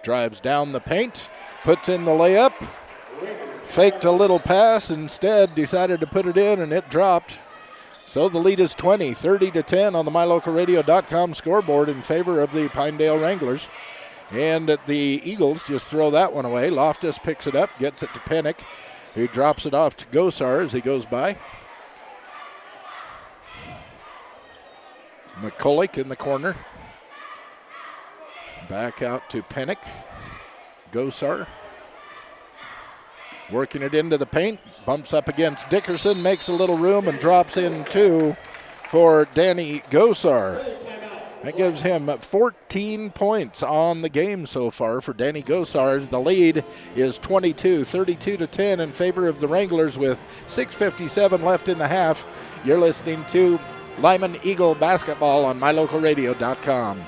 Drives down the paint, puts in the layup. Faked a little pass, instead decided to put it in, and it dropped. So the lead is 20, 30-10 on the MyLocalRadio.com scoreboard in favor of the Pinedale Wranglers. And the Eagles just throw that one away. Loftus picks it up, gets it to Pennick, who drops it off to Gosar as he goes by. McCulloch in the corner. Back out to Pennick. Gosar. Working it into the paint. Bumps up against Dickerson. Makes a little room and drops in 2 for Danny Gosar. That gives him 14 points on the game so far for Danny Gosar. The lead is 22, 32-10 in favor of the Wranglers with 6:57 left in the half. You're listening to Lyman Eagle basketball on MyLocalRadio.com.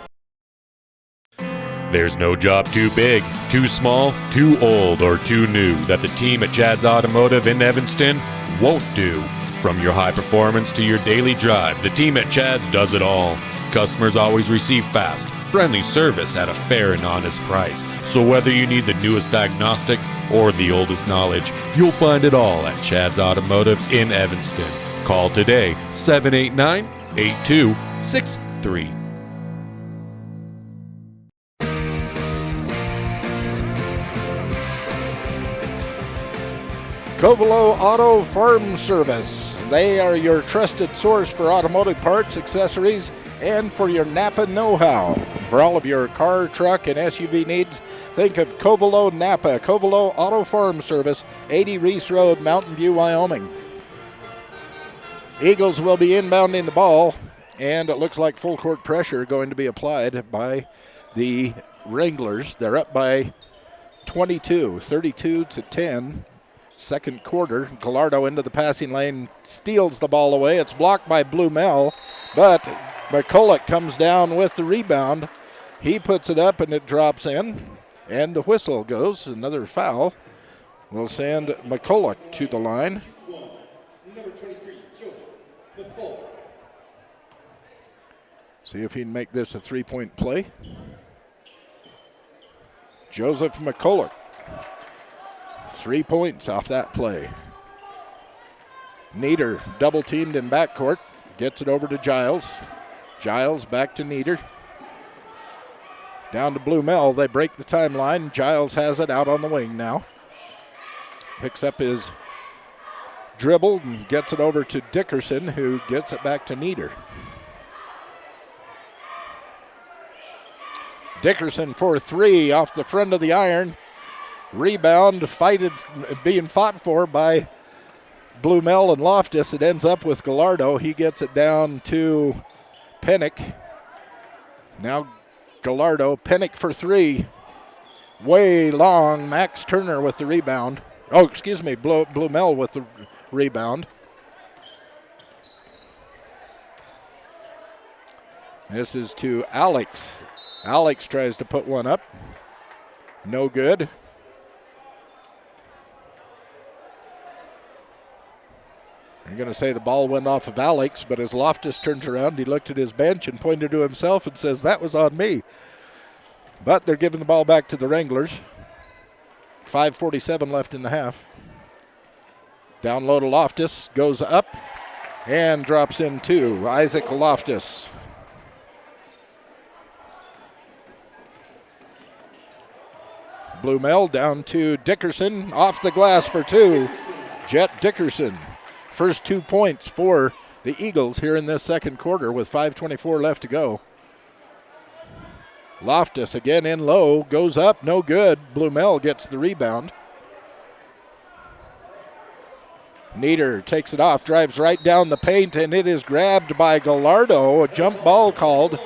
There's no job too big, too small, too old, or too new that the team at Chad's Automotive in Evanston won't do. From your high performance to your daily drive, the team at Chad's does it all. Customers always receive fast, friendly service at a fair and honest price. So whether you need the newest diagnostic or the oldest knowledge, you'll find it all at Chad's Automotive in Evanston. Call today, 789-8263. Covelo Auto Farm Service. They are your trusted source for automotive parts, accessories, and for your Napa know-how. For all of your car, truck, and SUV needs, think of Covelo Napa. Covelo Auto Farm Service, 80 Reese Road, Mountain View, Wyoming. Eagles will be inbounding the ball, and it looks like full court pressure going to be applied by the Wranglers. They're up by 22, 32-10. Second quarter, Gallardo into the passing lane, steals the ball away. It's blocked by Blumel, but McCulloch comes down with the rebound. He puts it up and it drops in. And the whistle goes. Another foul will send McCulloch to the line. See if he can make this a three-point play. Joseph McCulloch. 3 points off that play. Nieder double-teamed in backcourt. Gets it over to Giles. Giles back to Nieder. Down to Blumel. They break the timeline. Giles has it out on the wing now. Picks up his dribble and gets it over to Dickerson, who gets it back to Nieder. Dickerson for three off the front of the iron. Rebound being fought for by Blumel and Loftus. It ends up with Gallardo. He gets it down to Pennick. Now Gallardo. Pennick for three. Way long. Max Turner with the rebound. Oh, excuse me. Blumel with the rebound. This is to Alex. Alex tries to put one up. No good. I'm going to say the ball went off of Alex, but as Loftus turns around, he looked at his bench and pointed to himself and says, that was on me. But they're giving the ball back to the Wranglers. 5:47 left in the half. Down low to Loftus, goes up and drops in two. Isaac Loftus. Blumel down to Dickerson, off the glass for two. Jet Dickerson. First 2 points for the Eagles here in this second quarter with 5:24 left to go. Loftus again in low, goes up, no good. Blumel gets the rebound. Nieder takes it off, drives right down the paint, and it is grabbed by Gallardo. A jump ball called.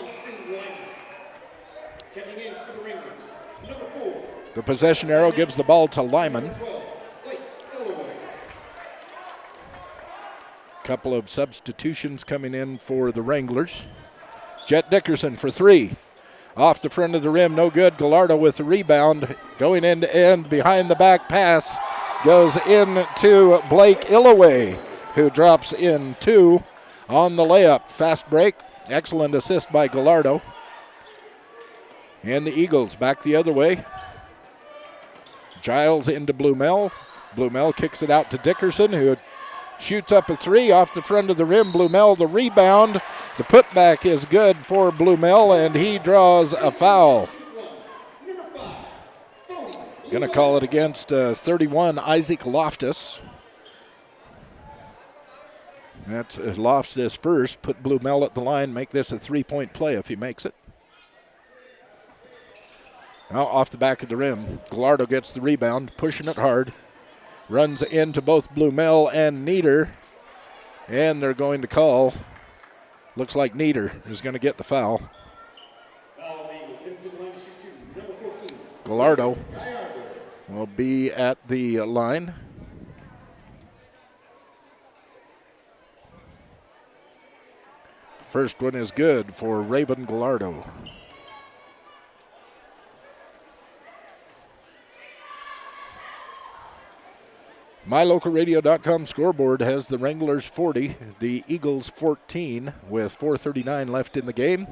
The possession arrow gives the ball to Lyman. Couple of substitutions coming in for the Wranglers. Jet Dickerson for three. Off the front of the rim, no good. Gallardo with the rebound. Going end to end, behind the back pass. Goes in to Blake Illaway, who drops in two on the layup. Fast break. Excellent assist by Gallardo. And the Eagles back the other way. Giles into Blumel. Blumel kicks it out to Dickerson, who shoots up a three off the front of the rim. Blumel the rebound. The putback is good for Blumel, and he draws a foul. Going to call it against 31, Isaac Loftus. That's Loftus first. Put Blumel at the line. Make this a three-point play if he makes it. Now off the back of the rim. Gallardo gets the rebound, pushing it hard. Runs into both Blumel and Nieder. And they're going to call. Looks like Nieder is going to get the foul. Gallardo will be at the line. First one is good for Raven Gallardo. MyLocalRadio.com scoreboard has the Wranglers 40, the Eagles 14 with 4:39 left in the game.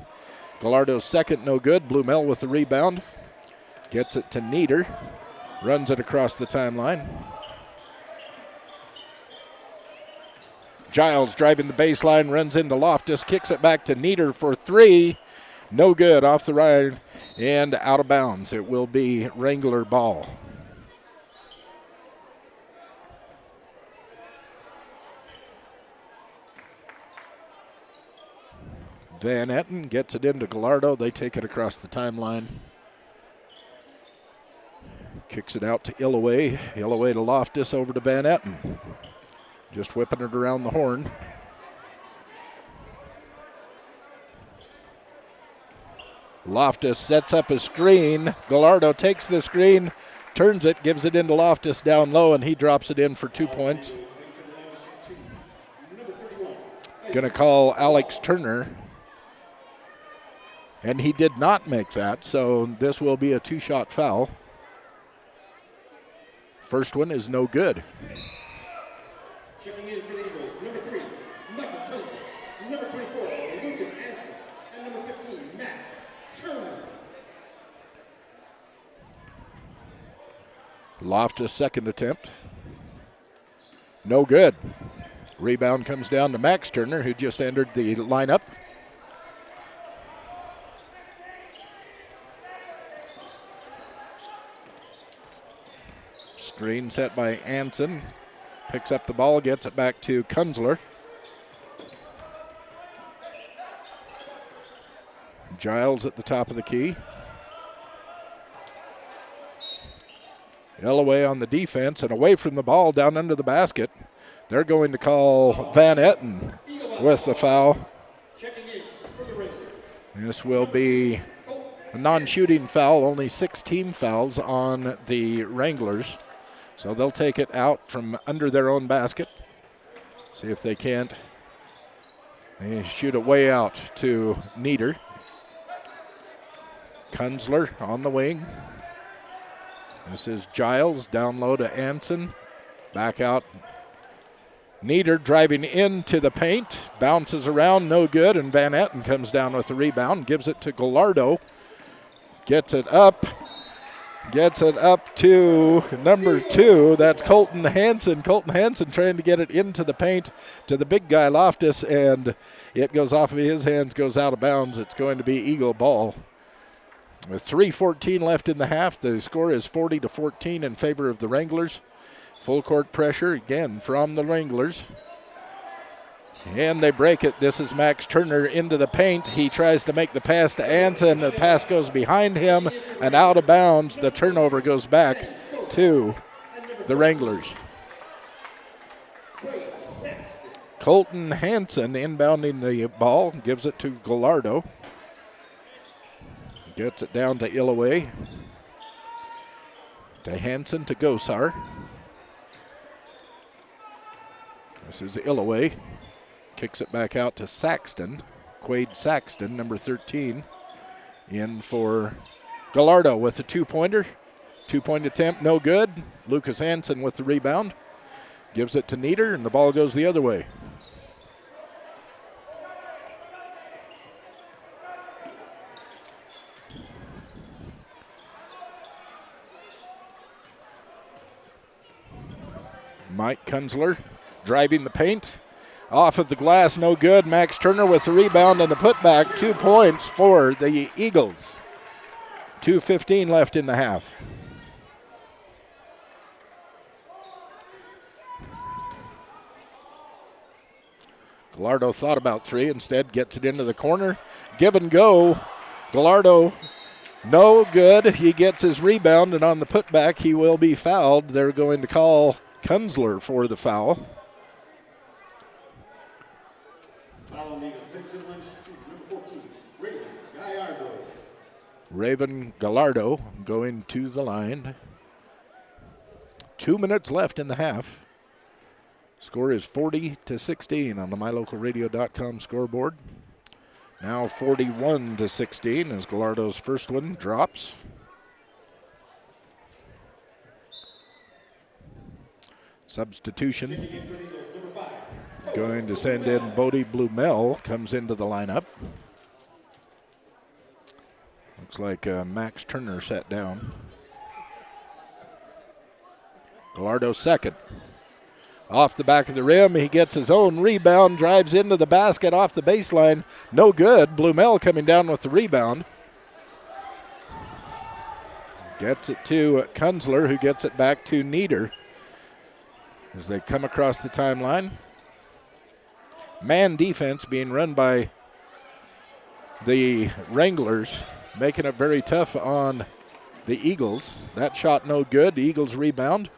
Gallardo's second, no good. Blumel with the rebound. Gets it to Nieder. Runs it across the timeline. Giles driving the baseline, runs into Loftus, kicks it back to Nieder for three. No good, off the right and out of bounds. It will be Wrangler ball. Van Etten gets it into Gallardo. They take it across the timeline. Kicks it out to Illaway. Illaway to Loftus, over to Van Etten. Just whipping it around the horn. Loftus sets up a screen. Gallardo takes the screen, turns it, gives it into Loftus down low, and he drops it in for 2 points. Going to call Alex Turner And he did not make that, so this will be a 2-shot foul. First one is no good. Checking in for the Eagles, number 3, Michael Kunzel, number 24, Lucas Hansen, and number 15, Matt Turner. Loftus' second attempt. No good. Rebound comes down to Max Turner, who just entered the lineup. Screen set by Anson. Picks up the ball, gets it back to Kunzler. Giles at the top of the key. Ellaway on the defense and away from the ball down under the basket. They're going to call Van Etten with the foul. This will be a non-shooting foul, only 6 team fouls on the Wranglers. So they'll take it out from under their own basket. See if they can't. They shoot it way out to Nieder. Kunzler on the wing. This is Giles, down low to Anson. Back out. Nieder driving into the paint. Bounces around, no good, and Van Etten comes down with the rebound. Gives it to Gallardo. Gets it up to number 2. That's Colton Hansen. Colton Hansen trying to get it into the paint to the big guy, Loftus, and it goes off of his hands, goes out of bounds. It's going to be Eagle ball. With 3:14 left in the half, the score is 40-14 in favor of the Wranglers. Full court pressure again from the Wranglers. And they break it. This is Max Turner into the paint. He tries to make the pass to Anson. The pass goes behind him and out of bounds. The turnover goes back to the Wranglers. Colton Hansen inbounding the ball. Gives it to Gallardo. Gets it down to Ellaway. To Hansen to Gosar. This is Ellaway. Kicks it back out to Saxton. Quade Saxton, number 13, in for Gallardo with a 2-pointer. 2-point attempt, no good. Lucas Hansen with the rebound. Gives it to Nieder, and the ball goes the other way. Mike Kunzler driving the paint. Off of the glass, no good. Max Turner with the rebound and the putback. 2 points for the Eagles. 2:15 left in the half. Gallardo thought about 3, instead gets it into the corner. Give and go. Gallardo, no good. He gets his rebound, and on the putback, he will be fouled. They're going to call Kunzler for the foul. Raven Gallardo going to the line. 2 minutes left in the half. Score is 40-16 on the MyLocalRadio.com scoreboard. Now 41-16 as Gallardo's first one drops. Substitution. Going to send in Bodie Blumel, comes into the lineup. Looks like Max Turner sat down. Gallardo second. Off the back of the rim, he gets his own rebound, drives into the basket off the baseline. No good. Blumel coming down with the rebound. Gets it to Kunzler, who gets it back to Nieder as they come across the timeline. Man defense being run by the Wranglers, making it very tough on the Eagles. That shot no good. The Eagles rebound.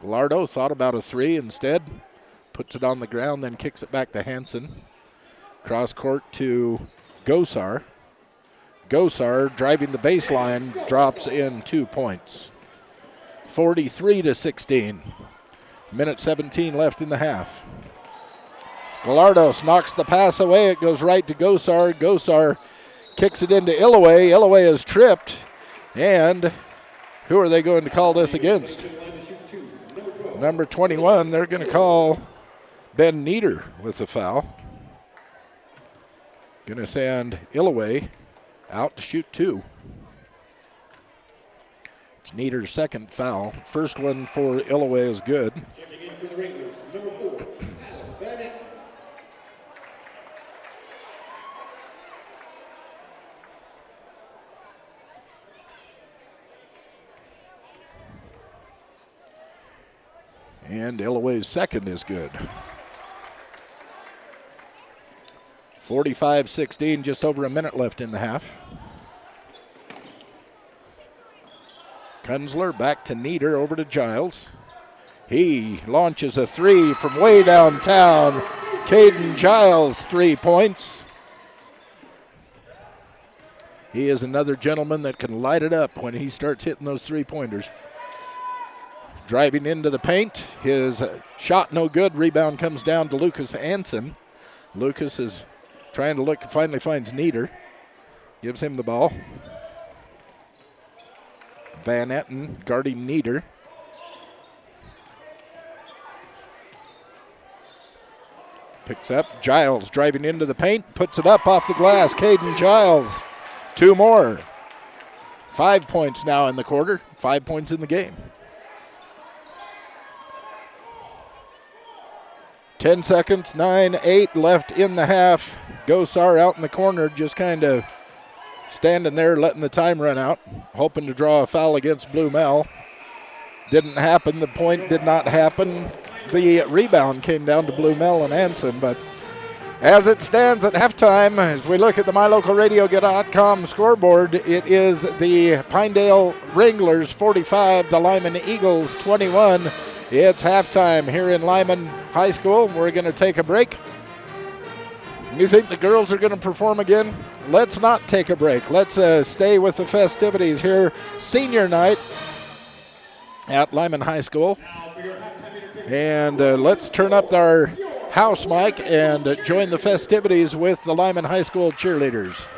Gallardo thought about a 3 instead. Puts it on the ground, then kicks it back to Hansen. Cross court to Gosar. Gosar driving the baseline, drops in 2 points. 43-16. Minute 17 left in the half. Gallardo knocks the pass away. It goes right to Gosar. Gosar Kicks it into Illaway. Illaway is tripped. And who are they going to call this against? Number 21, they're going to call Ben Nieder with the foul. Going to send Illaway out to shoot 2. It's Nieder's second foul. First one for Illaway is good. And Illaway's second is good. 45-16, just over a minute left in the half. Kunzler back to Nieder, over to Giles. He launches a 3 from way downtown. Caden Giles, 3 points. He is another gentleman that can light it up when he starts hitting those 3-pointers. Driving into the paint, his shot no good. Rebound comes down to Lucas Anson. Lucas is trying to look, finally finds Nieder. Gives him the ball. Van Etten guarding Nieder. Picks up Giles, driving into the paint, puts it up off the glass. Caden Giles, 2 more. 5 points now in the quarter, 5 points in the game. 10 seconds, 9-8 left in the half. Gosar out in the corner, just kind of standing there letting the time run out, hoping to draw a foul against Blue Mel. Didn't happen. The point did not happen. The rebound came down to Blue Mel and Anson, but as it stands at halftime, as we look at the MyLocalRadio.com scoreboard, it is the Pinedale Wranglers 45, the Lyman Eagles 21. It's halftime here in Lyman High School. We're going to take a break. You think the girls are going to perform again? Let's not take a break. Let's stay with the festivities here. Senior night at Lyman High School. And let's turn up our house mic and join the festivities with the Lyman High School cheerleaders.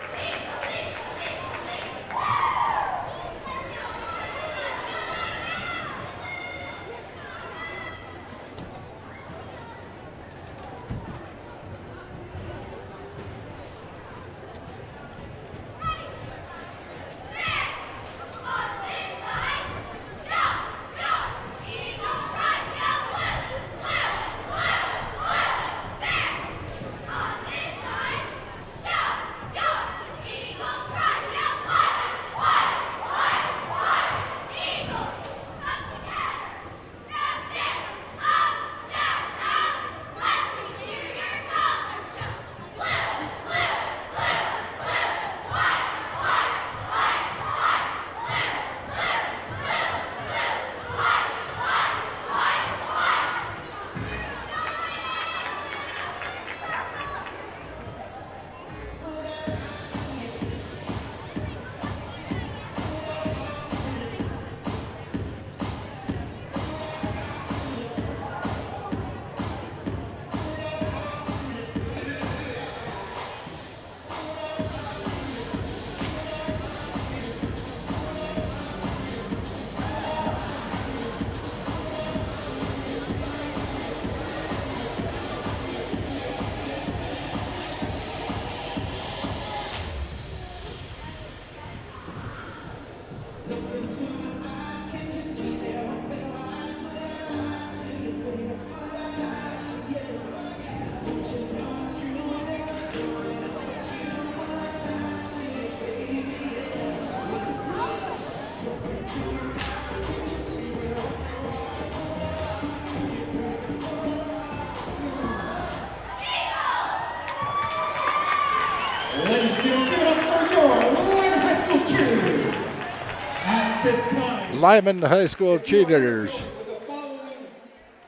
Lyman High School cheerleaders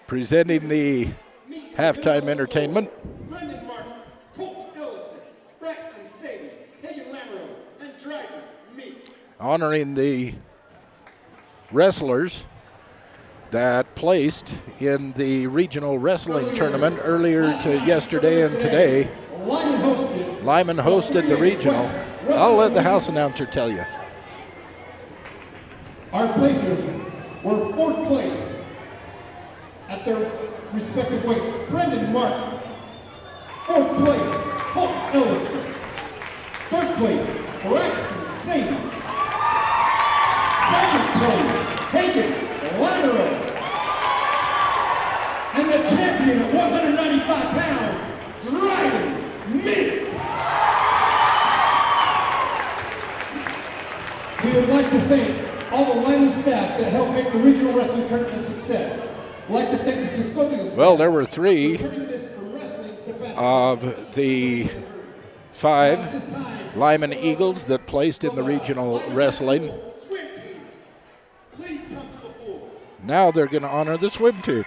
presenting the halftime entertainment. Honoring the wrestlers that placed in the regional wrestling tournament earlier to yesterday and today. Lyman hosted the regional. I'll let the house announcer tell you. Our placers were fourth place at their respective weights. Brendan Martin, fourth place, Hope Ellison. Third place, Braxton Saint. Second place, Hagen Lateral. And the champion at 195 pounds, Dryden Mint. We would like to thank all the Lyman staff that helped make the regional wrestling tournament a success. We'd like to thank the custodial staff. Well, there were 3 of the 5 Lyman Eagles that placed in the regional wrestling. Now they're going to honor the swim team.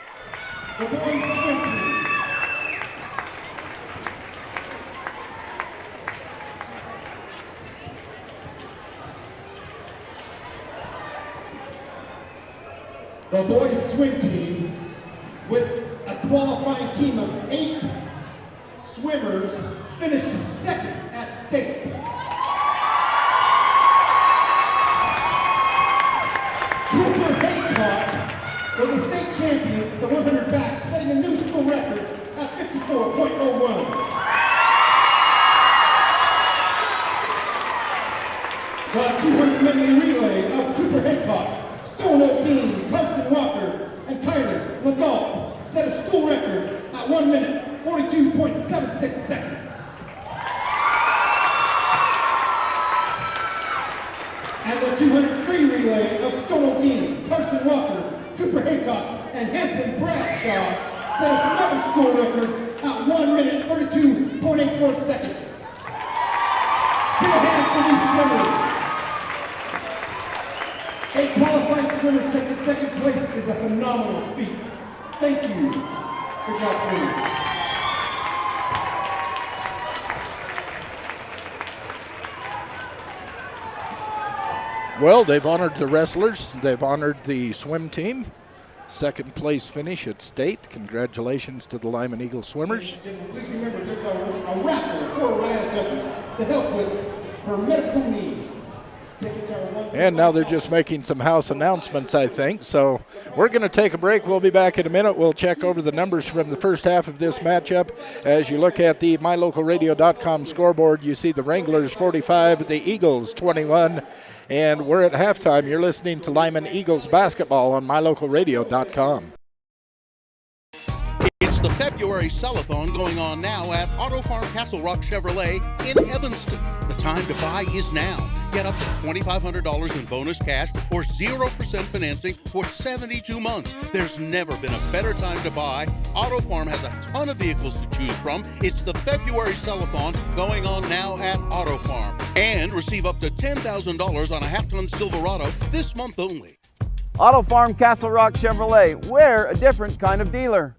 The boys swim team. The boys swim team, with a qualifying team of 8 swimmers, finished second at state. Cooper Haycock was the state champion, the 100 back, setting a new school record at 54.01. The 200 medley relay of Cooper Haycock, Stone O'Dean, Carson Walker, and Tyler LeGault set a school record at 1 minute, 42.76 seconds. And the 200 free relay of Stone O'Dean, Carson Walker, Cooper Haycock, and Hanson Bradshaw set another school record at 1 minute, 32.84 seconds. Give a hand for these swimmers. 8 qualifying swimmers taking second place is a phenomenal feat. Thank you. Good job, swimmers. Well, they've honored the wrestlers. They've honored the swim team. Second place finish at state. Congratulations to the Lyman Eagle swimmers. Please remember, there's a raffle for Ryan Douglas to help with her medical needs. And now they're just making some house announcements, I think. So we're going to take a break. We'll be back in a minute. We'll check over the numbers from the first half of this matchup. As you look at the mylocalradio.com scoreboard, you see the Wranglers 45, the Eagles 21. And we're at halftime. You're listening to Lyman Eagles basketball on mylocalradio.com. It's the February Sellathon going on now at Auto Farm Castle Rock Chevrolet in Evanston. The time to buy is now. Get up to $2,500 in bonus cash or 0% financing for 72 months. There's never been a better time to buy. Auto Farm has a ton of vehicles to choose from. It's the February Sellathon going on now at Auto Farm. And receive up to $10,000 on a half-ton Silverado this month only. Auto Farm Castle Rock Chevrolet. We're a different kind of dealer.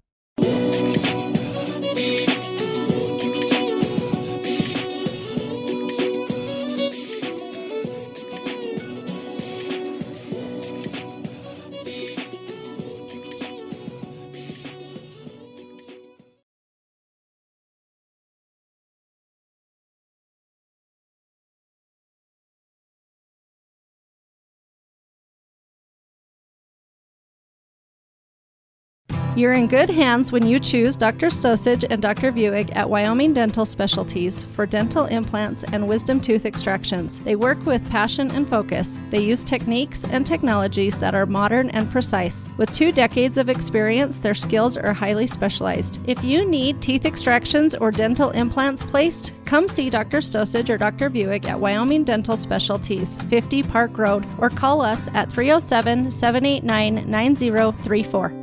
You're in good hands when you choose Dr. Stosage and Dr. Buick at Wyoming Dental Specialties for dental implants and wisdom tooth extractions. They work with passion and focus. They use techniques and technologies that are modern and precise. With 2 decades of experience, their skills are highly specialized. If you need teeth extractions or dental implants placed, come see Dr. Stosage or Dr. Buick at Wyoming Dental Specialties, 50 Park Road, or call us at 307-789-9034.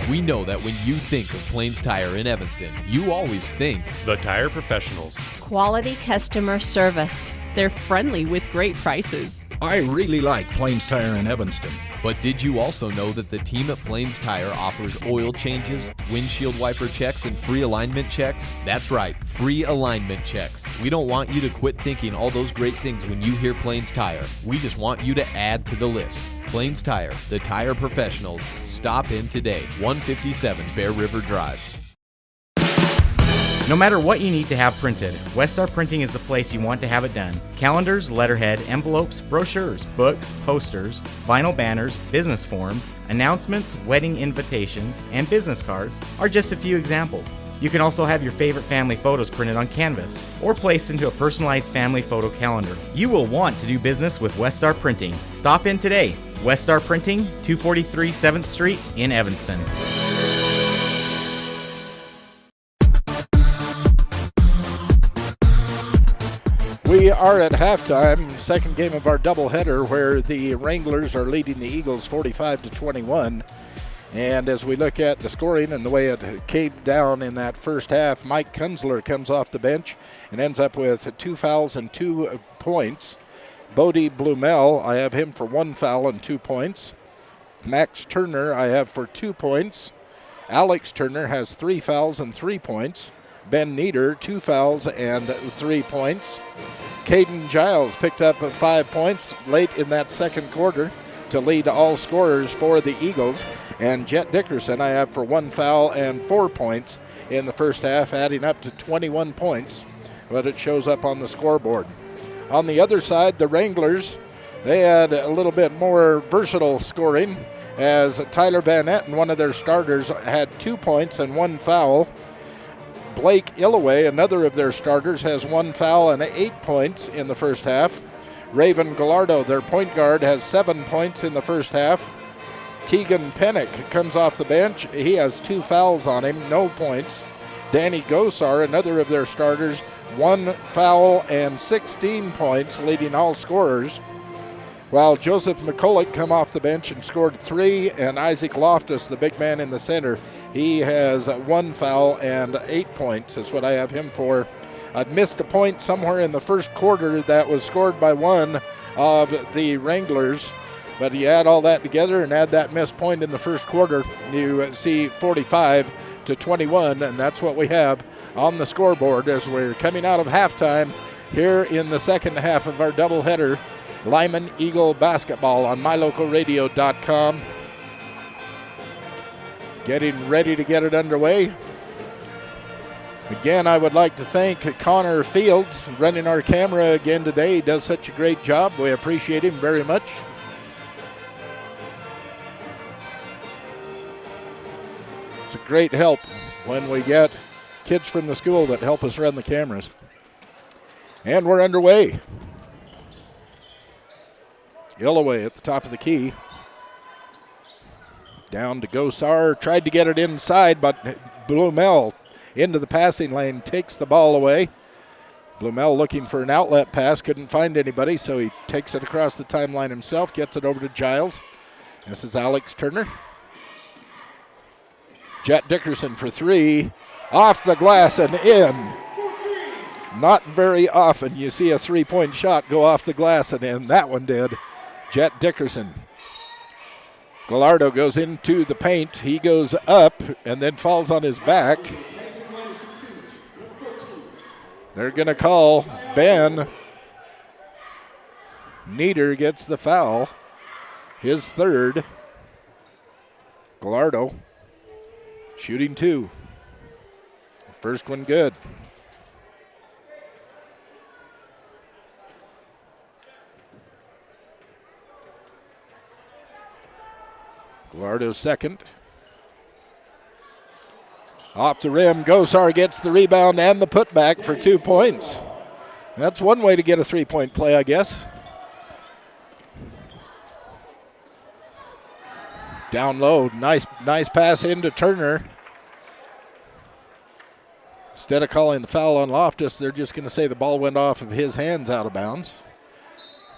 We know that when you think of Plains Tire in Evanston, you always think the Tire Professionals. Quality customer service. They're friendly with great prices. I really like Plains Tire in Evanston. But did you also know that the team at Plains Tire offers oil changes, windshield wiper checks, and free alignment checks? That's right, free alignment checks. We don't want you to quit thinking all those great things when you hear Plains Tire. We just want you to add to the list. Plains Tire, the Tire Professionals. Stop in today, 157 Bear River Drive. No matter what you need to have printed, Westar Printing is the place you want to have it done. Calendars, letterhead, envelopes, brochures, books, posters, vinyl banners, business forms, announcements, wedding invitations, and business cards are just a few examples. You can also have your favorite family photos printed on canvas or placed into a personalized family photo calendar. You will want to do business with Westar Printing. Stop in today. Westar Printing, 243 7th Street in Evanston. We are at halftime, second game of our doubleheader, where the Wranglers are leading the Eagles 45-21. And as we look at the scoring and the way it came down in that first half, Mike Kunzler comes off the bench and ends up with 2 fouls and 2 points. Bodie Blumel, I have him for 1 foul and 2 points. Max Turner, I have for 2 points. Alex Turner has 3 fouls and 3 points. Ben Nieder, 2 fouls and 3 points. Caden Giles picked up 5 points late in that second quarter to lead all scorers for the Eagles. And Jet Dickerson I have for 1 foul and 4 points in the first half, adding up to 21 points, but it shows up on the scoreboard. On the other side, the Wranglers, they had a little bit more versatile scoring, as Tyler Van Etten, one of their starters, had 2 points and 1 foul. Blake Illaway, another of their starters, has 1 foul and 8 points in the first half. Raven Gallardo, their point guard, has 7 points in the first half. Tegan Pennick comes off the bench. He has 2 fouls on him, no points. Danny Gosar, another of their starters, 1 foul and 16 points, leading all scorers. While Joseph McCulloch come off the bench and scored 3, and Isaac Loftus, the big man in the center, he has 1 foul and 8 points is what I have him for. I'd missed a point somewhere in the first quarter that was scored by one of the Wranglers, but you add all that together and add that missed point in the first quarter, you see 45-21, and that's what we have on the scoreboard as we're coming out of halftime here in the second half of our doubleheader. Lyman Eagle basketball on mylocalradio.com. Getting ready to get it underway. Again, I would like to thank Connor Fields running our camera again today. He does such a great job. We appreciate him very much. It's a great help when we get kids from the school that help us run the cameras. And we're underway. Illaway at the top of the key. Down to Gosar. Tried to get it inside, but Blumel into the passing lane takes the ball away. Blumel looking for an outlet pass. Couldn't find anybody, so he takes it across the timeline himself. Gets it over to Giles. This is Alex Turner. Jet Dickerson for 3. Off the glass and in. Not very often you see a 3-point shot go off the glass and in. That one did. Jet Dickerson. Gallardo goes into the paint. He goes up and then falls on his back. They're going to call Ben. Nieder gets the foul. His third. Gallardo shooting 2. First one good. Gallardo's second. Off the rim, Gosar gets the rebound and the putback for 2 points. That's one way to get a 3-point play, I guess. Down low, nice pass into Turner. Instead of calling the foul on Loftus, they're just going to say the ball went off of his hands out of bounds.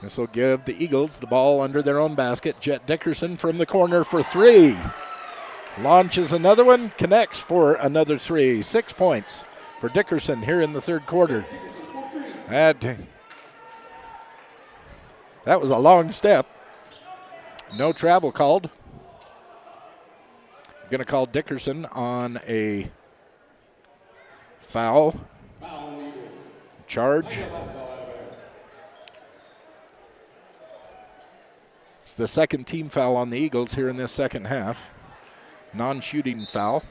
This will give the Eagles the ball under their own basket. Jet Dickerson from the corner for 3. Launches another one, connects for another 3. 6 points for Dickerson here in the third quarter. That was a long step. No travel called. Going to call Dickerson on a foul charge. It's the second team foul on the Eagles here in this second half. Non-shooting foul.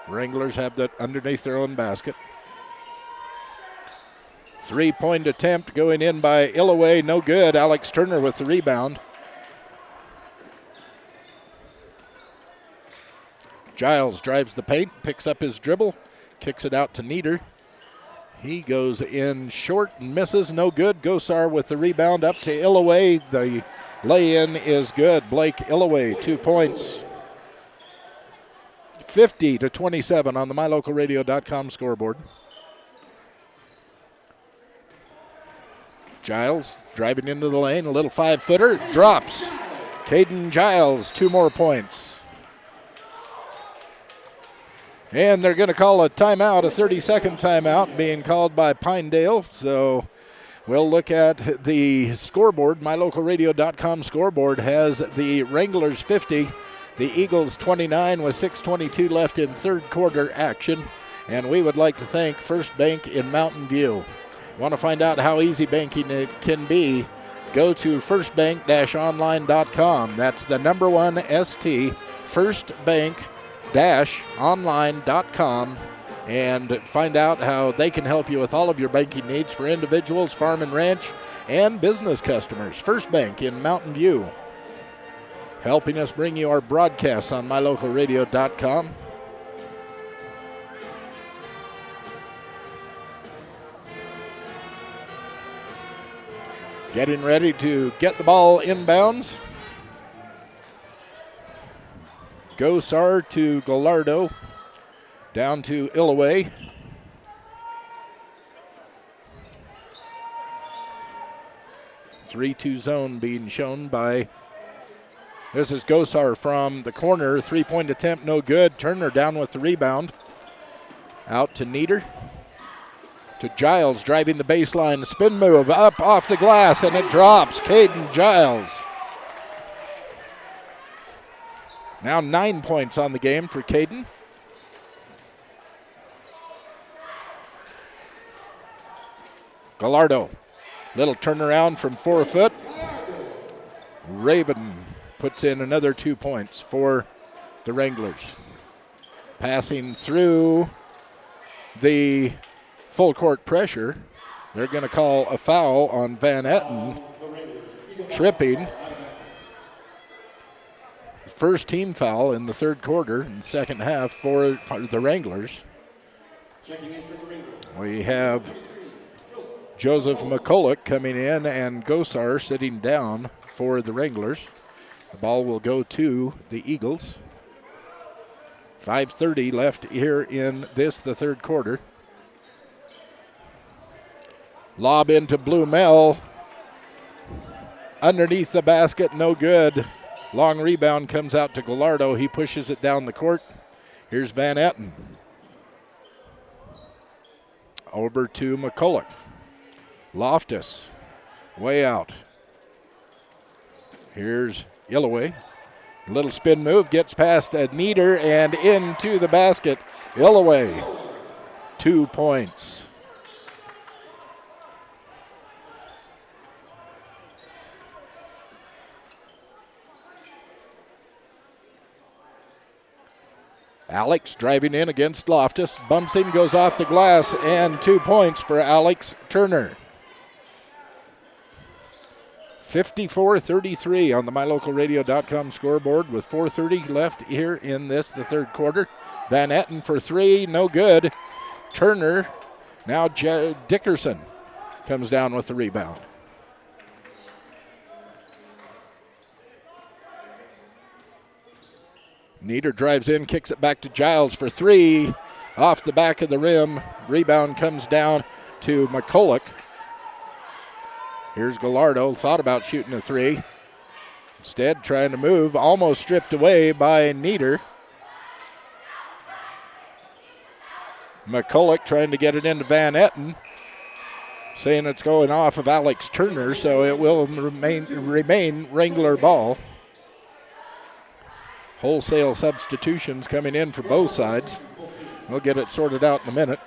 Wranglers have that underneath their own basket. 3-point attempt going in by Illaway, no good. Alex Turner with the rebound. Giles drives the paint, picks up his dribble, kicks it out to Nieder. He goes in short and misses, no good. Gosar with the rebound up to Illaway. The lay-in is good. Blake Illaway, 2 points. 50-27 on the MyLocalRadio.com scoreboard. Giles driving into the lane, a little 5-footer, drops. Caden Giles, 2 more points. And they're going to call a timeout, a 30-second timeout being called by Pinedale. So we'll look at the scoreboard. MyLocalRadio.com scoreboard has the Wranglers 50, the Eagles 29 with 6:22 left in third quarter action. And we would like to thank First Bank in Mountain View. Want to find out how easy banking it can be? Go to firstbank-online.com. That's the number 1 ST, firstbank-online.com, and find out how they can help you with all of your banking needs for individuals, farm and ranch, and business customers. First Bank in Mountain View, helping us bring you our broadcasts on MyLocalRadio.com. Getting ready to get the ball inbounds. Gosar to Gallardo. Down to Illaway. Three-two zone being shown by, this is Gosar from the corner. 3-point attempt, no good. Turner down with the rebound. Out to Nieder. To Giles, driving the baseline, spin move, up off the glass, and it drops. Caden Giles. Now 9 points on the game for Caden. Gallardo, little turnaround from 4 foot. Raven puts in another 2 points for the Wranglers. Passing through the full court pressure. They're going to call a foul on Van Etten. Tripping. First team foul in the third quarter and second half for the Wranglers. We have Joseph McCulloch coming in and Gosar sitting down for the Wranglers. The ball will go to the Eagles. 5:30 left here in the third quarter. Lob into Blumel. Underneath the basket, no good. Long rebound comes out to Gallardo. He pushes it down the court. Here's Van Etten. Over to McCulloch. Loftus, way out. Here's Illaway. Little spin move, gets past Nieder and into the basket. Illaway, 2 points. Alex driving in against Loftus. Bumps in, goes off the glass, and 2 points for Alex Turner. 54-33 on the MyLocalRadio.com scoreboard with 4:30 left here in the third quarter. Van Etten for 3, no good. Turner, now Dickerson comes down with the rebound. Nieder drives in, kicks it back to Giles for 3. Off the back of the rim. Rebound comes down to McCulloch. Here's Gallardo, thought about shooting a 3. Instead, trying to move, almost stripped away by Nieder. McCulloch trying to get it into Van Etten, saying it's going off of Alex Turner, so it will remain Wrangler ball. Wholesale substitutions coming in for both sides. We'll get it sorted out in a minute.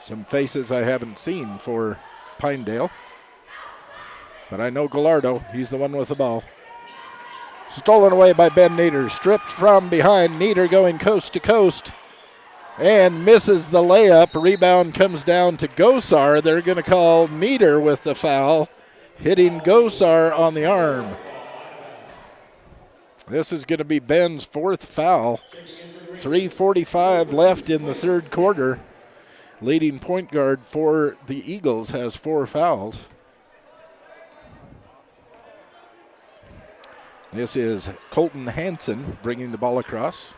Some faces I haven't seen for Pinedale. But I know Gallardo, he's the one with the ball. Stolen away by Ben Nieder. Stripped from behind. Nieder going coast to coast and misses the layup. Rebound comes down to Gosar. They're going to call Nieder with the foul, hitting Gosar on the arm. This is going to be Ben's 4th foul. 3:45 left in the third quarter. Leading point guard for the Eagles has 4 fouls. This is Colton Hansen bringing the ball across.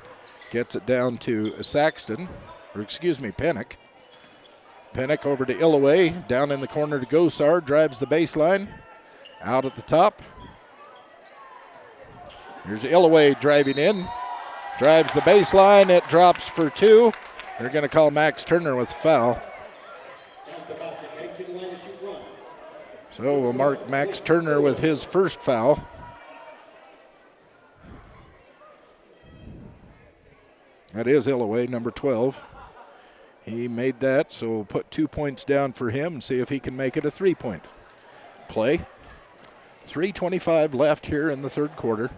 Gets it down to Pennick. Pennick over to Illaway. Down in the corner to Gosar. Drives the baseline. Out at the top. Here's Illaway driving in. Drives the baseline. It drops for 2. They're going to call Max Turner with the foul. So we'll mark Max Turner with his 1st foul. That is Illaway, number 12. He made that, so we'll put 2 points down for him and see if he can make it a 3-point play. 3:25 left here in the third quarter.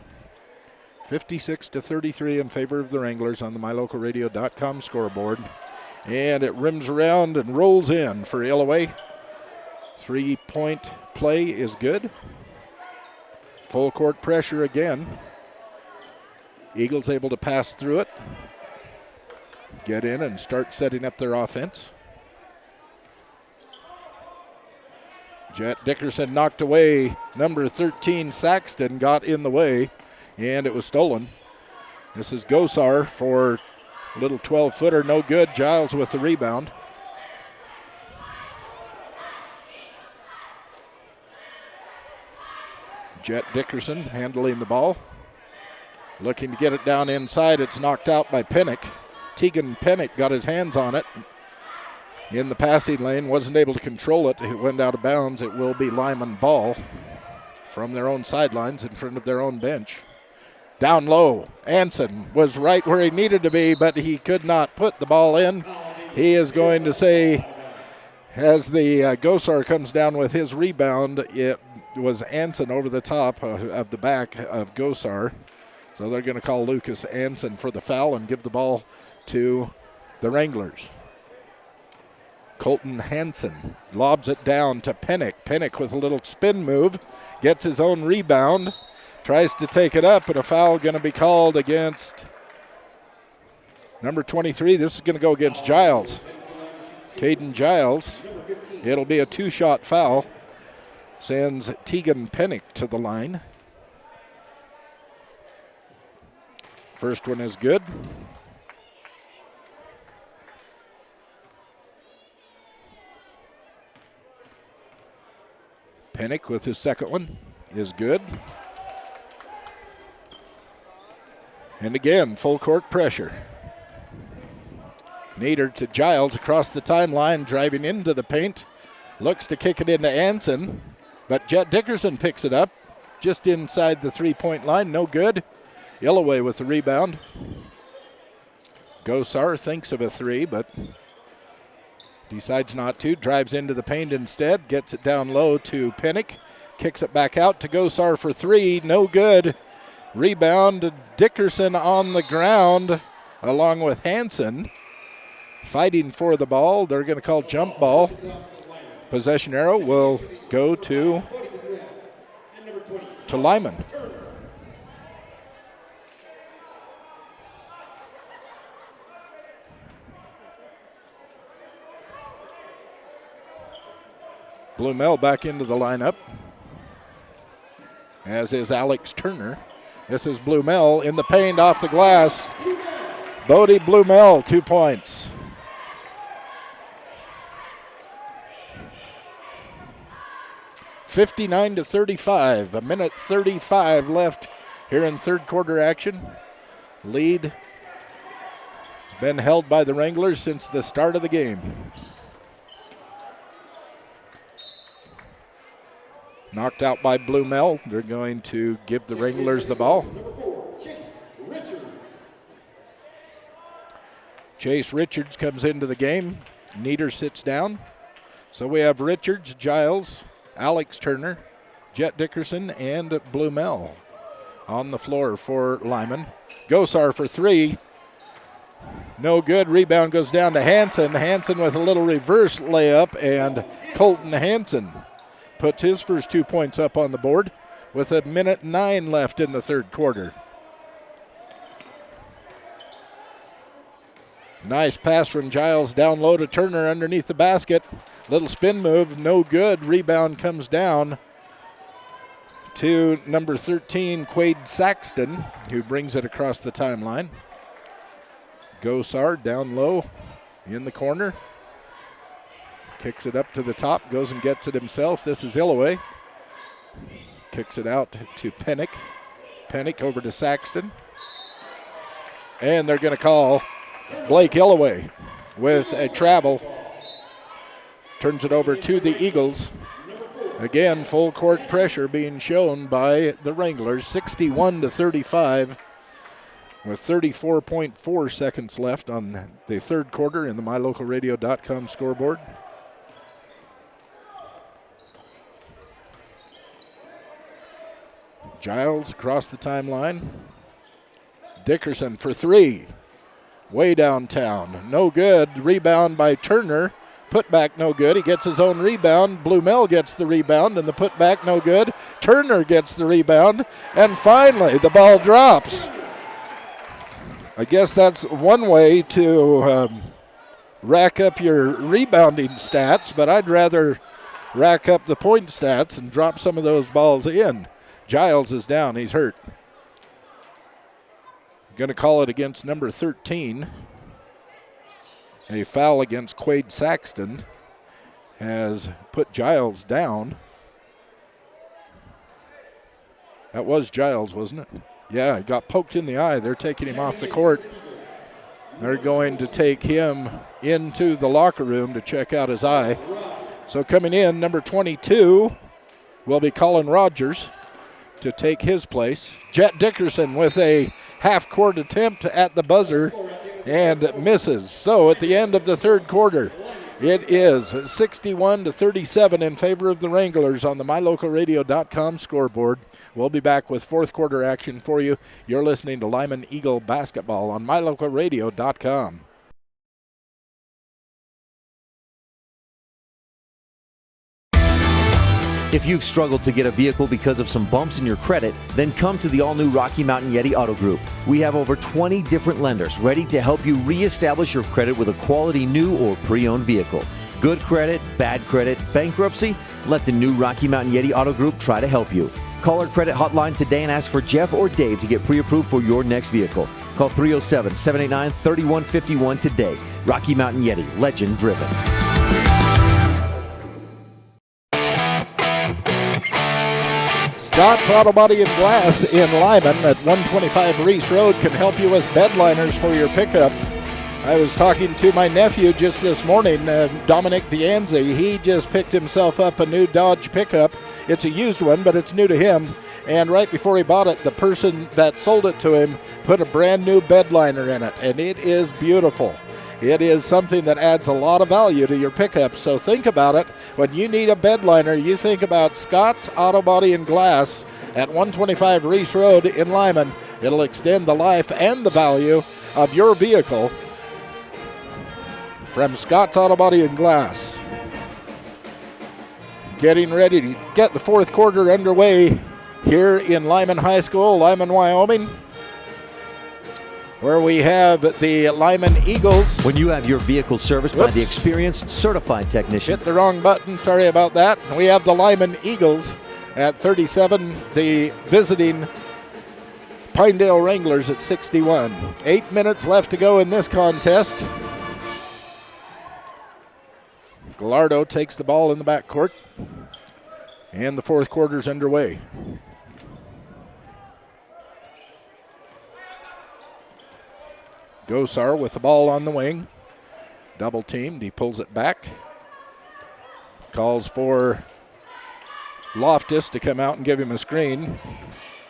56-33 in favor of the Wranglers on the MyLocalRadio.com scoreboard. And it rims around and rolls in for Illaway. 3-point play is good. Full court pressure again. Eagles able to pass through it. Get in and start setting up their offense. Jet Dickerson knocked away. Number 13, Saxton, got in the way, and it was stolen. This is Gosar for a little 12-footer, no good. Giles with the rebound. Jet Dickerson handling the ball. Looking to get it down inside. It's knocked out by Pennick. Tegan Pennick got his hands on it in the passing lane, wasn't able to control it. It went out of bounds. It will be Lyman ball from their own sidelines in front of their own bench. Down low, Anson was right where he needed to be, but he could not put the ball in. He is going to say, as the Gosar comes down with his rebound, it was Anson over the top of the back of Gosar. So they're going to call Lucas Anson for the foul and give the ball to the Wranglers. Colton Hansen lobs it down to Pennick. Pennick with a little spin move, gets his own rebound, tries to take it up, and a foul going to be called against number 23. This is going to go against Giles. Caden Giles. It'll be a 2-shot foul. Sends Tegan Pennick to the line. First one is good. Pennick with his second one is good. And again, full court pressure. Nieder to Giles across the timeline, driving into the paint. Looks to kick it into Anson, but Jet Dickerson picks it up just inside the 3-point line. No good. Illaway with the rebound. Gosar thinks of a 3, but decides not to. Drives into the paint instead. Gets it down low to Pennick. Kicks it back out to Gosar for 3. No good. Rebound. Dickerson on the ground along with Hansen. Fighting for the ball. They're going to call jump ball. Possession arrow will go to Lyman. Blumel back into the lineup, as is Alex Turner. This is Blumel in the paint off the glass. Bodie Blumel, 2 points. (59-35). A minute 35 left here in third quarter action. Lead has been held by the Wranglers since the start of the game. Knocked out by Blumel. They're going to give the Wranglers the ball. Chase Richards comes into the game. Nieder sits down. So we have Richards, Giles, Alex Turner, Jet Dickerson, and Blumel. on the floor for Lyman. Gosar for three. No good. Rebound goes down to Hansen. Hansen with a little reverse layup, and Colton Hansen puts his first 2 points up on the board with 1:09 left in the third quarter. Nice pass from Giles down low to Turner underneath the basket. Little spin move, no good. Rebound comes down to number 13, Quade Saxton, who brings it across the timeline. Gosar down low in the corner. Kicks it up to the top, goes and gets it himself. This is Illaway. Kicks it out to Pennick. Pennick over to Saxton. And they're going to call Blake Illaway with a travel. Turns it over to the Eagles. Again, full court pressure being shown by the Wranglers, 61-35, with 34.4 seconds left on the third quarter in the MyLocalRadio.com scoreboard. Giles across the timeline. Dickerson for three. Way downtown. No good. Rebound by Turner. Putback no good. He gets his own rebound. Blumel gets the rebound, and the putback no good. Turner gets the rebound, and finally the ball drops. I guess that's one way to rack up your rebounding stats, but I'd rather rack up the point stats and drop some of those balls in. Giles is down. He's hurt. Going to call it against number 13. A foul against Quade Saxton has put Giles down. That was Giles, wasn't it? Yeah, he got poked in the eye. They're taking him off the court. They're going to take him into the locker room to check out his eye. So coming in, number 22 will be Colin Rogers to take his place. Jet Dickerson with a half-court attempt at the buzzer and misses. So at the end of the third quarter, it is 61-37 in favor of the Wranglers on the MyLocalRadio.com scoreboard. We'll be back with fourth quarter action for you. You're listening to Lyman Eagle basketball on MyLocalRadio.com. If you've struggled to get a vehicle because of some bumps in your credit, then come to the all-new Rocky Mountain Yeti Auto Group. We have over 20 different lenders ready to help you reestablish your credit with a quality new or pre-owned vehicle. Good credit, bad credit, bankruptcy? Let the new Rocky Mountain Yeti Auto Group try to help you. Call our credit hotline today and ask for Jeff or Dave to get pre-approved for your next vehicle. Call 307-789-3151 today. Rocky Mountain Yeti, legend driven. Scott's Auto Body and Glass in Lyman at 125 Reese Road can help you with bed liners for your pickup. I was talking to my nephew just this morning, Dominic Dianzi. He just picked himself up a new Dodge pickup. It's a used one, but it's new to him. And right before he bought it, the person that sold it to him put a brand new bed liner in it, and it is beautiful. It is something that adds a lot of value to your pickup, so think about it. When you need a bed liner, you think about Scott's Auto Body and Glass at 125 Reese Road in Lyman. It'll extend the life and the value of your vehicle from Scott's Auto Body and Glass. Getting ready to get the fourth quarter underway here in Lyman High School, Lyman, Wyoming, where we have the Lyman Eagles. When you have your vehicle serviced by the experienced certified technician. Hit the wrong button, sorry about that. We have the Lyman Eagles at 37, the visiting Pinedale Wranglers at 61. 8 minutes left to go in this contest. Gallardo takes the ball in the backcourt, and the fourth quarter's underway. Gosar with the ball on the wing. Double teamed. He pulls it back. Calls for Loftus to come out and give him a screen.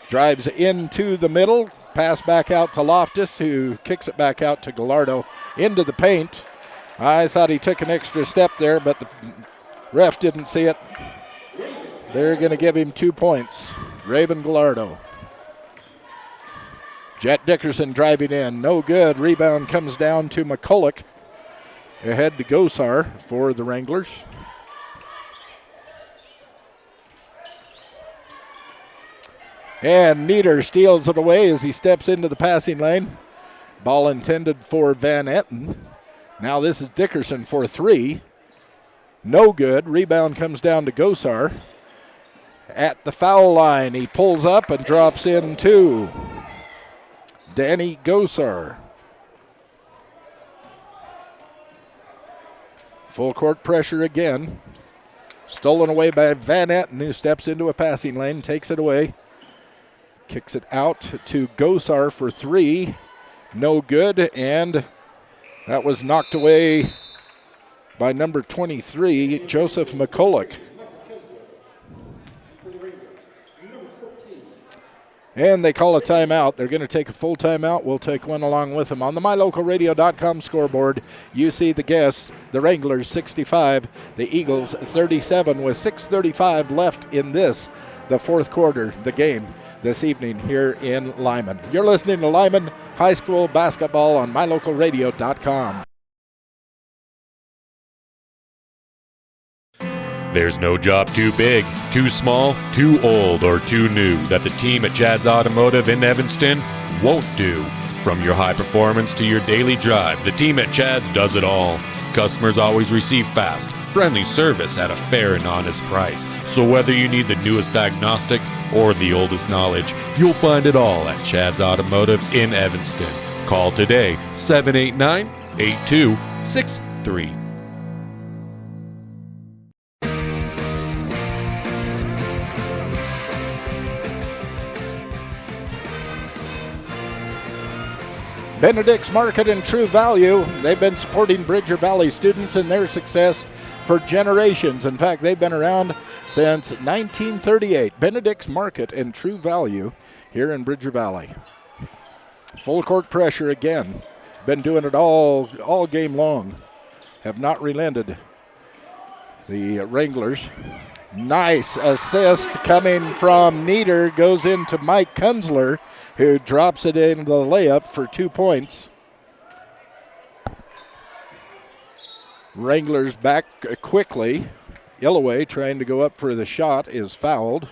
Drives into the middle. Pass back out to Loftus, who kicks it back out to Gallardo into the paint. I thought he took an extra step there, but the ref didn't see it. They're going to give him 2 points. Raven Gallardo. Jet Dickerson driving in. No good. Rebound comes down to McCulloch. Ahead to Gosar for the Wranglers. And Nieder steals it away as he steps into the passing lane. Ball intended for Van Etten. Now this is Dickerson for 3. No good. Rebound comes down to Gosar. At the foul line, he pulls up and drops in 2. Danny Gosar. Full court pressure again. Stolen away by Van Etten, who steps into a passing lane, takes it away. Kicks it out to Gosar for 3. No good, and that was knocked away by number 23, Joseph McCulloch. And they call a timeout. They're going to take a full timeout. We'll take one along with them. On the MyLocalRadio.com scoreboard, you see the guests, the Wranglers 65, the Eagles 37, with 6:35 left in this, the fourth quarter, the game this evening here in Lyman. You're listening to Lyman High School basketball on MyLocalRadio.com. There's no job too big, too small, too old, or too new that the team at Chad's Automotive in Evanston won't do. From your high performance to your daily drive, the team at Chad's does it all. Customers always receive fast, friendly service at a fair and honest price. So whether you need the newest diagnostic or the oldest knowledge, you'll find it all at Chad's Automotive in Evanston. Call today, 789-8263. Benedict's Market and True Value, they've been supporting Bridger Valley students in their success for generations. In fact, they've been around since 1938. Benedict's Market and True Value here in Bridger Valley. Full court pressure again. Been doing it all game long. Have not relented. The Wranglers. Nice assist coming from Nieder. Goes into Mike Kunzler, who drops it into the layup for 2 points. Wranglers back quickly. Illaway trying to go up for the shot is fouled.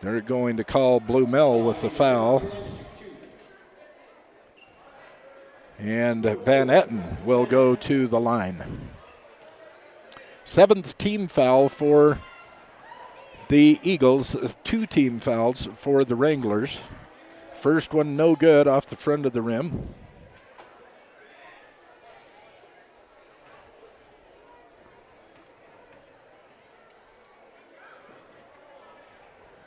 They're going to call Blumell with the foul. And Van Etten will go to the line. 7th team foul for the Eagles. 2 team fouls for the Wranglers. First one no good off the front of the rim.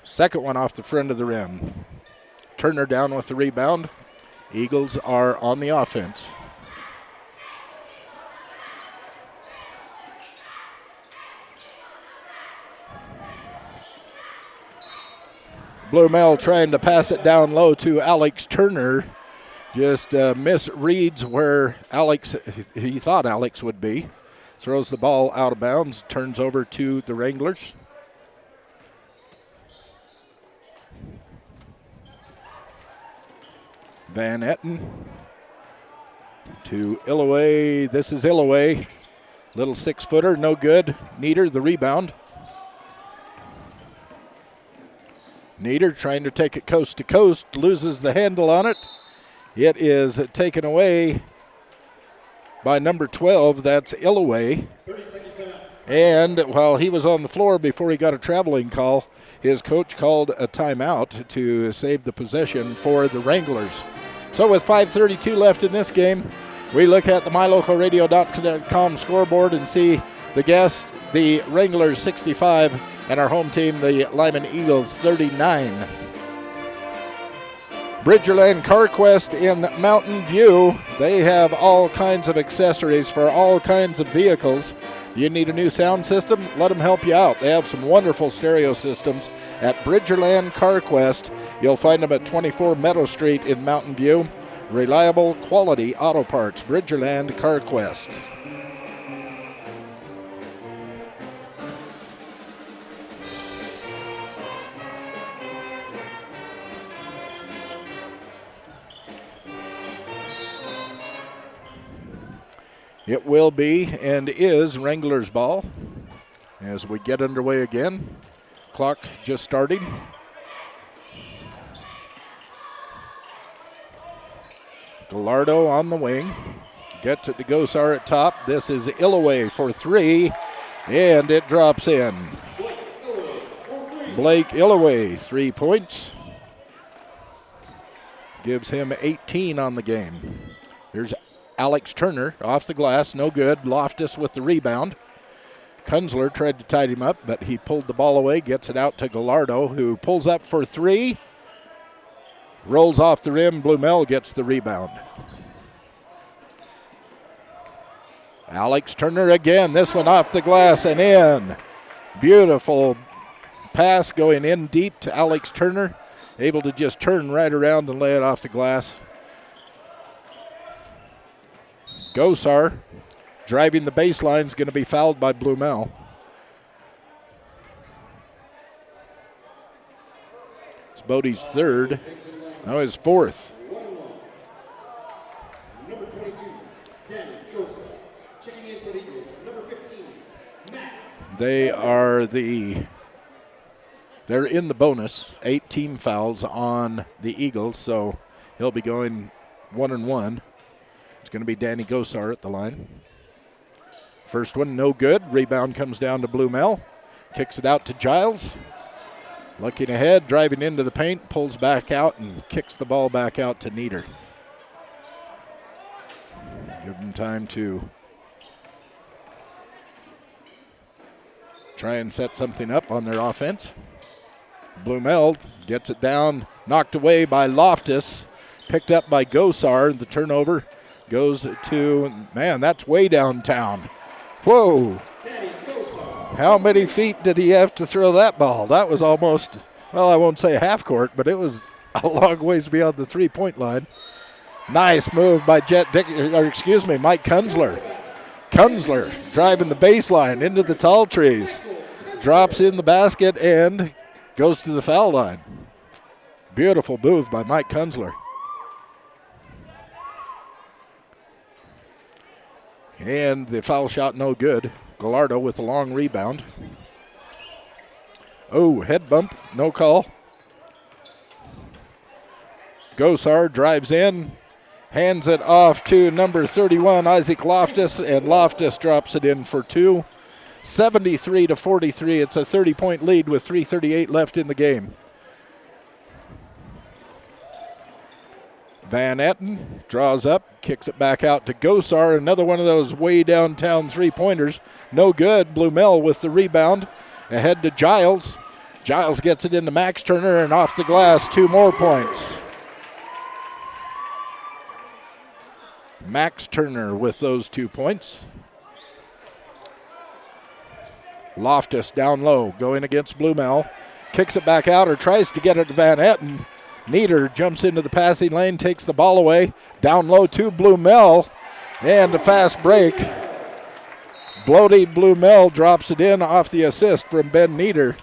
Second one off the front of the rim. Turner down with the rebound. Eagles are on the offense. Blumell trying to pass it down low to Alex Turner. Just misreads where he thought Alex would be. Throws the ball out of bounds, turns over to the Wranglers. Van Etten to Illaway. This is Illaway. Little 6-footer, no good. Nieder, the rebound. Nieder trying to take it coast to coast, loses the handle on it. It is taken away by number 12, that's Illaway. And while he was on the floor before he got a traveling call, his coach called a timeout to save the possession for the Wranglers. So with 5:32 left in this game, we look at the MyLocalRadio.com scoreboard and see the guest, the Wranglers 65, and our home team, the Lyman Eagles 39. Bridgerland CarQuest in Mountain View. They have all kinds of accessories for all kinds of vehicles. You need a new sound system? Let them help you out. They have some wonderful stereo systems at Bridgerland CarQuest. You'll find them at 24 Meadow Street in Mountain View. Reliable, quality auto parts. Bridgerland CarQuest. It will be and is Wranglers ball as we get underway again. Clock just starting. Gallardo on the wing. Gets it to Gosar at top. This is Illaway for three, and it drops in. Blake Illaway, 3 points. Gives him 18 on the game. Here's Alex Turner off the glass, no good. Loftus with the rebound. Kunzler tried to tie him up, but he pulled the ball away, gets it out to Gallardo, who pulls up for three. Rolls off the rim, Blumel gets the rebound. Alex Turner again, this one off the glass and in. Beautiful pass going in deep to Alex Turner. Able to just turn right around and lay it off the glass. Gosar driving the baseline is going to be fouled by Blumel. It's Bodie's third. No, his fourth. They're in the bonus. 8 team fouls on the Eagles, so he'll be going 1-1. It's going to be Danny Gosar at the line. First one, no good. Rebound comes down to Blumel. Kicks it out to Giles. Looking ahead, driving into the paint, pulls back out and kicks the ball back out to Nieder. Give them time to try and set something up on their offense. Blumel gets it down, knocked away by Loftus, picked up by Gosar. The turnover goes to, man, that's way downtown. Whoa. How many feet did he have to throw that ball? That was almost, well, I won't say half court, but it was a long ways beyond the three-point line. Nice move by Mike Kunzler. Kunzler driving the baseline into the tall trees. Drops in the basket and goes to the foul line. Beautiful move by Mike Kunzler. And the foul shot no good. Gallardo with a long rebound. Oh, head bump, no call. Gosar drives in, hands it off to number 31, Isaac Loftus, and Loftus drops it in for two. 73-43. It's a 30-point lead with 3:38 left in the game. Van Etten draws up, kicks it back out to Gosar. Another one of those way downtown three-pointers. No good. Blumel with the rebound. Ahead to Giles. Giles gets it into Max Turner, and off the glass, 2 more points. Max Turner with those 2 points. Loftus down low, going against Blumel. Kicks it back out or tries to get it to Van Etten. Nieder jumps into the passing lane, takes the ball away. Down low to Blumel, and a fast break. Bloody Blumel drops it in off the assist from Ben Nieder.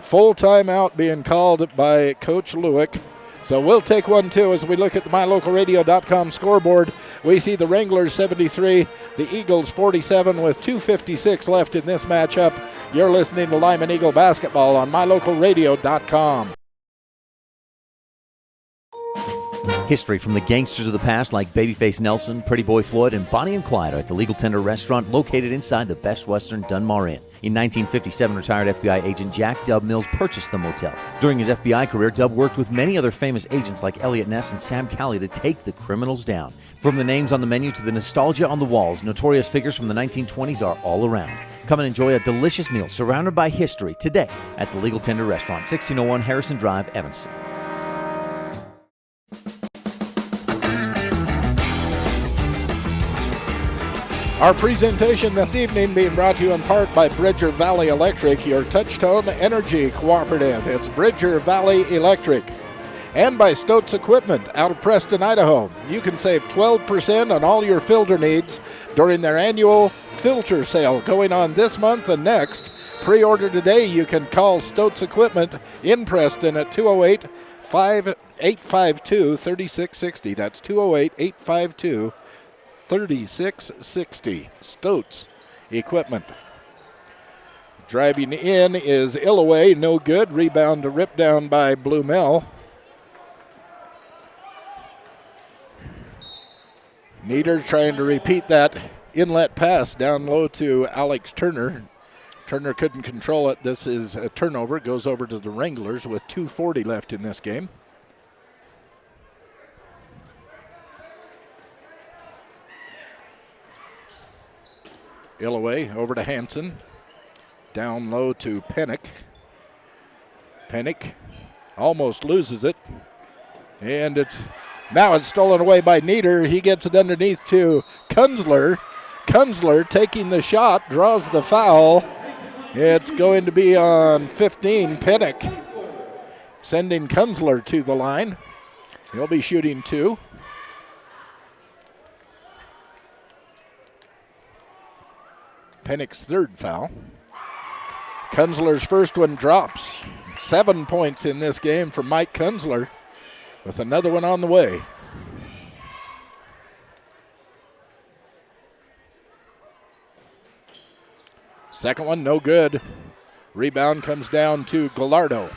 Full timeout being called by Coach Lewick. So we'll take 1-2 as we look at the MyLocalRadio.com scoreboard. We see the Wranglers 73, the Eagles 47 with 2:56 left in this matchup. You're listening to Lyman Eagle basketball on MyLocalRadio.com. History from the gangsters of the past like Babyface Nelson, Pretty Boy Floyd, and Bonnie and Clyde are at the Legal Tender restaurant located inside the Best Western Dunmar Inn. In 1957, retired FBI agent Jack Dub Mills purchased the motel. During his FBI career, Dub worked with many other famous agents like Elliot Ness and Sam Calley to take the criminals down. From the names on the menu to the nostalgia on the walls, notorious figures from the 1920s are all around. Come and enjoy a delicious meal surrounded by history today at the Legal Tender restaurant, 1601 Harrison Drive, Evanston. Our presentation this evening being brought to you in part by Bridger Valley Electric, your touch-tone energy cooperative. It's Bridger Valley Electric. And by Stotz Equipment out of Preston, Idaho. You can save 12% on all your filter needs during their annual filter sale going on this month and next. Pre-order today. You can call Stotz Equipment in Preston at 208-852-3660. That's 208-852-3660. 36-60. Stoats Equipment. Driving in is Illaway, no good. Rebound to rip down by Blumell. Nieder trying to repeat that inlet pass down low to Alex Turner. Turner couldn't control it. This is a turnover. Goes over to the Wranglers with 2:40 left in this game. Illaway over to Hansen. Down low to Pennick. Pennick almost loses it. And now it's stolen away by Nieder. He gets it underneath to Kunzler. Kunzler taking the shot, draws the foul. It's going to be on 15, Pennick. Sending Kunzler to the line. He'll be shooting 2. Pennick's third foul. Kunzler's first one drops. 7 points in this game for Mike Kunzler, with another one on the way. Second one, no good. Rebound comes down to Gallardo.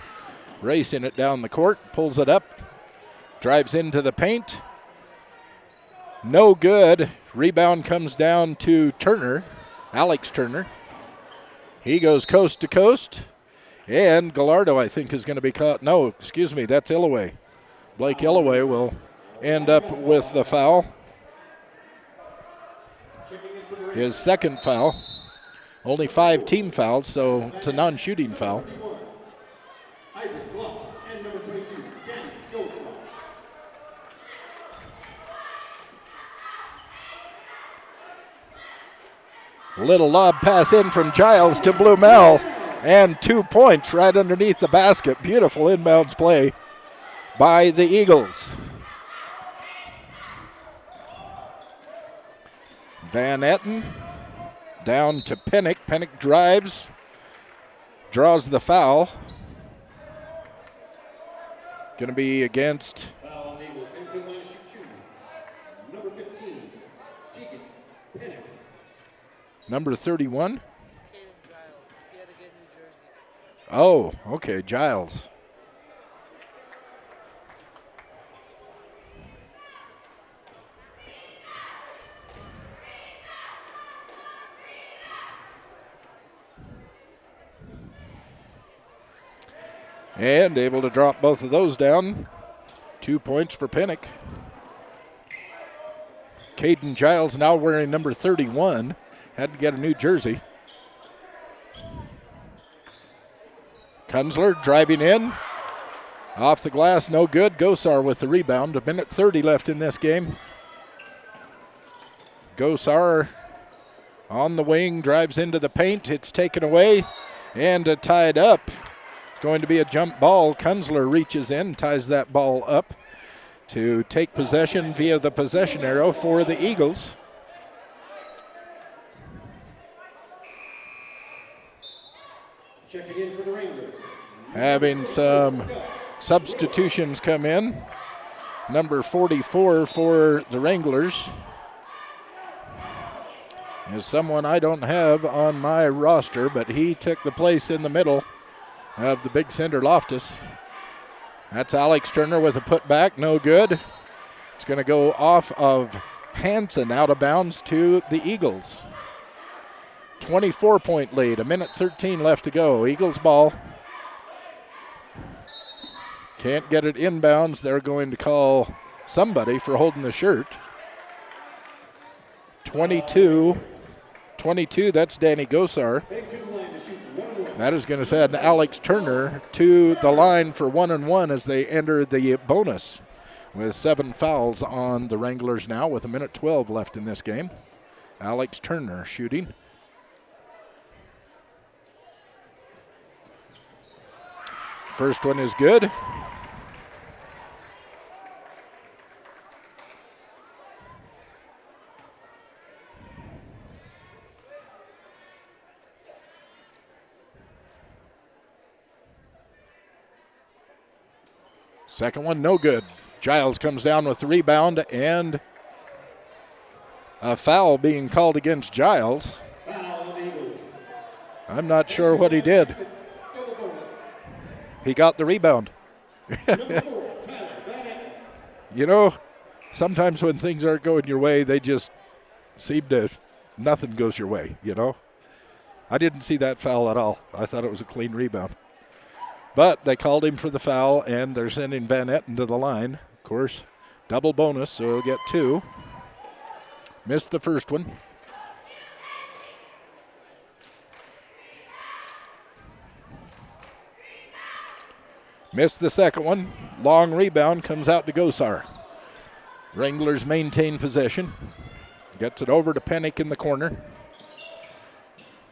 Racing it down the court, pulls it up, drives into the paint. No good. Rebound comes down to Turner, Alex Turner. He goes coast to coast, and Gallardo, I think, is going to be caught. No, excuse me, that's Illaway. Blake Illaway will end up with the foul. His second foul. Only 5 team fouls, so it's a non-shooting foul. Little lob pass in from Giles to Blumell, and 2 points right underneath the basket. Beautiful inbounds play by the Eagles. Van Etten down to Pennick. Pennick drives, draws the foul. Going to be against number 31. Oh, okay, Giles. And able to drop both of those down. 2 points for Pennick. Caden Giles now wearing number 31. Had to get a new jersey. Kunzler driving in. Off the glass, no good. Gosar with the rebound. 1:30 left in this game. Gosar on the wing, drives into the paint. It's taken away and tied up. It's going to be a jump ball. Kunzler reaches in, ties that ball up to take possession via the possession arrow for the Eagles. Checking in for the Rangers. Having some substitutions come in. Number 44 for the Wranglers is someone I don't have on my roster, but he took the place in the middle of the big center Loftus. That's Alex Turner with a putback, no good. It's going to go off of Hansen, out of bounds to the Eagles. 24-point lead, 1:13 left to go. Eagles ball. Can't get it inbounds. They're going to call somebody for holding the shirt. 22, that's Danny Gosar. That is going to send Alex Turner to the line for 1-1 as they enter the bonus with 7 fouls on the Wranglers now with 1:12 left in this game. Alex Turner shooting. First one is good. Second one, no good. Giles comes down with the rebound, and a foul being called against Giles. I'm not sure what he did. He got the rebound. You know, sometimes when things aren't going your way, they just seem to, nothing goes your way, you know. I didn't see that foul at all. I thought it was a clean rebound. But they called him for the foul, and they're sending Van Etten to the line. Of course, double bonus, so he'll get 2. Missed the first one. Missed the second one. Long rebound comes out to Gosar. Wranglers maintain possession. Gets it over to Pennick in the corner.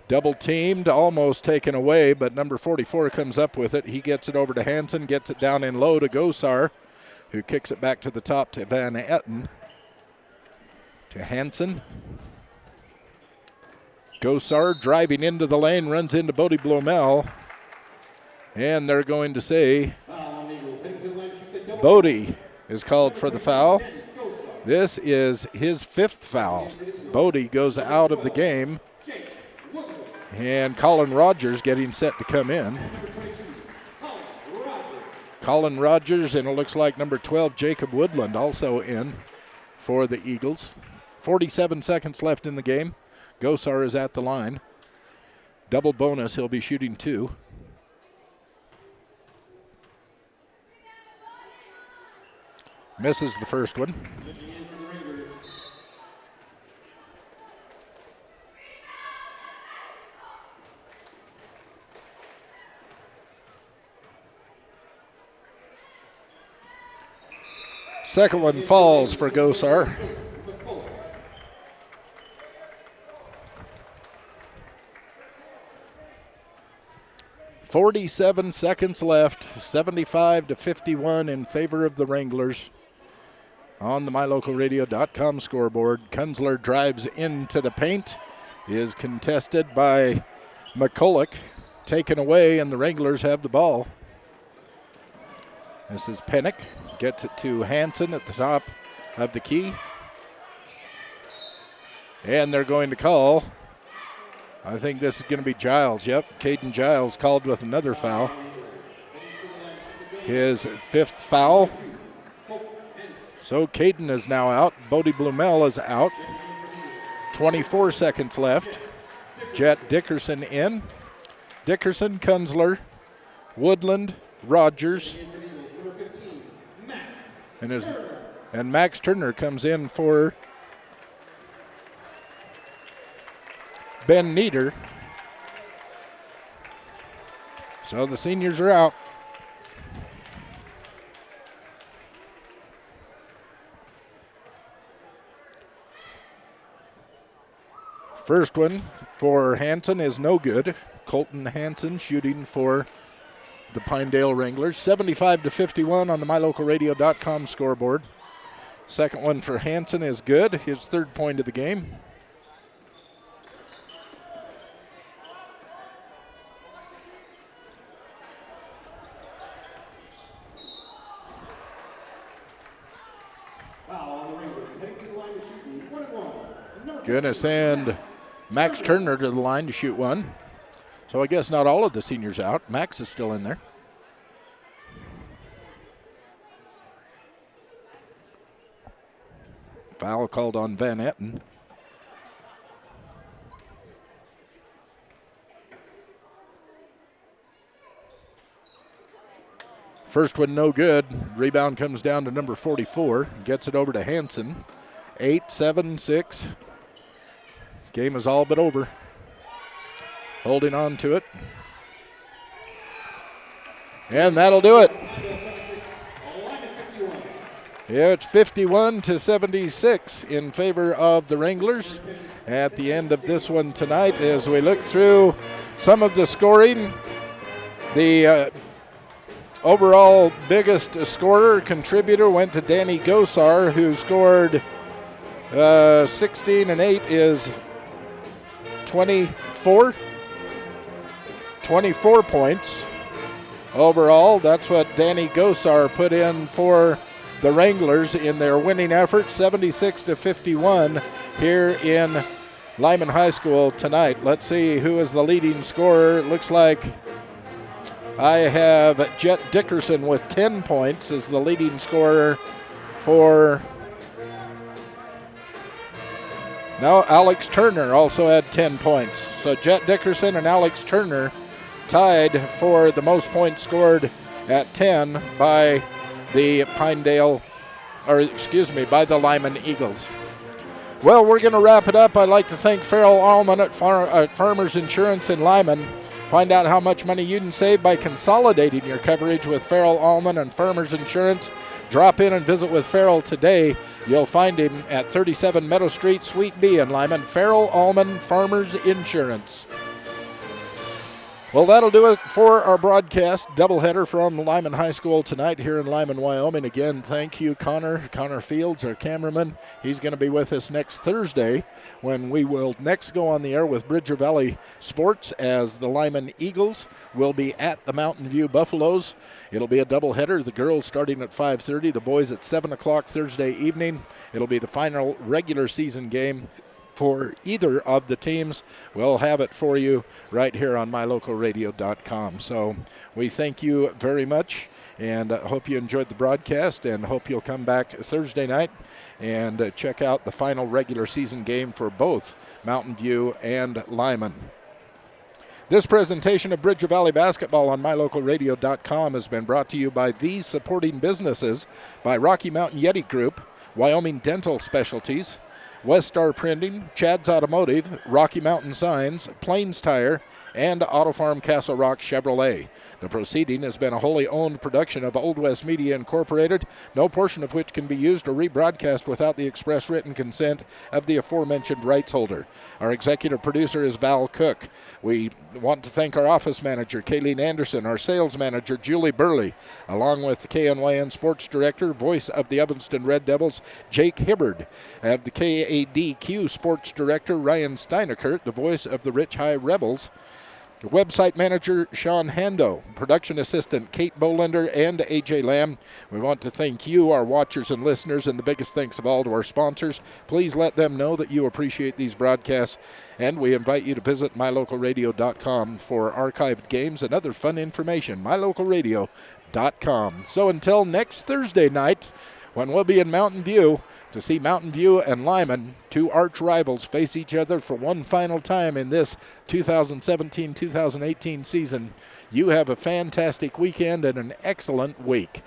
Double teamed, almost taken away, but number 44 comes up with it. He gets it over to Hansen, gets it down in low to Gosar, who kicks it back to the top to Van Etten. To Hansen. Gosar driving into the lane, runs into Bodie Blomel. And they're going to say Bodie is called for the foul. This is his 5th foul. Bodie goes out of the game. And Colin Rogers getting set to come in. Colin Rogers, and it looks like number 12, Jacob Woodland, also in for the Eagles. 47 seconds left in the game. Gosar is at the line. Double bonus, he'll be shooting 2. Misses the first one. Second one falls for Gosar. .47 seconds left, 75-51 in favor of the Wranglers. On the MyLocalRadio.com scoreboard, Kunzler drives into the paint, is contested by McCulloch, taken away, and the Wranglers have the ball. This is Pennick, gets it to Hansen at the top of the key. And they're going to call, I think this is going to be Giles, yep, Caden Giles called with another foul. His 5th foul. So Caden is now out. Bodie Blumel is out. 24 seconds left. Jet Dickerson in. Dickerson, Kunzler, Woodland, Rogers. And Max Turner comes in for Ben Nieder. So the seniors are out. First one for Hansen is no good. Colton Hansen shooting for the Pinedale Wranglers. 75-51 on the MyLocalRadio.com scoreboard. Second one for Hansen is good. His 3rd point of the game. Gonna send Max Turner to the line to shoot 1. So I guess not all of the seniors out. Max is still in there. Foul called on Van Etten. First one no good. Rebound comes down to number 44. Gets it over to Hansen. 8-7-6. Game is all but over. Holding on to it. And that'll do it. Yeah, it's 51-76 in favor of the Wranglers at the end of this one tonight. As we look through some of the scoring, the overall biggest scorer contributor went to Danny Gosar, who scored 16 and 8 is 24 points overall. That's what Danny Gosar put in for the Wranglers in their winning effort, 76-51. here in Lyman High School tonight. Let's see who is the leading scorer. It looks like I have Jet Dickerson with 10 points as the leading scorer for... No, Alex Turner also had 10 points. So Jet Dickerson and Alex Turner tied for the most points scored at 10 by the by the Lyman Eagles. Well, we're going to wrap it up. I'd like to thank Farrell Allman at Farmers Insurance in Lyman. Find out how much money you can save by consolidating your coverage with Farrell Allman and Farmers Insurance. Drop in and visit with Farrell today. You'll find him at 37 Meadow Street, Suite B in Lyman. Farrell Allman, Farmers Insurance. Well, that'll do it for our broadcast doubleheader from Lyman High School tonight here in Lyman, Wyoming. Again, thank you, Connor Fields, our cameraman. He's going to be with us next Thursday when we will next go on the air with Bridger Valley Sports as the Lyman Eagles will be at the Mountain View Buffaloes. It'll be a doubleheader. The girls starting at 5:30, the boys at 7 o'clock Thursday evening. It'll be the final regular season game for either of the teams. We'll have it for you right here on mylocalradio.com. So we thank you very much and hope you enjoyed the broadcast and hope you'll come back Thursday night and check out the final regular season game for both Mountain View and Lyman. This presentation of Bridger Valley Basketball on mylocalradio.com has been brought to you by these supporting businesses: by Rocky Mountain Yeti Group, Wyoming Dental Specialties, West Star Printing, Chad's Automotive, Rocky Mountain Signs, Plains Tire, and Auto Farm Castle Rock Chevrolet. The proceeding has been a wholly owned production of Old West Media Incorporated, no portion of which can be used or rebroadcast without the express written consent of the aforementioned rights holder. Our executive producer is Val Cook. We want to thank our office manager, Kayleen Anderson, our sales manager, Julie Burley, along with the KNYN sports director, voice of the Evanston Red Devils, Jake Hibbard, and the KADQ sports director, Ryan Steinekert, the voice of the Rich High Rebels, website manager Sean Hando, production assistant Kate Bolender, and AJ Lamb. We want to thank you, our watchers and listeners, and the biggest thanks of all to our sponsors. Please let them know that you appreciate these broadcasts, and we invite you to visit mylocalradio.com for archived games and other fun information. mylocalradio.com. So until next Thursday night, when we'll be in Mountain View to see Mountain View and Lyman, two arch rivals, face each other for one final time in this 2017-2018 season. You have a fantastic weekend and an excellent week.